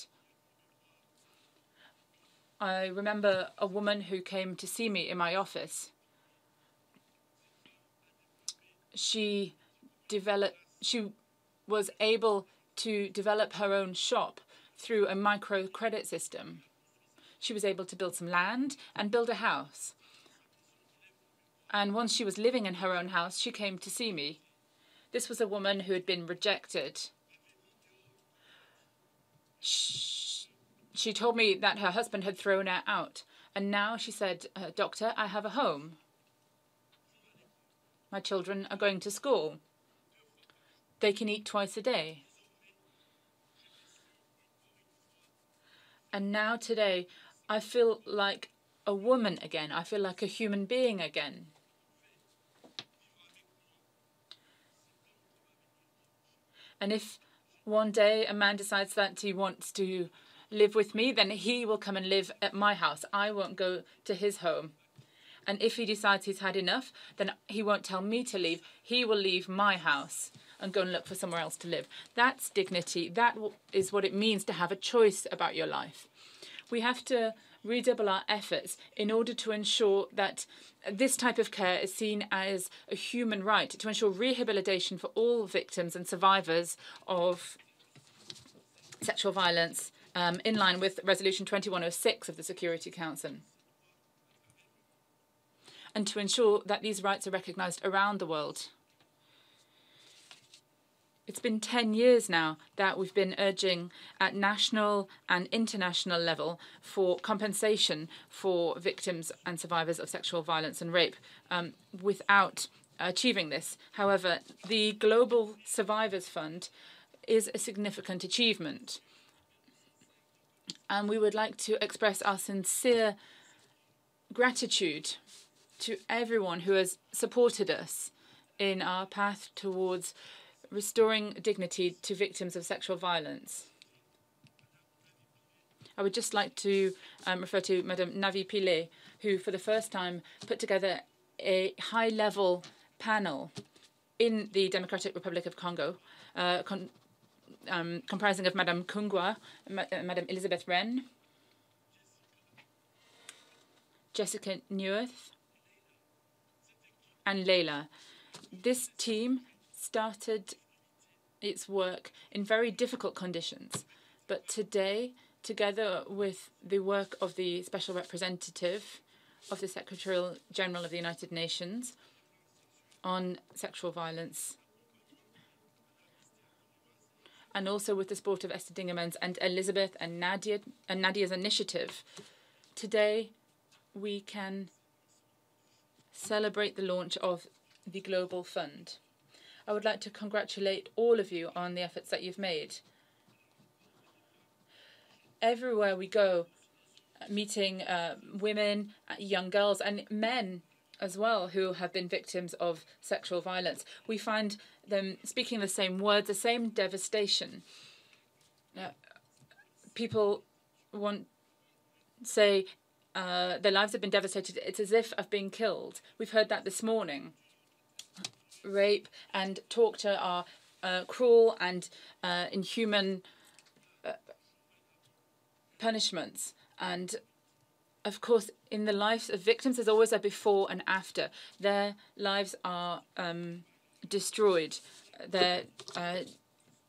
I remember a woman who came to see me in my office. She was able to develop her own shop through a microcredit system. She was able to build some land and build a house. And once she was living in her own house, she came to see me. This was a woman who had been rejected. She told me that her husband had thrown her out. And now she said, "Doctor, I have a home. My children are going to school. They can eat twice a day." And now today, I feel like a woman again. I feel like a human being again. And if one day a man decides that he wants to live with me, then he will come and live at my house. I won't go to his home. And if he decides he's had enough, then he won't tell me to leave. He will leave my house and go and look for somewhere else to live. That's dignity. That is what it means to have a choice about your life. We have to redouble our efforts in order to ensure that this type of care is seen as a human right, to ensure rehabilitation for all victims and survivors of sexual violence, in line with Resolution 2106 of the Security Council, and to ensure that these rights are recognised around the world. It's been 10 years now that we've been urging at national and international level for compensation for victims and survivors of sexual violence and rape, without achieving this. However, the Global Survivors Fund is a significant achievement. And we would like to express our sincere gratitude to everyone who has supported us in our path towards restoring dignity to victims of sexual violence. I would just like to refer to Madame Navi Pillay, who for the first time put together a high-level panel in the Democratic Republic of Congo, comprising of Madame Kungwa, Madame Elizabeth Wren, Jessica Neweth, and Leila. This team started its work in very difficult conditions, but today, together with the work of the Special Representative of the Secretary General of the United Nations on sexual violence, and also with the support of Esther Dingemans and Elizabeth and Nadia's initiative, today we can celebrate the launch of the Global Fund. I would like to congratulate all of you on the efforts that you've made. Everywhere we go, meeting women, young girls, and men as well who have been victims of sexual violence, we find them speaking the same words, the same devastation. People say their lives have been devastated. It's as if I've been killed. We've heard that this morning. Rape and torture are cruel and inhuman punishments. And of course, in the lives of victims, there's always a before and after. Their lives are destroyed. Their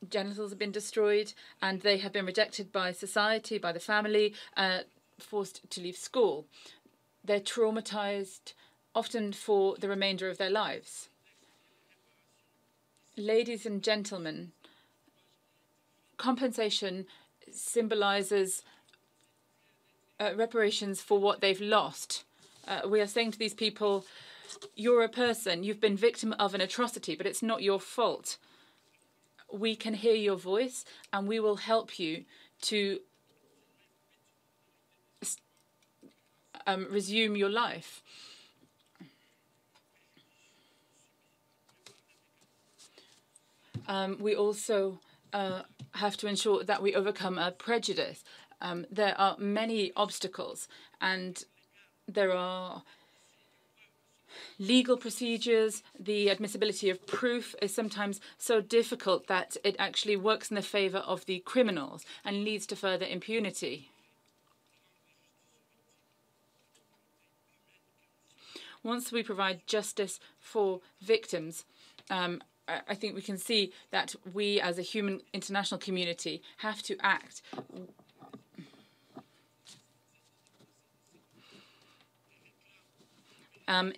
genitals have been destroyed, and they have been rejected by society, by the family, forced to leave school. They're traumatized, often for the remainder of their lives. Ladies and gentlemen, compensation symbolizes reparations for what they've lost. We are saying to these people, you're a person, you've been victim of an atrocity, but it's not your fault. We can hear your voice, and we will help you to resume your life. We also have to ensure that we overcome prejudice. There are many obstacles, and there are legal procedures. The admissibility of proof is sometimes so difficult that it actually works in the favor of the criminals and leads to further impunity. Once we provide justice for victims, I think we can see that we as a human international community have to act.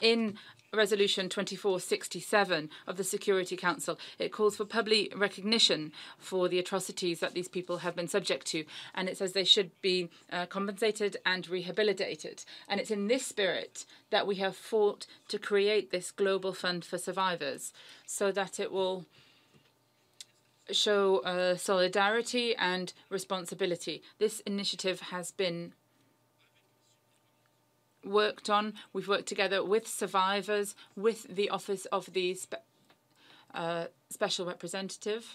In Resolution 2467 of the Security Council, it calls for public recognition for the atrocities that these people have been subject to, and it says they should be compensated and rehabilitated. And it's in this spirit that we have fought to create this global fund for survivors, so that it will show solidarity and responsibility. This initiative has been worked on. We've worked together with survivors, with the Office of the Special Representative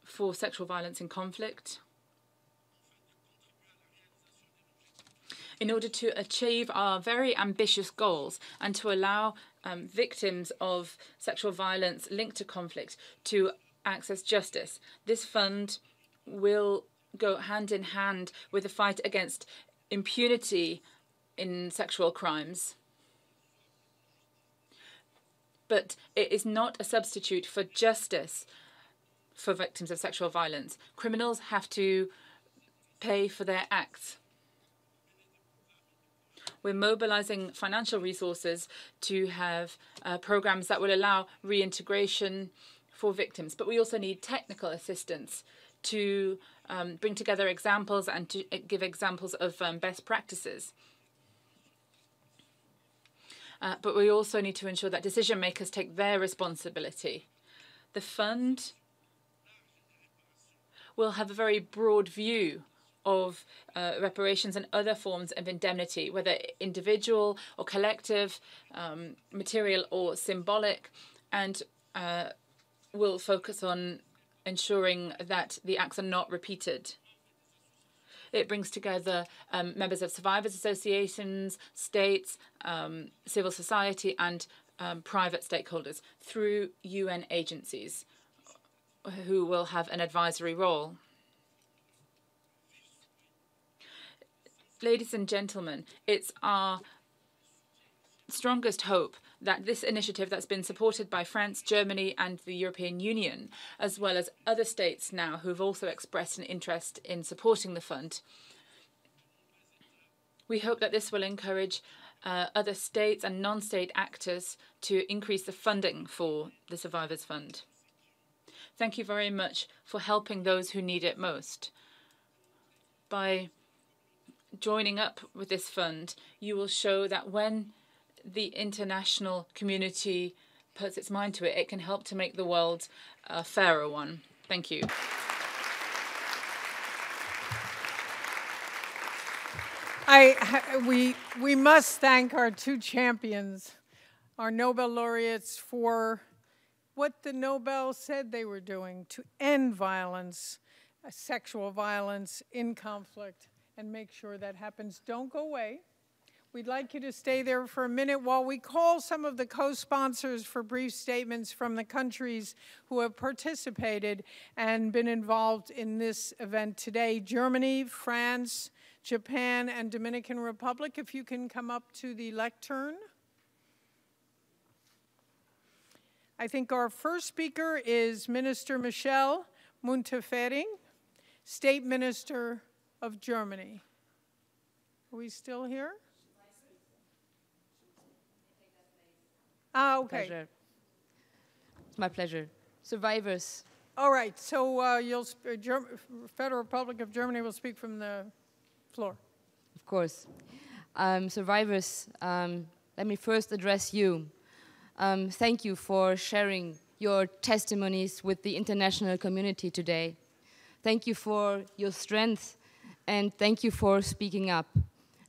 for Sexual Violence in Conflict, in order to achieve our very ambitious goals and to allow victims of sexual violence linked to conflict to access justice. This fund will go hand in hand with the fight against impunity in sexual crimes. But it is not a substitute for justice for victims of sexual violence. Criminals have to pay for their acts. We're mobilizing financial resources to have programs that will allow reintegration for victims. But we also need technical assistance to bring together examples and to give examples of best practices. But we also need to ensure that decision makers take their responsibility. The fund will have a very broad view of reparations and other forms of indemnity, whether individual or collective, material or symbolic, and will focus on ensuring that the acts are not repeated. It brings together members of survivors associations, states, civil society, and private stakeholders through UN agencies who will have an advisory role. Ladies and gentlemen, it's our strongest hope that this initiative that's been supported by France, Germany, and the European Union, as well as other states now who've also expressed an interest in supporting the fund, we hope that this will encourage other states and non-state actors to increase the funding for the Survivors Fund. Thank you very much for helping those who need it most. By joining up with this fund, you will show that when the international community puts its mind to it, it can help to make the world a fairer one. Thank you. We must thank our two champions, our Nobel laureates, for what the Nobel said they were doing to end violence, sexual violence in conflict, and make sure that happens. Don't go away. We'd like you to stay there for a minute while we call some of the co-sponsors for brief statements from the countries who have participated and been involved in this event today. Germany, France, Japan, and Dominican Republic, if you can come up to the lectern. I think our first speaker is Minister Michel Muntefering, State Minister of Germany. Are we still here? Ah, okay. Pleasure. It's my pleasure. Survivors. All right, so Federal Republic of Germany will speak from the floor. Of course. Survivors, let me first address you. Thank you for sharing your testimonies with the international community today. Thank you for your strength, and thank you for speaking up.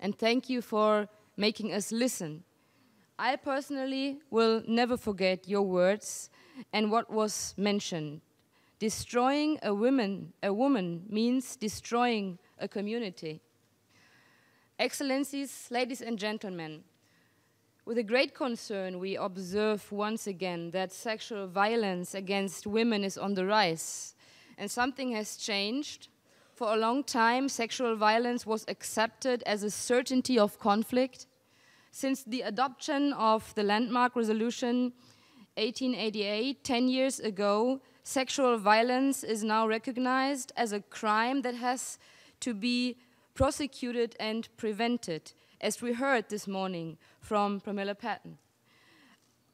And thank you for making us listen. I personally will never forget your words and what was mentioned. Destroying a woman means destroying a community. Excellencies, ladies and gentlemen, with a great concern, we observe once again that sexual violence against women is on the rise, and something has changed. For a long time, sexual violence was accepted as a certainty of conflict. Since the adoption of the landmark resolution 1888, 10 years ago, sexual violence is now recognized as a crime that has to be prosecuted and prevented, as we heard this morning from Pramila Patten.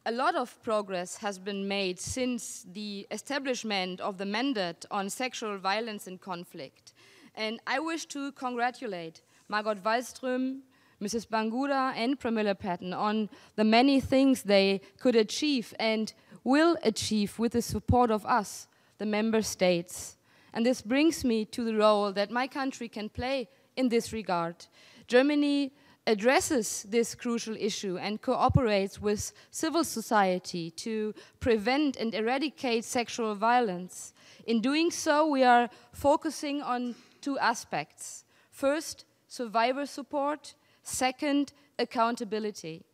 A lot of progress has been made since the establishment of the mandate on sexual violence in conflict. And I wish to congratulate Margot Wallström, Mrs. Banguda, and Pramila Patten on the many things they could achieve and will achieve with the support of us, the member states. And this brings me to the role that my country can play in this regard. Germany addresses this crucial issue and cooperates with civil society to prevent and eradicate sexual violence. In doing so, we are focusing on two aspects. First, survivor support. Second, accountability.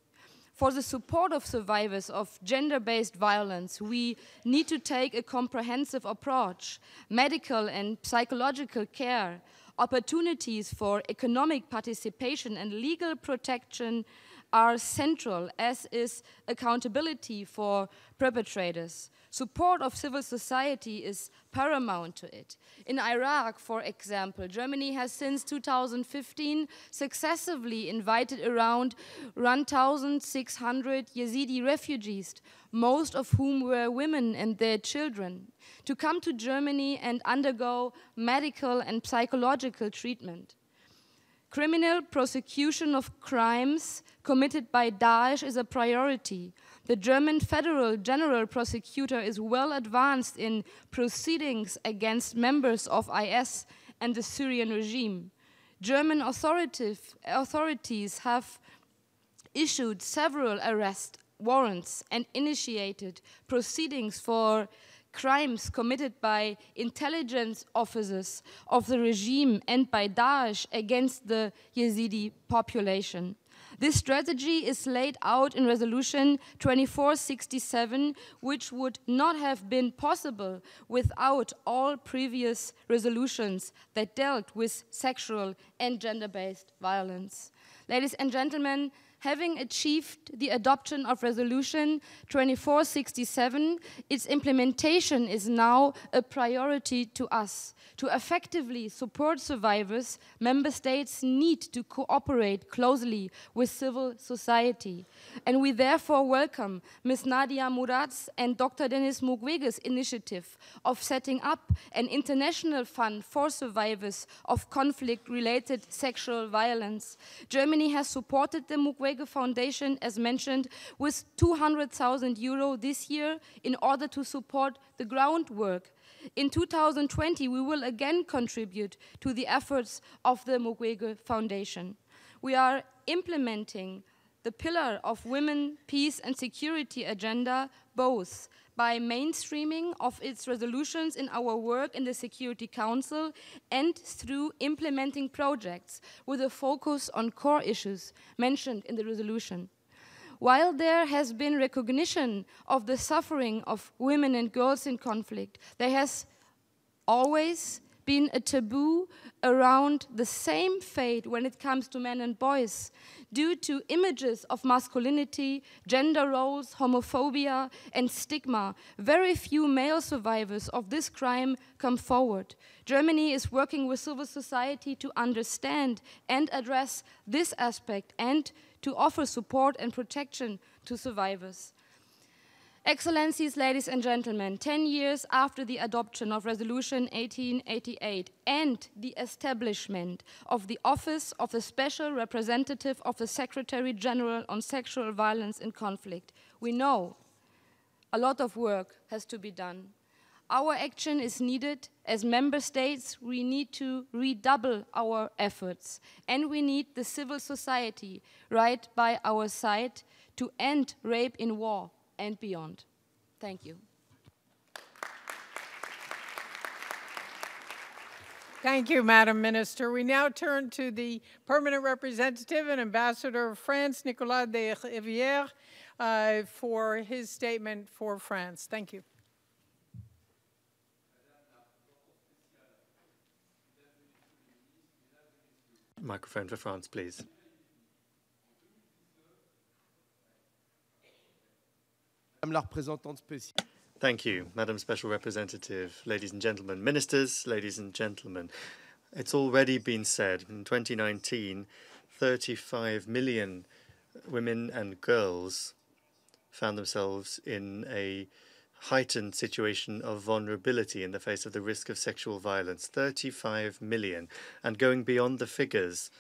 For the support of survivors of gender-based violence, we need to take a comprehensive approach. Medical and psychological care, opportunities for economic participation and legal protection are central, as is accountability for perpetrators. Support of civil society is paramount to it. In Iraq, for example, Germany has since 2015 successively invited around 1,600 Yazidi refugees, most of whom were women and their children, to come to Germany and undergo medical and psychological treatment. Criminal prosecution of crimes committed by Daesh is a priority. The German Federal General Prosecutor is well advanced in proceedings against members of IS and the Syrian regime. German authorities have issued several arrest warrants and initiated proceedings for crimes committed by intelligence officers of the regime and by Daesh against the Yazidi population. This strategy is laid out in Resolution 2467, which would not have been possible without all previous resolutions that dealt with sexual and gender-based violence. Ladies and gentlemen, having achieved the adoption of Resolution 2467, its implementation is now a priority to us. To effectively support survivors, member states need to cooperate closely with civil society. And we therefore welcome Ms. Nadia Murad's and Dr. Denis Mukwege's initiative of setting up an international fund for survivors of conflict-related sexual violence. Germany has supported the Mukwege Mukwege Foundation, as mentioned, with 200,000 euro this year in order to support the groundwork. In 2020, we will again contribute to the efforts of the Mukwege Foundation. We are implementing the pillar of women, peace and security agenda, both by mainstreaming of its resolutions in our work in the Security Council and through implementing projects with a focus on core issues mentioned in the resolution. While there has been recognition of the suffering of women and girls in conflict, there has always been a taboo around the same fate when it comes to men and boys, due to images of masculinity, gender roles, homophobia, and stigma. Very few male survivors of this crime come forward. Germany is working with civil society to understand and address this aspect and to offer support and protection to survivors. Excellencies, ladies and gentlemen, 10 years after the adoption of Resolution 1888 and the establishment of the Office of the Special Representative of the Secretary General on Sexual Violence in Conflict, we know a lot of work has to be done. Our action is needed. As member states, we need to redouble our efforts, and we need the civil society right by our side to end rape in war and beyond. Thank you. Thank you, Madam Minister. We now turn to the Permanent Representative and Ambassador of France, Nicolas de Rivière, for his statement for France. Thank you. Microphone for France, please. Thank you, Madam Special Representative, ladies and gentlemen, ministers, ladies and gentlemen. It's already been said, in 2019, 35 million women and girls found themselves in a heightened situation of vulnerability in the face of the risk of sexual violence. 35 million. And going beyond the figures,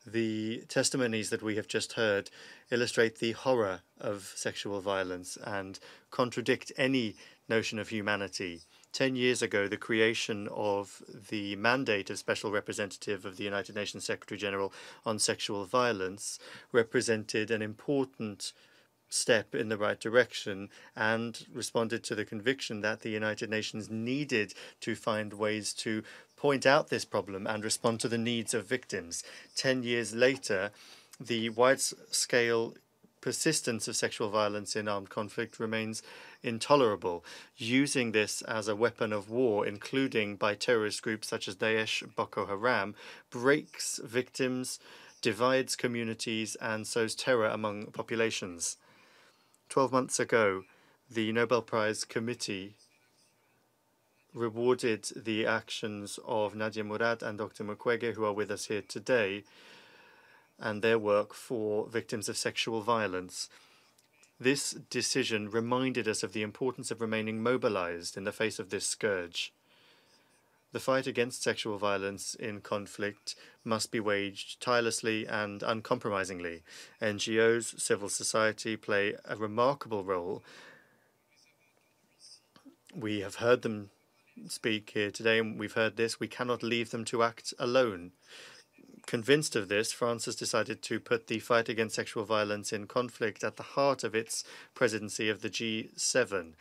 the testimonies that we have just heard illustrate the horror of sexual violence and contradict any notion of humanity. 10 years ago, the creation of the mandate of Special Representative of the United Nations Secretary General on Sexual Violence represented an important step in the right direction and responded to the conviction that the United Nations needed to find ways to point out this problem and respond to the needs of victims. 10 years later, the wide-scale persistence of sexual violence in armed conflict remains intolerable. Using this as a weapon of war, including by terrorist groups such as Daesh, Boko Haram, breaks victims, divides communities, and sows terror among populations. 12 months ago, the Nobel Prize Committee rewarded the actions of Nadia Murad and Dr. Mukwege, who are with us here today, and their work for victims of sexual violence. This decision reminded us of the importance of remaining mobilized in the face of this scourge. The fight against sexual violence in conflict must be waged tirelessly and uncompromisingly. NGOs, civil society play a remarkable role. We have heard them speak here today, and we've heard this. We cannot leave them to act alone. Convinced of this, France has decided to put the fight against sexual violence in conflict at the heart of its presidency of the G7.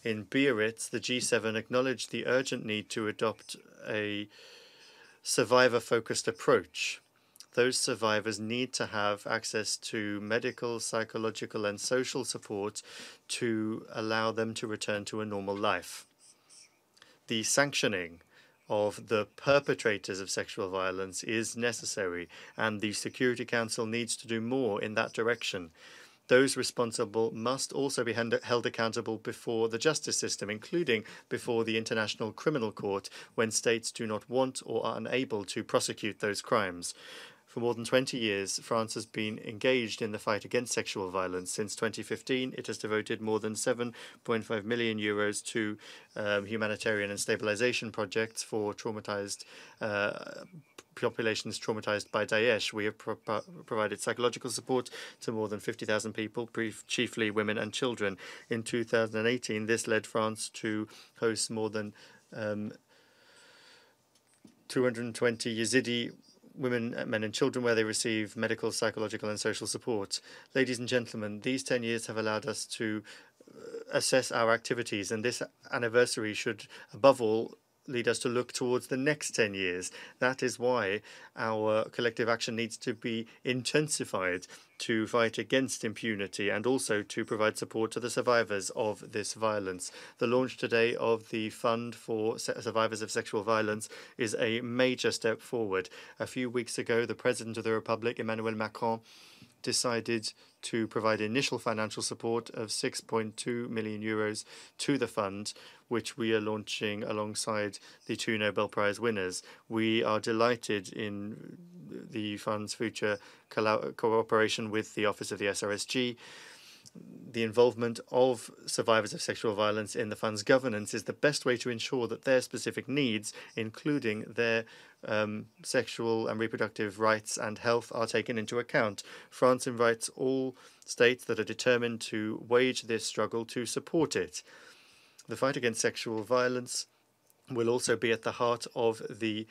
In Biarritz, the G7 acknowledged the urgent need to adopt a survivor-focused approach. Those survivors need to have access to medical, psychological, and social support to allow them to return to a normal life. The sanctioning of the perpetrators of sexual violence is necessary, and the Security Council needs to do more in that direction. Those responsible must also be held accountable before the justice system, including before the International Criminal Court, when states do not want or are unable to prosecute those crimes. For more than 20 years, France has been engaged in the fight against sexual violence. Since 2015, it has devoted more than 7.5 million euros to humanitarian and stabilization projects for traumatized populations traumatized by Daesh. We have provided psychological support to more than 50,000 people, chiefly women and children. In 2018, this led France to host more than 220 Yazidi women, men and children where they receive medical, psychological and social support. Ladies and gentlemen, these 10 years have allowed us to assess our activities, and this anniversary should, above all, lead us to look towards the next 10 years. That is why our collective action needs to be intensified to fight against impunity and also to provide support to the survivors of this violence. The launch today of the Fund for Survivors of Sexual Violence is a major step forward. A few weeks ago, the President of the Republic, Emmanuel Macron, decided to provide initial financial support of 6.2 million euros to the fund, which we are launching alongside the 2 Nobel Prize winners. We are delighted in the fund's future cooperation with the Office of the SRSG. The involvement of survivors of sexual violence in the fund's governance is the best way to ensure that their specific needs, including their sexual and reproductive rights and health, are taken into account. France invites all states that are determined to wage this struggle to support it. The fight against sexual violence will also be at the heart of the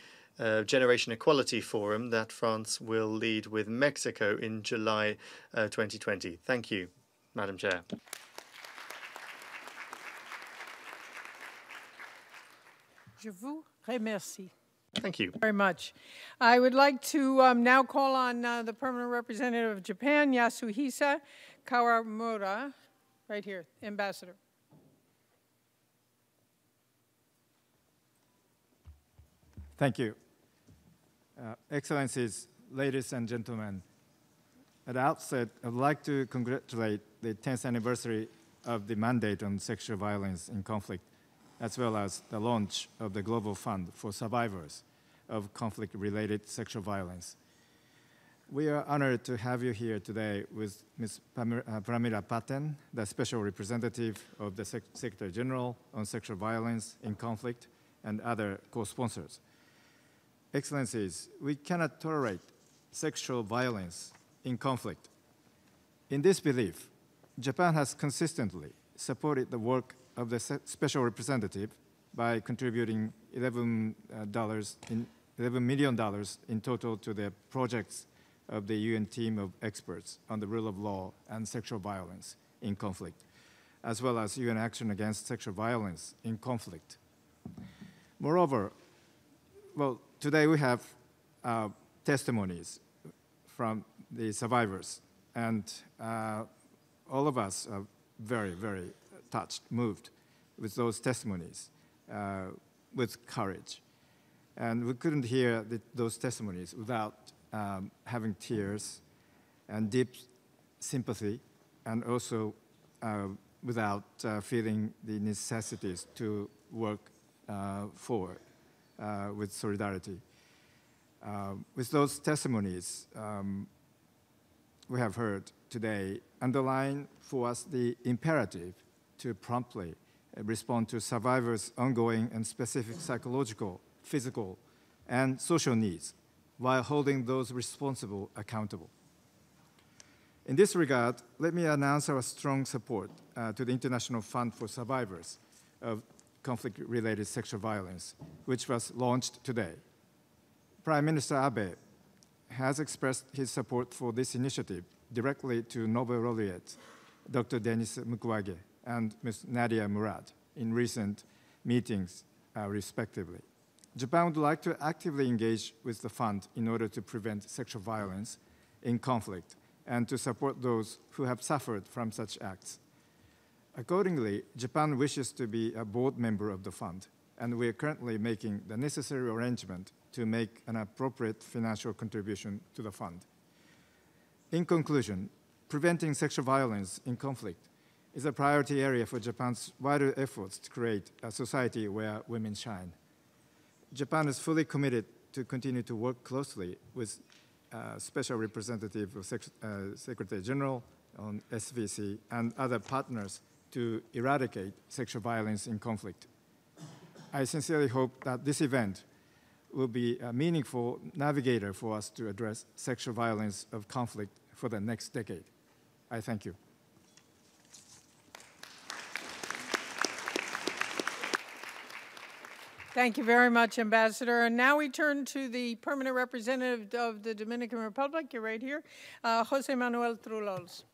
Generation Equality Forum that France will lead with Mexico in July 2020. Thank you, Madam Chair. Je vous remercie. Thank you very much. I would like to now call on the permanent representative of Japan, Yasuhisa Kawamura, right here, Ambassador. Thank you. Excellencies, ladies and gentlemen, at the outset, I would like to congratulate the 10th anniversary of the mandate on sexual violence in conflict, as well as the launch of the Global Fund for Survivors of Conflict-Related Sexual Violence. We are honored to have you here today with Ms. Pramila Patten, the Special Representative of the Secretary General on Sexual Violence in Conflict, and other co-sponsors. Excellencies, we cannot tolerate sexual violence in conflict. In this belief, Japan has consistently supported the work of the Special Representative by contributing $11 million in total to the projects of the UN team of experts on the rule of law and sexual violence in conflict, as well as UN action against sexual violence in conflict. Moreover, well, today we have testimonies from the survivors, and all of us are very, very touched, moved with those testimonies, with courage. And we couldn't hear those testimonies without having tears and deep sympathy, and also without feeling the necessities to work forward with solidarity. With those testimonies we have heard today, underline for us the imperative to promptly respond to survivors' ongoing and specific psychological, physical, and social needs, while holding those responsible accountable. In this regard, let me announce our strong support to the International Fund for Survivors of Conflict-Related Sexual Violence, which was launched today. Prime Minister Abe has expressed his support for this initiative directly to Nobel laureate Dr. Denis Mukwege and Ms. Nadia Murad in recent meetings, respectively. Japan would like to actively engage with the fund in order to prevent sexual violence in conflict and to support those who have suffered from such acts. Accordingly, Japan wishes to be a board member of the fund, and we are currently making the necessary arrangement to make an appropriate financial contribution to the fund. In conclusion, preventing sexual violence in conflict is a priority area for Japan's wider efforts to create a society where women shine. Japan is fully committed to continue to work closely with Special Representative of Secretary General on SVC and other partners to eradicate sexual violence in conflict. I sincerely hope that this event will be a meaningful navigator for us to address sexual violence of conflict for the next decade. I thank you. Thank you very much, Ambassador. And now we turn to the permanent representative of the Dominican Republic. You're right here, Jose Manuel Trulols.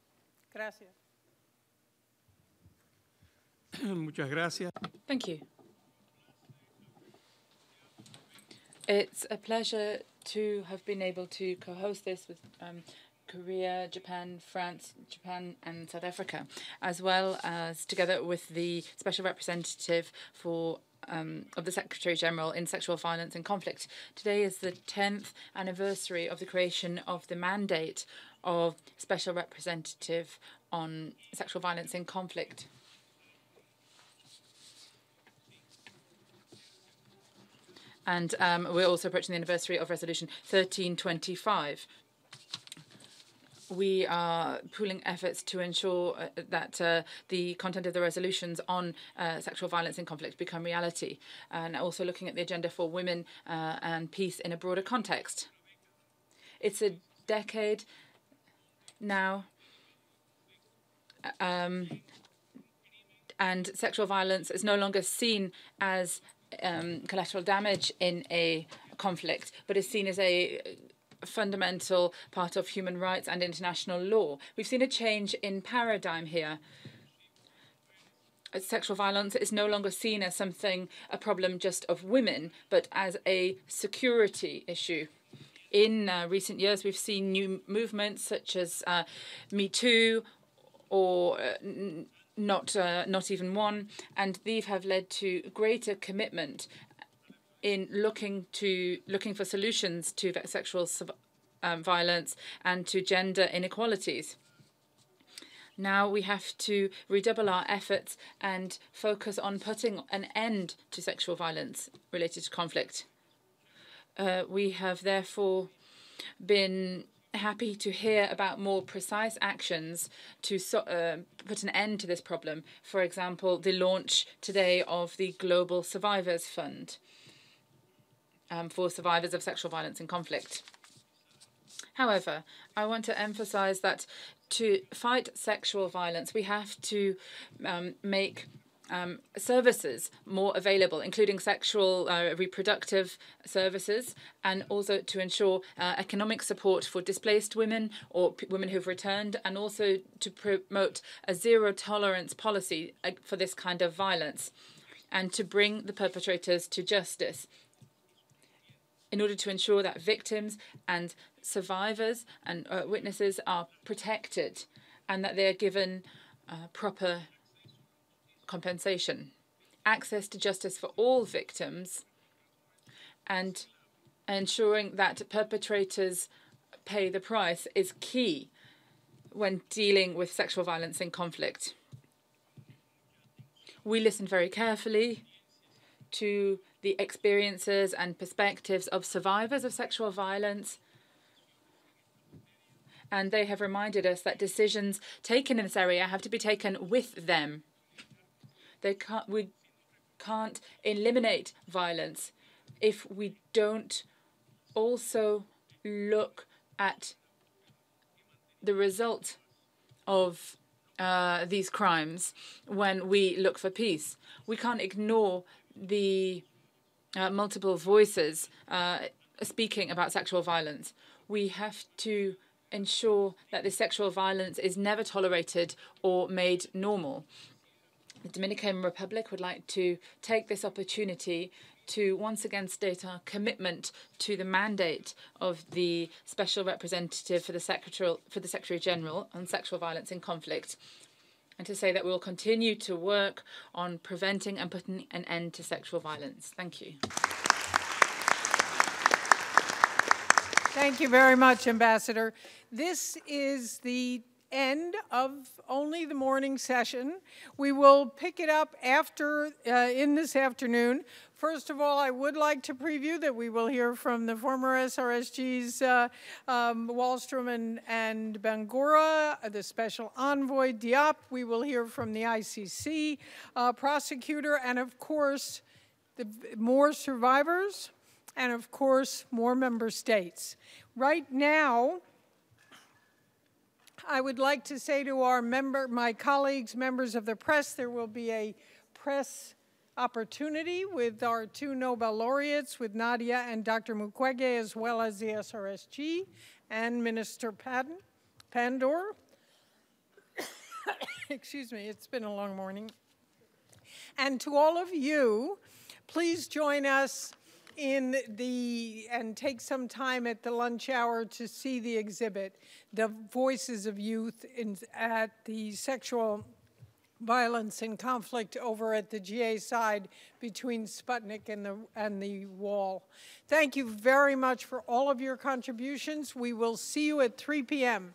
Gracias. Muchas gracias. Thank you. It's a pleasure to have been able to co-host this with Korea, Japan, France, Japan, and South Africa, as well as together with the Special Representative for of the Secretary General in Sexual Violence and Conflict. Today is the 10th anniversary of the creation of the mandate of Special Representative on Sexual Violence in Conflict. And we're also approaching the anniversary of Resolution 1325. We are pooling efforts to ensure that the content of the resolutions on sexual violence in conflict become reality, and also looking at the agenda for women and peace in a broader context. It's a decade now, and sexual violence is no longer seen as collateral damage in a conflict, but is seen as a fundamental part of human rights and international law. We've seen a change in paradigm here. Sexual violence is no longer seen as a problem just of women, but as a security issue. In recent years, we've seen new movements such as Me Too or Not Even One, and these have led to greater commitment in looking for solutions to sexual violence and to gender inequalities. Now we have to redouble our efforts and focus on putting an end to sexual violence related to conflict. We have therefore been happy to hear about more precise actions to put an end to this problem. For example, the launch today of the Global Survivors Fund for survivors of sexual violence in conflict. However, I want to emphasize that to fight sexual violence, we have to make services more available, including sexual reproductive services, and also to ensure economic support for displaced women or women who've returned, and also to promote a zero-tolerance policy for this kind of violence, and to bring the perpetrators to justice in order to ensure that victims and survivors and witnesses are protected and that they are given proper compensation, access to justice for all victims, and ensuring that perpetrators pay the price is key when dealing with sexual violence in conflict. We listened very carefully to the experiences and perspectives of survivors of sexual violence, and they have reminded us that decisions taken in this area have to be taken with them. We can't eliminate violence if we don't also look at the result of these crimes when we look for peace. We can't ignore the multiple voices speaking about sexual violence. We have to ensure that this sexual violence is never tolerated or made normal. The Dominican Republic would like to take this opportunity to once again state our commitment to the mandate of the Special Representative for the Secretary General on Sexual Violence in Conflict, and to say that we will continue to work on preventing and putting an end to sexual violence. Thank you. Thank you very much, Ambassador. This is the end of only the morning session. We will pick it up after in this afternoon First of all, I would like to preview that we will hear from the former SRSGs, Wallstrom and Bangura, the Special Envoy, Diop. We will hear from the ICC prosecutor, and of course, more survivors, and of course, more member states. Right now, I would like to say to my colleagues, members of the press, there will be a press opportunity with our 2 Nobel laureates, with Nadia and Dr. Mukwege, as well as the SRSG and Minister Pandor. Excuse me, it's been a long morning. And to all of you, please join us and take some time at the lunch hour to see the exhibit, The Voices of Youth at the Sexual Violence and Conflict over at the GA side between Sputnik and the wall. Thank you very much for all of your contributions. We will see you at 3 p.m.